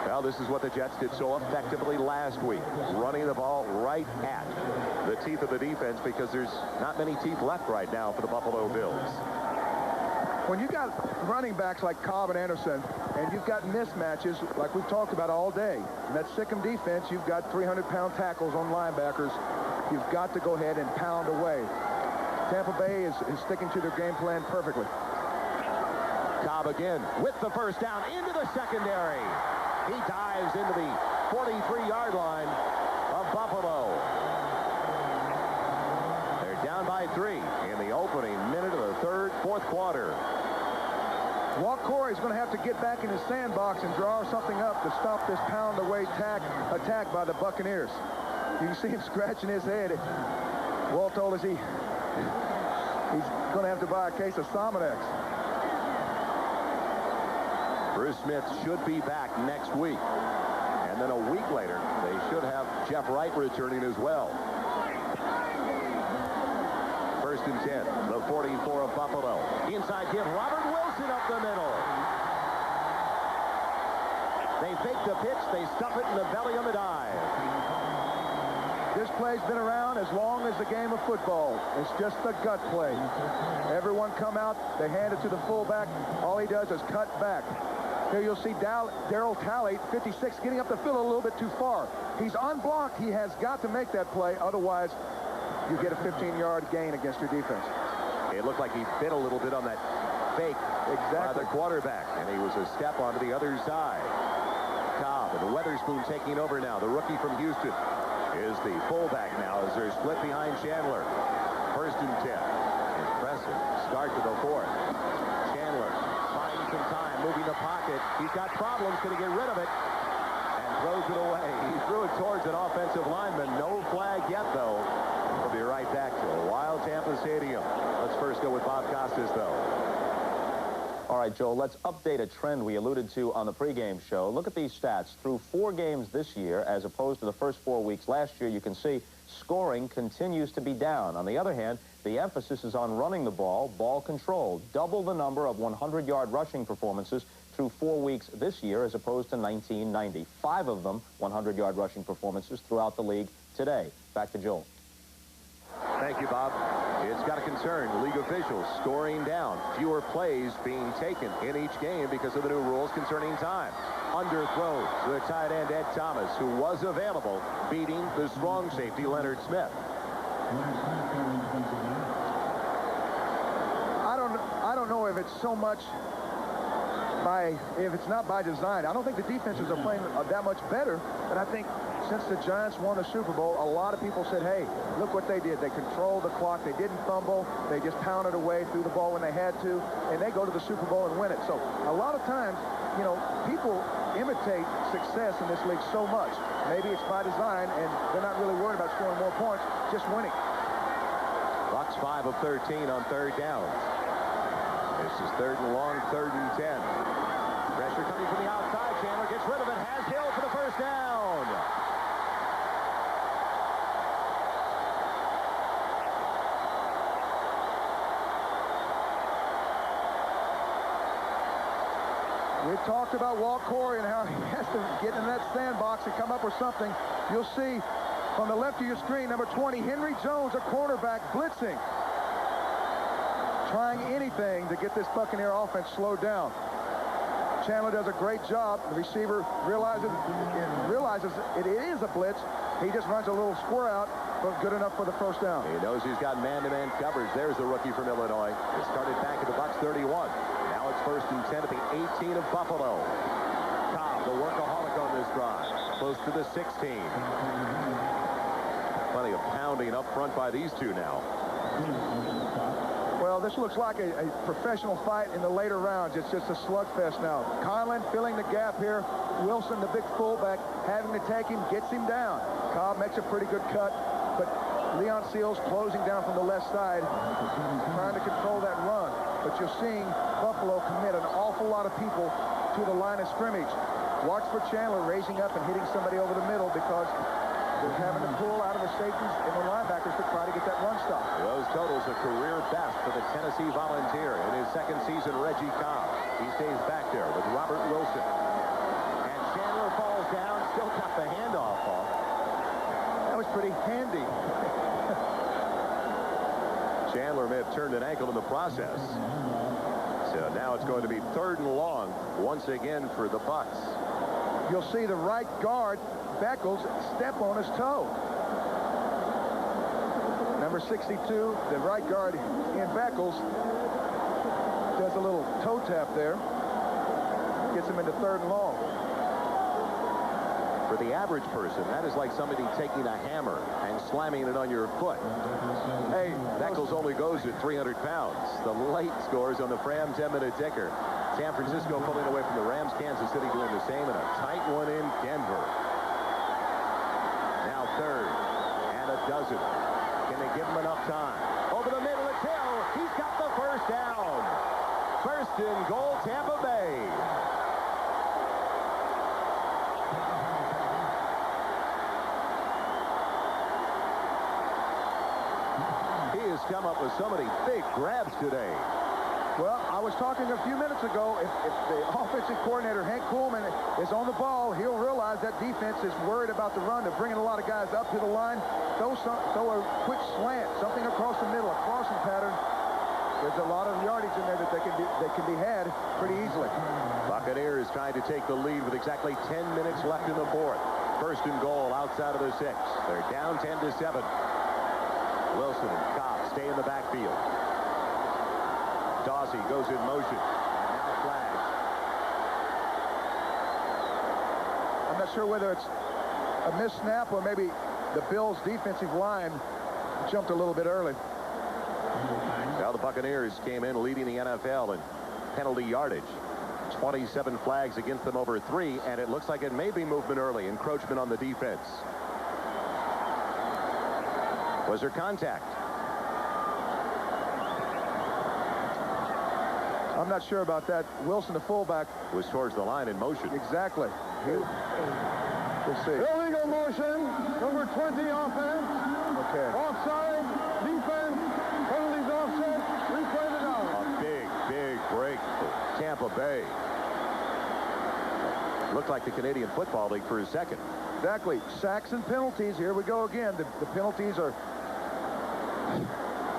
Well, this is what the Jets did so effectively last week. Running the ball right at the teeth of the defense because there's not many teeth left right now for the Buffalo Bills. When you got running backs like Cobb and Anderson, and you've got mismatches like we've talked about all day, in that Sikkim defense, you've got 300-pound tackles on linebackers. You've got to go ahead and pound away. Tampa Bay is sticking to their game plan perfectly. Cobb again with the 1st down into the secondary. He dives into the 43-yard line of Buffalo. They're down by 3 in the opening minute of the 4th quarter. Walt Corey's going to have to get back in his sandbox and draw something up to stop this pound-away attack by the Buccaneers. You can see him scratching his head. Walt told us he's going to have to buy a case of Sominex. Bruce Smith should be back next week. And then a week later, they should have Jeff Wright returning as well. 1st and 10, the 44 of Buffalo. Inside give Robert Wilson up the middle. They fake the pitch, they stuff it in the belly on the dive. This play's been around as long as the game of football. It's just the gut play. Everyone come out, they hand it to the fullback. All he does is cut back. Here you'll see Darryl Talley, 56, getting up the field a little bit too far. He's unblocked. He has got to make that play. Otherwise, you get a 15-yard gain against your defense. It looked like he bit a little bit on that fake by the quarterback, and he was a step onto the other side. Cobb and Weatherspoon taking over now. The rookie from Houston is the fullback now as they're split behind Chandler. First and 10. Impressive start to the fourth. Chandler finds some time, moving the pocket. He's got problems. Going to get rid of it and throws it away. He threw it towards an offensive lineman. No flag yet, though. We'll be right back to a wild Tampa Stadium. Let's first go with Bob Costas, though. All right, Joel, let's update a trend we alluded to on the pregame show. Look at these stats. Through 4 games this year, as opposed to the first 4 weeks last year, you can see scoring continues to be down. On the other hand, the emphasis is on running the ball control. Double the number of 100-yard rushing performances through 4 weeks this year as opposed to 1990. 5 of them 100-yard rushing performances throughout the league today. Back to Joel. Thank you, Bob. It's got to concern league officials scoring down. Fewer plays being taken in each game because of the new rules concerning time. Underthrows the tight end Ed Thomas, who was available, beating the strong safety Leonard Smith. I don't know if it's so much if it's not by design. I don't think the defenses are playing that much better, but I think since the Giants won the Super Bowl, a lot of people said, hey, look what they did. They controlled the clock. They didn't fumble. They just pounded away, threw the ball when they had to, and they go to the Super Bowl and win it. So a lot of times, you know, people imitate success in this league so much. Maybe it's by design, and they're not really worried about scoring more points, just winning. Bucks 5 of 13 on third downs. This is third and long, third and 10. Pressure coming from the outside. Chandler gets rid of it. Has Hill for the first down. We talked about Walt Corey and how he has to get in that sandbox and come up with something. You'll see on the left of your screen, number 20, Henry Jones, a cornerback, blitzing. Trying anything to get this Buccaneer offense slowed down. Chandler does a great job. The receiver realizes it is a blitz. He just runs a little square out, but good enough for the first down. He knows he's got man-to-man coverage. There's the rookie from Illinois. It started back at the Bucks 31. Now it's first and 10 at the 18 of Buffalo. Cobb, the workaholic on this drive. Close to the 16. Plenty of pounding up front by these two now. Well, this looks like a professional fight in the later rounds. It's just a slugfest now. Conlon filling the gap here. Wilson, the big fullback, having to take him, gets him down. Cobb makes a pretty good cut, but Leon Seals closing down from the left side, trying to control that run. But you're seeing Buffalo commit an awful lot of people to the line of scrimmage. Watch for Chandler raising up and hitting somebody over the middle because they're having to pull out of the safeties and the linebackers to try to get that run stop. Those totals a career best for the Tennessee Volunteer. In his second season, Reggie Cobb. He stays back there with Robert Wilson. And Chandler falls down, still got the handoff off. That was pretty handy. Chandler may have turned an ankle in the process. So now it's going to be third and long once again for the Bucks. You'll see the right guard, Beckles, step on his toe. Number 62, the right guard, Ian Beckles, does a little toe tap there. Gets him into third and long. For the average person, that is like somebody taking a hammer and slamming it on your foot. Hey, Beckles only goes at 300 pounds. The late scores on the Fram 10-minute ticker. San Francisco pulling away from the Rams. Kansas City doing the same, and a tight one in Denver. Now third and a dozen. Can they give him enough time? Over the middle, it's Hill. He's got the first down. First and goal, Tampa Bay. He has come up with so many big grabs today. Well, I was talking a few minutes ago, if the offensive coordinator, Hank Coolman, is on the ball, he'll realize that defense is worried about the run. They're bringing a lot of guys up to the line. Throw a quick slant, something across the middle, a crossing pattern. There's a lot of yardage in there that they can be had pretty easily. Buccaneers trying to take the lead with exactly 10 minutes left in the fourth. First and goal outside of the 6. They're down 10-7. Wilson and Cobb stay in the backfield. Dawsey goes in motion. And now flags. I'm not sure whether it's a missed snap or maybe the Bills' defensive line jumped a little bit early. Now the Buccaneers came in leading the NFL in penalty yardage. 27 flags against them over 3, and it looks like it may be movement early. Encroachment on the defense. Was there contact? I'm not sure about that. Wilson, the fullback, was towards the line in motion. Exactly. We'll see. Illegal motion, number 20 offense. Okay. Offside, defense, penalties offset, replay the down. A big break for Tampa Bay. Looked like the Canadian Football League for a second. Exactly. Sacks and penalties. Here we go again. The penalties are...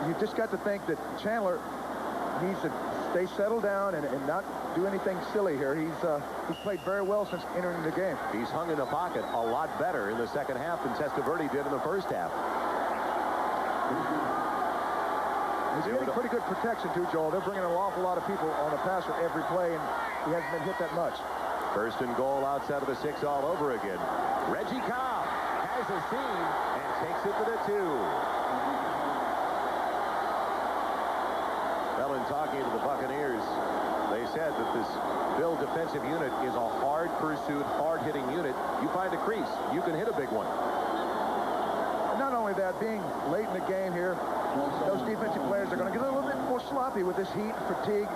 You just got to think that Chandler needs to stay settled down and not do anything silly here. He's played very well since entering the game. He's hung in the pocket a lot better in the second half than Testaverde did in the first half. He's getting pretty good protection too, Joel. They're bringing an awful lot of people on the passer every play, and he hasn't been hit that much. First and goal outside of the 6 all over again. Reggie Cobb has a seam and takes it to the 2. Well, in talking to the Buccaneers, they said that this Bill defensive unit is a hard pursuit, hard-hitting unit. You find a crease, you can hit a big one. And not only that, being late in the game here, those defensive players are going to get a little bit more sloppy with this heat and fatigue.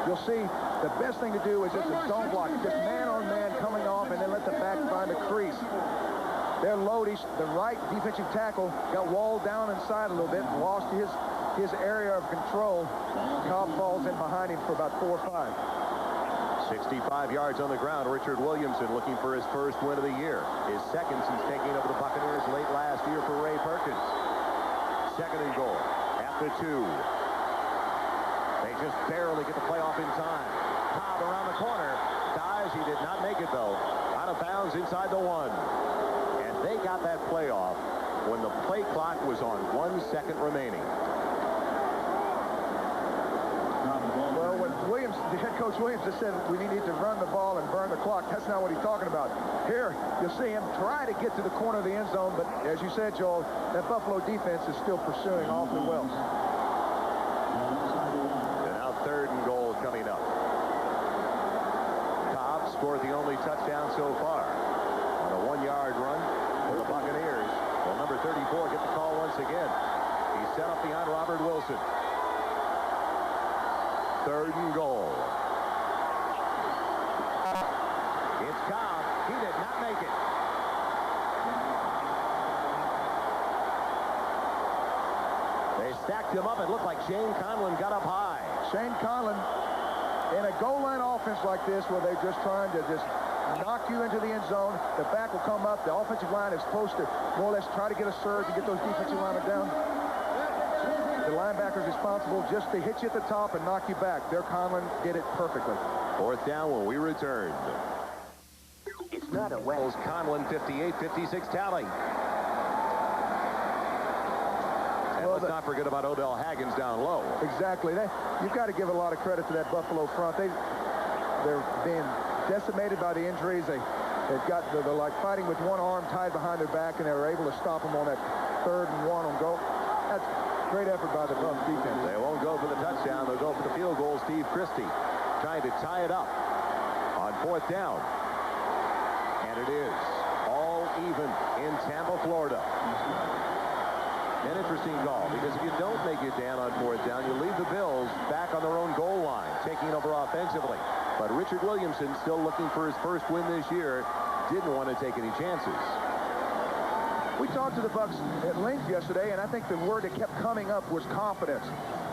You'll see the best thing to do is just a zone block, just man-on-man coming off, and then let the back find a crease. They're loaded. The right defensive tackle got walled down inside a little bit and lost his area of control. Cobb falls in behind him for about 4 or 5. 65 yards on the ground. Richard Williamson looking for his first win of the year. His second since taking over the Buccaneers late last year for Ray Perkins. Second and goal at the 2. They just barely get the play off in time. Cobb around the corner. Dives. He did not make it, though. Out of bounds inside the 1. And they got that play off when the play clock was on 1 second remaining. Well, when the head coach Williams has said we need to run the ball and burn the clock, that's not what he's talking about. Here, you'll see him try to get to the corner of the end zone, but as you said, Joel, that Buffalo defense is still pursuing awfully well. And now third and goal coming up. Cobb scored the only touchdown so far on a 1-yard run for the Buccaneers. Well, number 34 get the call once again. He's set up behind Robert Wilson. Third and goal. It's Cobb. He did not make it. They stacked him up. It looked like Shane Conlon got up high. Shane Conlon, in a goal line offense like this where they're just trying to just knock you into the end zone, the back will come up. The offensive line is supposed to more or less try to get a surge and get those defensive linemen down. The linebacker's responsible just to hit you at the top and knock you back. Their Conlon did it perfectly. Fourth down when we return. It's not a Wells Conlon 58-56 tally. And let's not forget about Odell Haggins down low. Exactly. You've got to give a lot of credit to that Buffalo front. They're being decimated by the injuries. They're like fighting with one arm tied behind their back, and they were able to stop them on that 3rd and 1 on goal. That's great effort by the Bucs defense. They won't go for the touchdown. They'll go for the field goal. Steve Christie trying to tie it up on 4th down. And it is all even in Tampa, Florida. An interesting call, because if you don't make it down on 4th down, you leave the Bills back on their own goal line, taking over offensively. But Richard Williamson, still looking for his first win this year, didn't want to take any chances. We talked to the Bucs at length yesterday, and I think the word that kept coming up was confidence.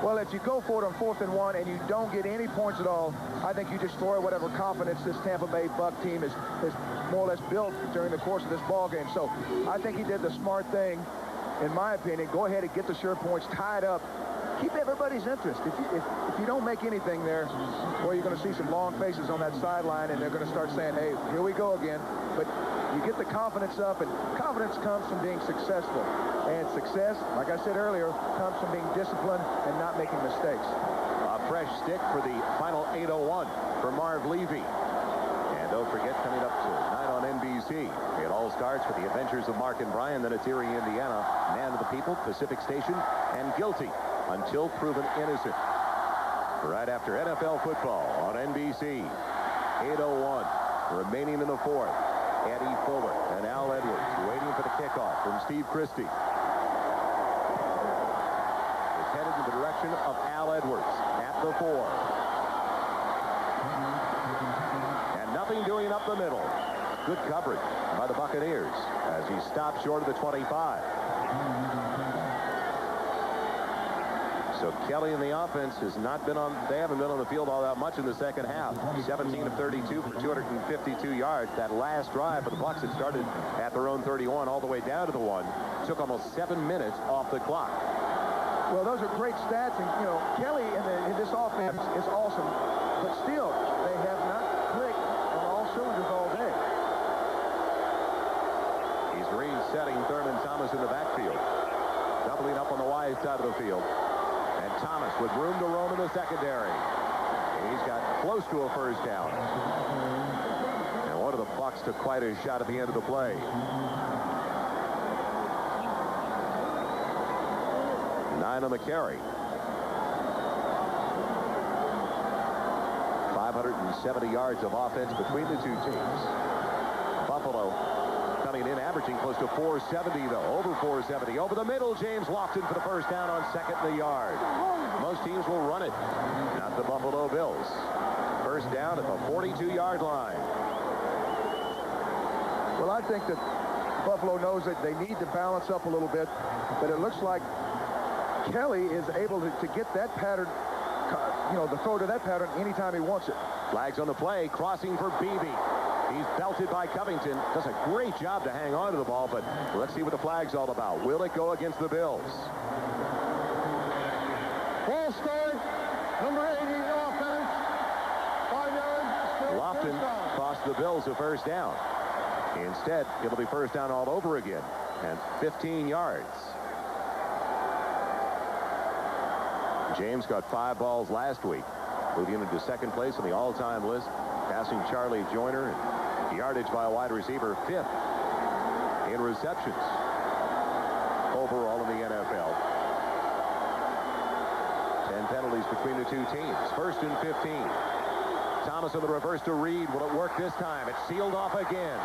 Well, if you go for it on 4th and 1 and you don't get any points at all, I think you destroy whatever confidence this Tampa Bay Buc team is more or less built during the course of this ball game. So I think he did the smart thing, in my opinion. Go ahead and get the sure points tied up. Keep everybody's interest. If you don't make anything there, well, you're going to see some long faces on that sideline, and they're going to start saying, hey, here we go again. But you get the confidence up, and confidence comes from being successful. And success, like I said earlier, comes from being disciplined and not making mistakes. A fresh stick for the final 8:01 for Marv Levy. And don't forget, coming up tonight on NBC, it all starts with the adventures of Mark and Brian. Then it's Erie, Indiana, Man of the People, Pacific Station, and Guilty until proven innocent. Right after NFL football on NBC. 8:01 remaining in the 4th. Eddie Fuller and Al Edwards waiting for the kickoff from Steve Christie. It's headed in the direction of Al Edwards at the 4. And nothing doing up the middle. Good coverage by the Buccaneers as he stopped short of the 25. So Kelly in the offense has not been on, they haven't been on the field all that much in the second half. 17 of 32 for 252 yards. That last drive for the Bucs had started at their own 31 all the way down to the 1. Took almost 7 minutes off the clock. Well, those are great stats, and you know, Kelly in this offense is awesome, but still, they have not clicked on all cylinders all day. He's resetting Thurman Thomas in the backfield. Doubling up on the wide side of the field. And Thomas with room to roam in the secondary. And he's got close to a first down. And one of the Bucs took quite a shot at the end of the play. Nine on the carry. 570 yards of offense between the two teams. Buffalo coming in, averaging close to 470, though. Over 470. Over the middle, James Lofton for the first down on 2nd and the yard. Most teams will run it. Not the Buffalo Bills. First down at the 42-yard line. Well, I think that Buffalo knows that they need to balance up a little bit, but it looks like Kelly is able to get that pattern, you know, the throw to that pattern anytime he wants it. Flags on the play, crossing for Beebe. He's belted by Covington. Does a great job to hang on to the ball, but let's see what the flag's all about. Will it go against the Bills? Ball start. Number 80 offense. 5 yards. Lofton cost the Bills a first down. Instead, it'll be first down all over again. And 15 yards. James got 5 balls last week. Moving into 2nd place on the all-time list. Passing Charlie Joyner. And yardage by a wide receiver. 5th in receptions. Overall in the NFL. 10 penalties between the two teams. 1st and 15. Thomas on the reverse to Reed. Will it work this time? It's sealed off again.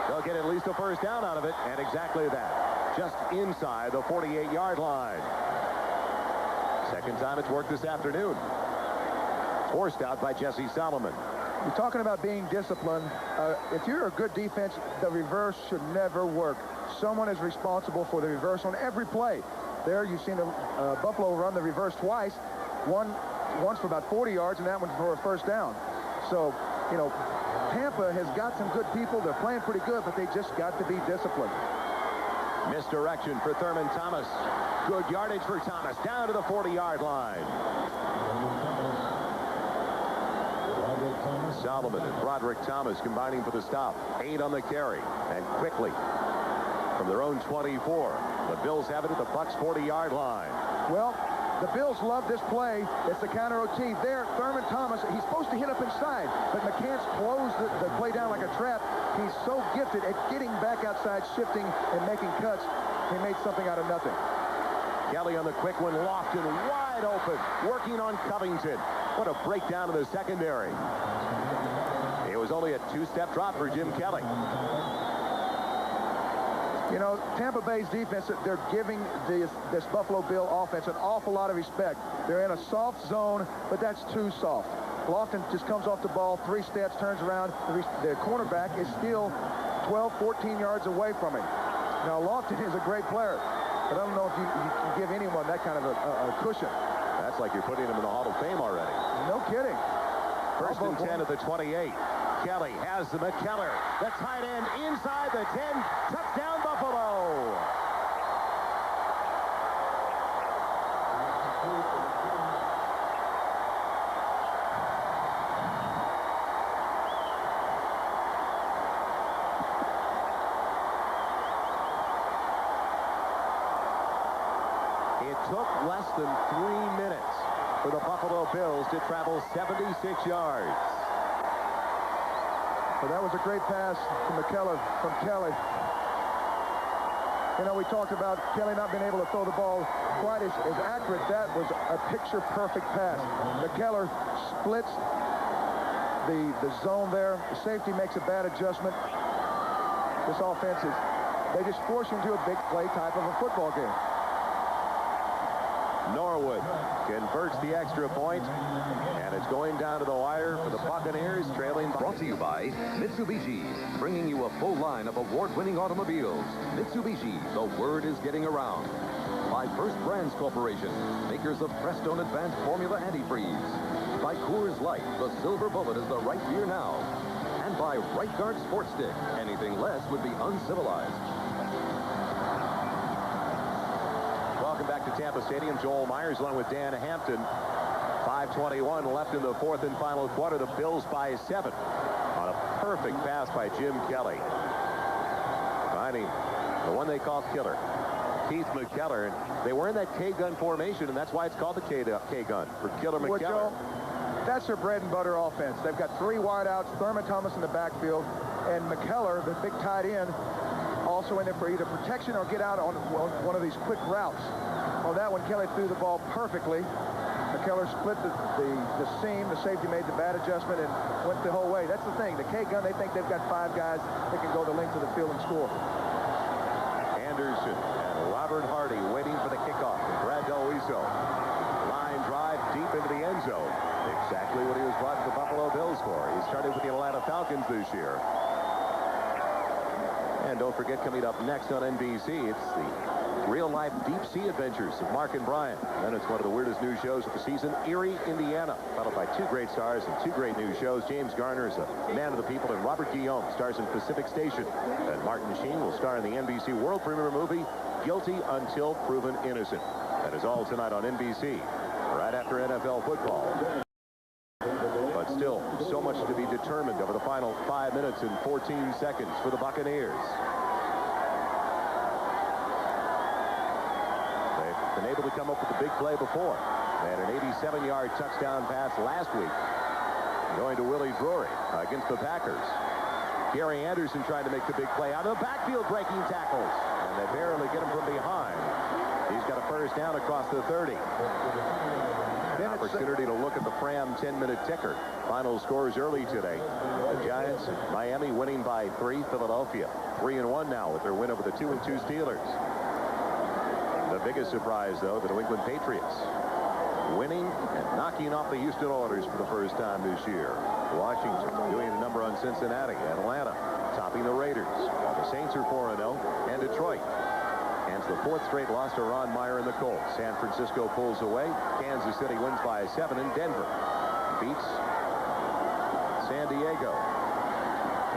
They'll get at least a first down out of it. And exactly that. Just inside the 48-yard line. Second time it's worked this afternoon. Forced out by Jesse Solomon. You're talking about being disciplined. If you're a good defense, the reverse should never work. Someone is responsible for the reverse on every play. There you've seen Buffalo run the reverse twice. Once for about 40 yards and that one for a first down. So, you know, Tampa has got some good people. They're playing pretty good, but they just got to be disciplined. Misdirection for Thurman Thomas. Good yardage for Thomas. Down to the 40-yard line. Solomon and Broderick Thomas combining for the stop. 8 on the carry. And quickly from their own 24. The Bills have it at the Bucs' 40-yard line. Well, the Bills love this play. It's the counter OT. There, Thurman Thomas, he's supposed to hit up inside, but McCants closed the play down like a trap. He's so gifted at getting back outside, shifting, and making cuts. He made something out of nothing. Kelly on the quick one. Lofton wide open, working on Covington. What a breakdown in the secondary. It was only a 2-step drop for Jim Kelly. You know, Tampa Bay's defense, they're giving this Buffalo Bill offense an awful lot of respect. They're in a soft zone, but that's too soft. Lofton just comes off the ball, 3 steps, turns around. The cornerback is still 12, 14 yards away from him. Now, Lofton is a great player, but I don't know if you can give anyone that kind of a cushion. That's like you're putting him in the Hall of Fame already. No kidding. First and 10 at the 28. Kelly has the McKellar. The tight end inside the 10. Touchdown, Buffalo. It took less than 3 minutes for the Buffalo Bills to travel 76 yards. So that was a great pass to McKellar from Kelly. You know, we talked about Kelly not being able to throw the ball quite as accurate. That was a picture-perfect pass. McKellar splits the zone there. The safety makes a bad adjustment. This offense is, they just force you into a big play type of a football game. Norwood converts the extra point, and it's going down to the wire for the Buccaneers, trailing. Brought to you by Mitsubishi, bringing you a full line of award-winning automobiles. Mitsubishi, the word is getting around. By First Brands Corporation, makers of Prestone Advanced Formula Antifreeze. By Coors Light, the silver bullet is the right beer now. And by Right Guard Sports Stick, anything less would be uncivilized. Welcome back to Tampa Stadium. Joel Myers along with Dan Hampton. 5:21 left in the fourth and final quarter. The Bills by 7 on a perfect pass by Jim Kelly. Finding the one they call killer, Keith McKellar. They were in that K-gun formation, and that's why it's called the K-gun for Killer McKellar. Joe, that's their bread and butter offense. They've got 3 wideouts, Thurman Thomas in the backfield, and McKellar, the big tight end, also in there for either protection or get out on one of these quick routes. On that one, Kelly threw the ball perfectly. McKellar split the seam. The safety made the bad adjustment and went the whole way. That's the thing. The K-gun, they think they've got 5 guys that can go the length of the field and score. Anderson and Robert Hardy waiting for the kickoff. Brad Delwiso. Line drive deep into the end zone. Exactly what he was brought to the Buffalo Bills for. He started with the Atlanta Falcons this year. And don't forget, coming up next on NBC, it's the real-life deep-sea adventures of Mark and Brian. Then it's one of the weirdest news shows of the season, Erie, Indiana, followed by 2 great stars and 2 great news shows. James Garner is a man of the people, and Robert Guillaume stars in Pacific Station. And Martin Sheen will star in the NBC world premiere movie, Guilty Until Proven Innocent. That is all tonight on NBC, right after NFL football. But still, so much to be determined over the final 5 minutes and 14 seconds for the Buccaneers. They've been able to come up with a big play before. They had an 87-yard touchdown pass last week going to Willie Drury against the Packers. Gary Anderson trying to make the big play out of the backfield, breaking tackles, and they barely get him from behind. He's got a first down across the 30. An opportunity to look at the Fram 10-minute ticker. Final scores early today. The Giants, Miami winning by 3. Philadelphia 3-1 now with their win over the 2-2 Steelers. The biggest surprise, though, the New England Patriots winning and knocking off the Houston Oilers for the first time this year. Washington doing a number on Cincinnati. Atlanta topping the Raiders. While the Saints are 4-0, and Detroit hands the 4th straight loss to Ron Meyer and the Colts. San Francisco pulls away. Kansas City wins by 7, and Denver beats San Diego.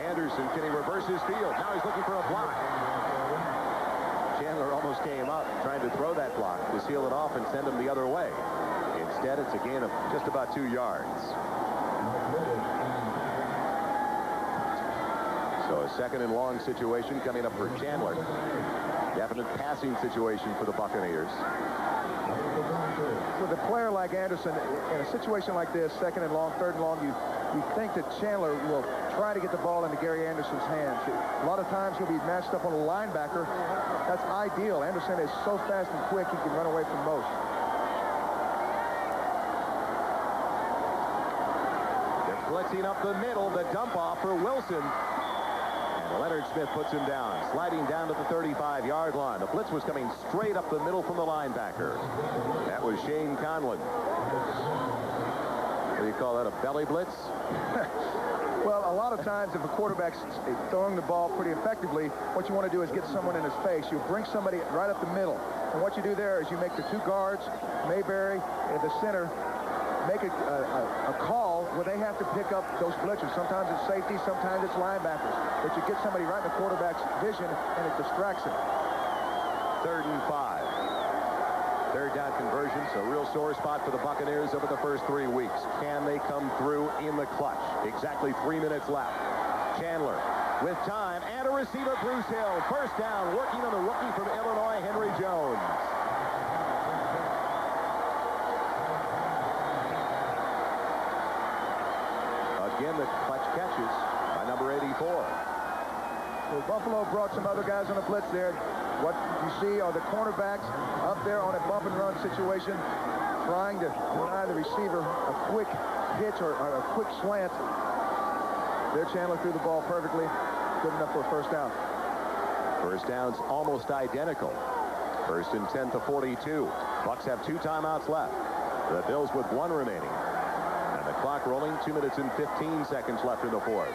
Anderson, can he reverse his field? Now he's looking for a block. Chandler almost came up trying to throw that block to seal it off and send him the other way. Instead, it's a gain of just about 2 yards. So a 2nd and long situation coming up for Chandler. Definite passing situation for the Buccaneers. With a player like Anderson, in a situation like this, 2nd and long, 3rd and long, you think that Chandler will try to get the ball into Gary Anderson's hands. A lot of times he'll be matched up on a linebacker. That's ideal. Anderson is so fast and quick, he can run away from most. They're blitzing up the middle, the dump off for Wilson. Leonard Smith puts him down, sliding down to the 35-yard line. The blitz was coming straight up the middle from the linebacker. That was Shane Conlon. What do you call that, a belly blitz? Well, a lot of times if a quarterback's throwing the ball pretty effectively, what you want to do is get someone in his face. You bring somebody right up the middle. And what you do there is you make the two guards, Mayberry and the center, make a call where they have to pick up those blitzers. Sometimes it's safety, sometimes it's linebackers. But you get somebody right in the quarterback's vision, and it distracts him. 3rd and 5. Third down conversions, a real sore spot for the Buccaneers over the first 3 weeks. Can they come through in the clutch? Exactly 3 minutes left. Chandler with time and a receiver, Bruce Hill. First down, working on the rookie from Illinois, Henry Jones. Again, the clutch catches by number 84. Well, Buffalo brought some other guys on the blitz there. What you see are the cornerbacks up there on a bump and run situation, trying to deny the receiver a quick pitch or a quick slant. There, Chandler threw the ball perfectly. Good enough for a first down. First down's almost identical. 1st and 10 to 42. Bucks have 2 timeouts left. The Bills with 1 remaining. And the clock rolling, 2 minutes and 15 seconds left in the 4th.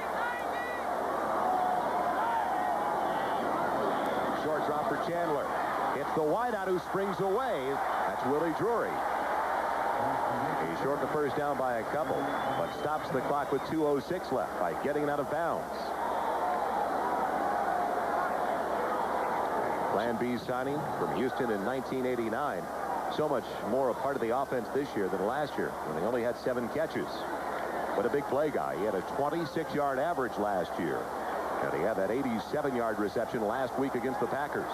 Short drop for Chandler. It's the wideout who springs away. That's Willie Drury. He shortened the first down by a couple, but stops the clock with 2:06 left by getting it out of bounds. Plan B signing from Houston in 1989. So much more a part of the offense this year than last year, when he only had 7 catches. But a big play guy. He had a 26-yard average last year. And he had that 87-yard reception last week against the Packers.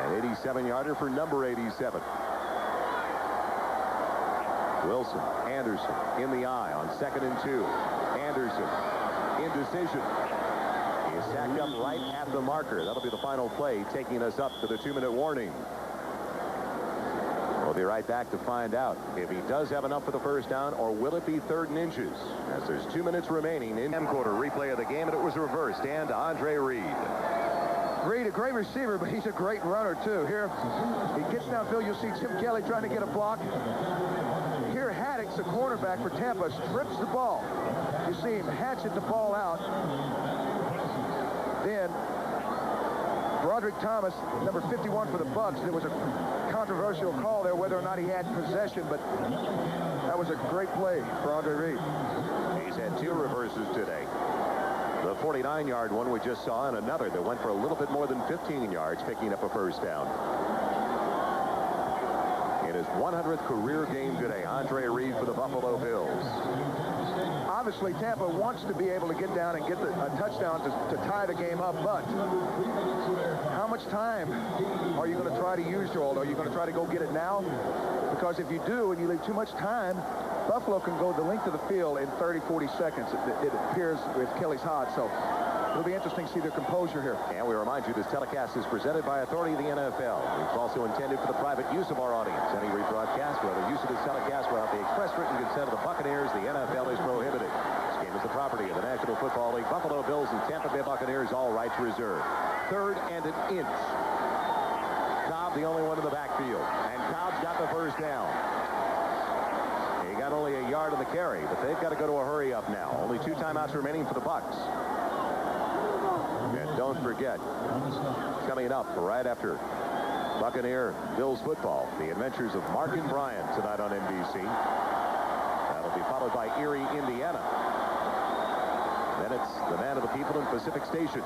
An 87-yarder for number 87. Wilson, Anderson in the eye on 2nd and 2. Anderson, indecision. He is sacked up right at the marker. That'll be the final play, taking us up to the 2-minute warning. We'll be right back to find out if he does have enough for the first down, or will it be 3rd and inches, as there's 2 minutes remaining in quarter. Replay of the game, and it was reversed. And to Andre Reed. Reed, a great receiver, but he's a great runner, too. Here, he gets downfield. You'll see Tim Kelly trying to get a block. Here, Haddix, the cornerback for Tampa, strips the ball. You see him hatchet the ball out. Then, Broderick Thomas, number 51 for the Bucks. There was a controversial call there whether or not he had possession, but that was a great play for Andre Reed. He's had 2 reverses today. The 49-yard one we just saw, and another that went for a little bit more than 15 yards, picking up a first down. In his 100th career game today, Andre Reed for the Buffalo Bills. Obviously, Tampa wants to be able to get down and get a touchdown to tie the game up, but how much time are you going to try to use, Joel? Are you going to try to go get it now? Because if you do and you leave too much time, Buffalo can go the length of the field in 30, 40 seconds. It appears if Kelly's hot, so it'll be interesting to see their composure here. And we remind you, this telecast is presented by authority of the NFL. It's also intended for the private use of our audience. Any rebroadcast or other use of this telecast without the express written consent of the Buccaneers, the NFL is prohibited. This game is the property of the National Football League. Buffalo Bills and Tampa Bay Buccaneers, all rights reserved. 3rd and an inch. Cobb, the only one in the backfield. And Cobb's got the first down. He got only a yard on the carry, but they've got to go to a hurry up now. Only 2 timeouts remaining for the Bucks. And don't forget, coming up right after Buccaneer Bills football, the adventures of Mark and Brian tonight on NBC. That'll be followed by Erie, Indiana. Then it's the man of the people in Pacific Station,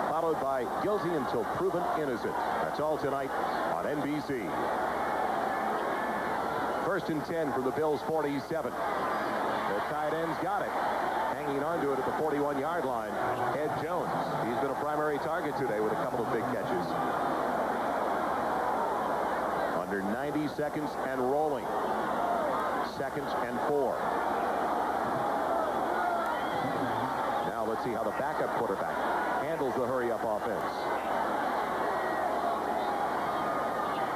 followed by guilty until proven innocent. That's all tonight on NBC. 1st and 10 from the Bills' 47. The tight end's got it. Hanging on to it at the 41-yard line, Ed Jones. He's been a primary target today with a couple of big catches. Under 90 seconds and rolling. 2nd and 4. Now let's see how the backup quarterback handles the hurry-up offense.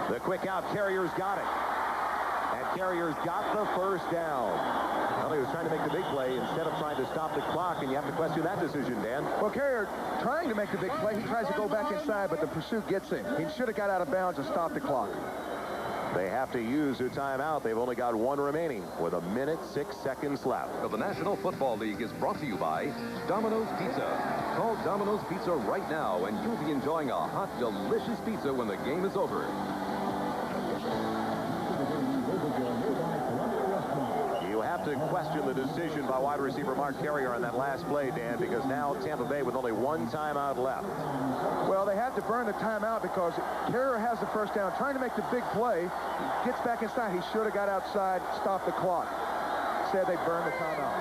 The quick out, Carrier's got it. And Carrier's got the first down. Well, he was trying to make the big play instead of trying to stop the clock, and you have to question that decision, Dan. Well, Carrier trying to make the big play. He tries to go back inside, but the pursuit gets him. He should have got out of bounds and stopped the clock. They have to use their timeout. They've only got one remaining with 1:06 left. The National Football League is brought to you by Domino's Pizza. Call Domino's Pizza right now, and you'll be enjoying a hot, delicious pizza when the game is over. You have to question the decision by wide receiver Mark Carrier on that last play, Dan, because now Tampa Bay with only one timeout left. Well, they had to burn the timeout because Carrier has the first down, trying to make the big play. Gets back inside. He should have got outside, stopped the clock. Said they burned the timeout.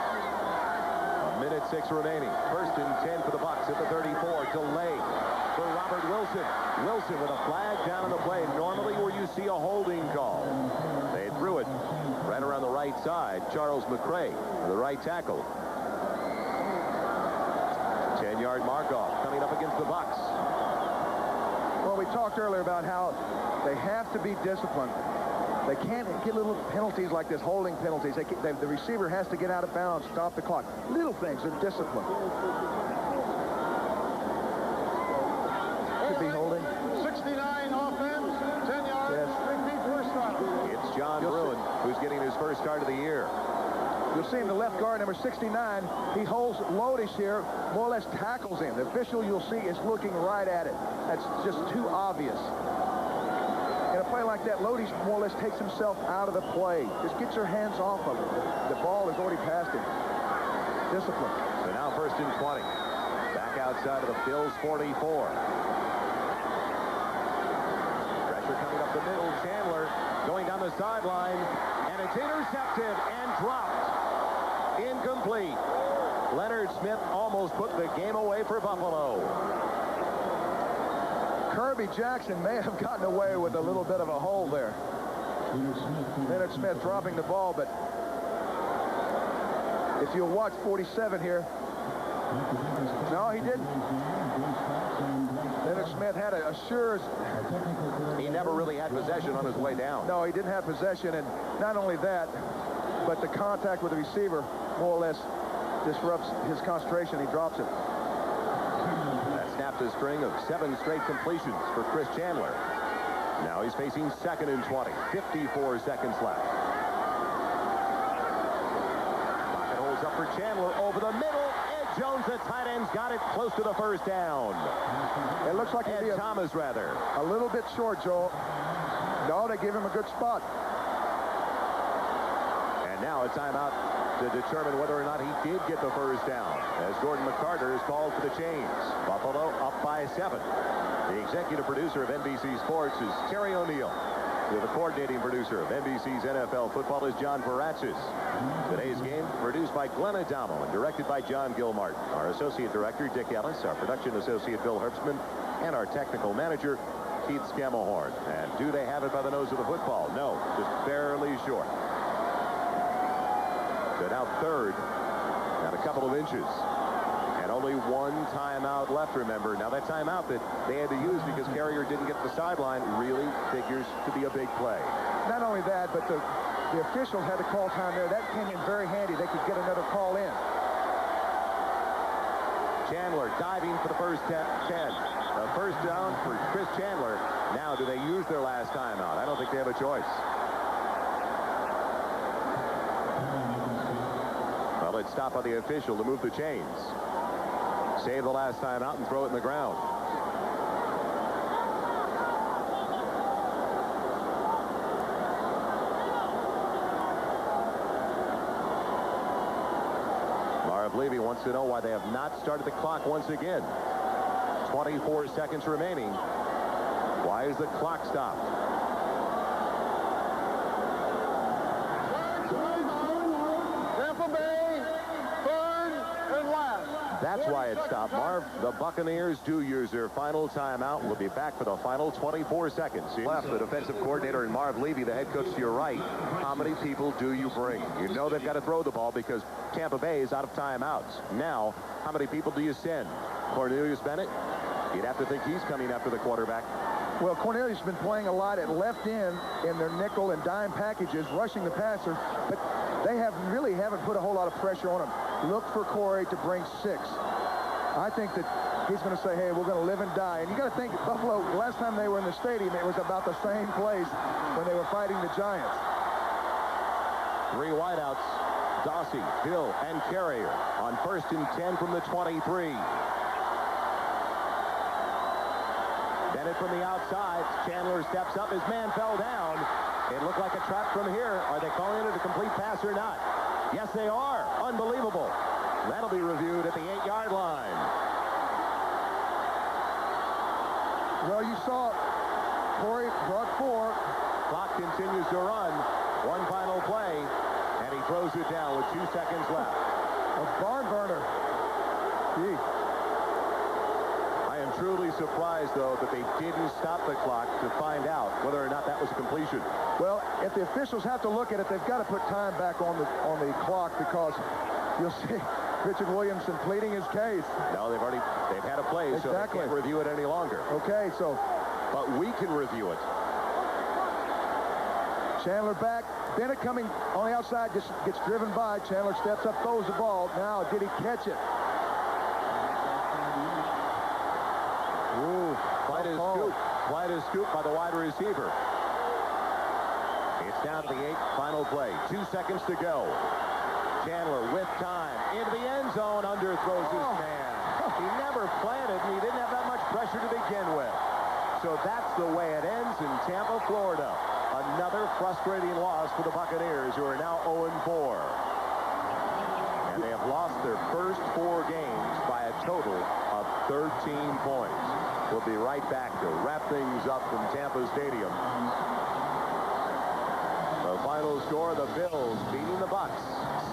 1:06 remaining. 1st and 10 for the Bucs at the 34. Delay for Robert Wilson. Wilson with a flag down on the play. Normally where you see a holding call. They threw it right around the right side. Charles McCray, the right tackle. 10-yard mark-off coming up against the Bucs. Well, we talked earlier about how they have to be disciplined. They can't get little penalties like this, holding penalties. The receiver has to get out of bounds, stop the clock. Little things are discipline. Could be holding. 69 offense, 10 yards, Yes. 3 feet first start. It's John Bruin who's getting his first start of the year. You'll see him, the left guard, number 69. He holds Lodish here, more or less tackles him. The official, you'll see, is looking right at it. That's just too obvious. In a play like that, Lodish more or less takes himself out of the play. Just get your hands off of it. The ball is already past him. Discipline. So now 1st and 20. Back outside of the Bills' 44. Pressure coming up the middle. Chandler going down the sideline. And it's intercepted and dropped. Incomplete. Leonard Smith almost put the game away for Buffalo. Kirby Jackson may have gotten away with a little bit of a hole there. Leonard Smith dropping the ball, but if you'll watch 47 here, no, he didn't. Leonard Smith had a sure. He never really had possession on his way down. No, he didn't have possession, and not only that, but the contact with the receiver more or less disrupts his concentration. He drops it. That snapped a string of 7 straight completions for Chris Chandler. Now he's facing 2nd and 20. 54 seconds left. Pocket holds up for Chandler over the middle. Ed Jones, the tight end's got it close to the first down. It looks like Ed Thomas, rather. A little bit short, Joel. No, they give him a good spot. And now a timeout to determine whether or not he did get the first down, as Jordan McCarter is called for the chains. Buffalo up by 7. The executive producer of NBC Sports is Terry O'Neill. The coordinating producer of NBC's NFL Football is John Paratzis. Today's game produced by Glenn Adamo and directed by John Gilmartin. Our associate director, Dick Ellis, our production associate, Bill Herbstman, and our technical manager, Keith Scammahorn. And do they have it by the nose of the football? No, just barely short. So now 3rd and a couple of inches. And only one timeout left, remember. Now that timeout that they had to use because Carrier didn't get the sideline really figures to be a big play. Not only that, but the officials had to call time there. That came in very handy. They could get another call in. Chandler diving for the first 10. A first down for Chris Chandler. Now, do they use their last timeout? I don't think they have a choice. Well, it's stopped by the official to move the chains. Save the last timeout and throw it in the ground. Marv Levy wants to know why they have not started the clock once again. 24 seconds remaining. Why is the clock stopped? Tampa Bay, 3rd and last. That's why it stopped, Marv. The Buccaneers do use their final timeout. We'll be back for the final 24 seconds. Left, the defensive coordinator, and Marv Levy, the head coach, to your right. How many people do you bring? You know they've got to throw the ball because Tampa Bay is out of timeouts. Now, how many people do you send? Cornelius Bennett? You'd have to think he's coming after the quarterback. Well, Cornelius has been playing a lot at left end in their nickel and dime packages, rushing the passer, but they haven't put a whole lot of pressure on him. Look for Corey to bring 6. I think that he's going to say, hey, we're going to live and die. And you got to think, Buffalo, last time they were in the stadium, it was about the same place when they were fighting the Giants. 3 wideouts, Dossie, Hill, and Carrier on 1st and 10 from the 23. Bennett from the outside. Chandler steps up. His man fell down. It looked like a trap from here. Are they calling it a complete pass or not? Yes, they are. Unbelievable. That'll be reviewed at the 8-yard line. Well, you saw Corey brought 4. Clock continues to run. One final play, and he throws it down with 2 seconds left. A barn burner. Gee. I am truly surprised, though, that they didn't stop the clock to find out whether or not that was a completion. Well, if the officials have to look at it, they've got to put time back on the clock, because you'll see Richard Williamson pleading his case. No, they've had a play, so they can't review it any longer. Okay, so. But we can review it. Chandler back. Bennett coming on the outside, just gets driven by. Chandler steps up, throws the ball. Now, did he catch it? Ooh, quite a scoop. Quite a scoop by the wide receiver. It's down to the 8th, final play. 2 seconds to go. Chandler with time. Into the end zone, underthrows his man. He never planted, and he didn't have that much pressure to begin with. So that's the way it ends in Tampa, Florida. Another frustrating loss for the Buccaneers, who are now 0-4. And they have lost their first 4 games by a total of 13 points. We'll be right back to wrap things up from Tampa Stadium. The final score, the Bills beating the Bucs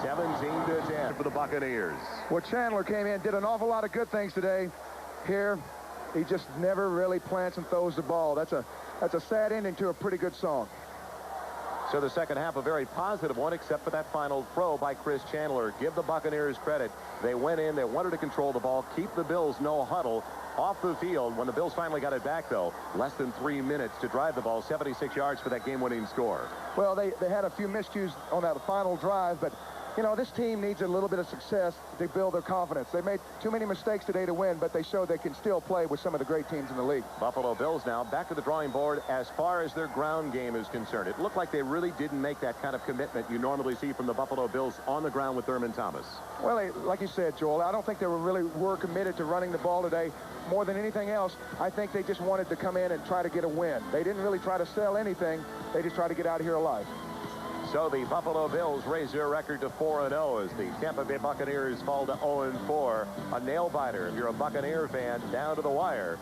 17-10 for the Buccaneers. Well, Chandler came in, did an awful lot of good things today. Here, he just never really plants and throws the ball. That's a sad ending to a pretty good song. So the second half, a very positive one, except for that final throw by Chris Chandler. Give the Buccaneers credit. They went in, they wanted to control the ball, keep the Bills no huddle off the field. When the Bills finally got it back, though, less than 3 minutes to drive the ball, 76 yards for that game-winning score. Well, they had a few miscues on that final drive, but you know, this team needs a little bit of success to build their confidence. They made too many mistakes today to win, but they showed they can still play with some of the great teams in the league. Buffalo Bills now back to the drawing board as far as their ground game is concerned. It looked like they really didn't make that kind of commitment you normally see from the Buffalo Bills on the ground with Thurman Thomas. Well, like you said, Joel, I don't think they were committed to running the ball today. More than anything else, I think they just wanted to come in and try to get a win. They didn't really try to sell anything. They just tried to get out of here alive. So the Buffalo Bills raise their record to 4-0 as the Tampa Bay Buccaneers fall to 0-4. A nail-biter if you're a Buccaneer fan, down to the wire.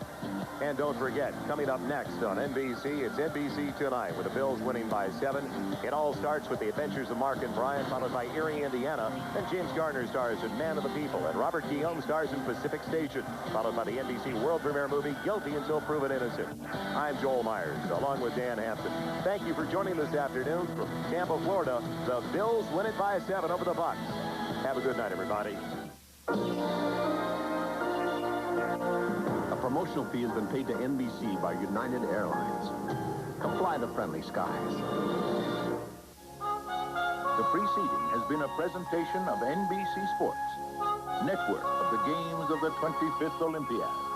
And don't forget, coming up next on NBC, it's NBC Tonight with the Bills winning by 7. It all starts with the adventures of Mark and Brian, followed by Erie, Indiana. And James Garner stars in Man of the People. And Robert Guillaume stars in Pacific Station, followed by the NBC world premiere movie, Guilty Until Proven Innocent. I'm Joel Myers, along with Dan Hampton. Thank you for joining this afternoon from Tampa, Florida. The Bills win it by 7 over the Bucs. Have a good night, everybody. A promotional fee has been paid to NBC by United Airlines. Come fly the friendly skies. The preceding has been a presentation of NBC Sports, network of the games of the 25th Olympiad.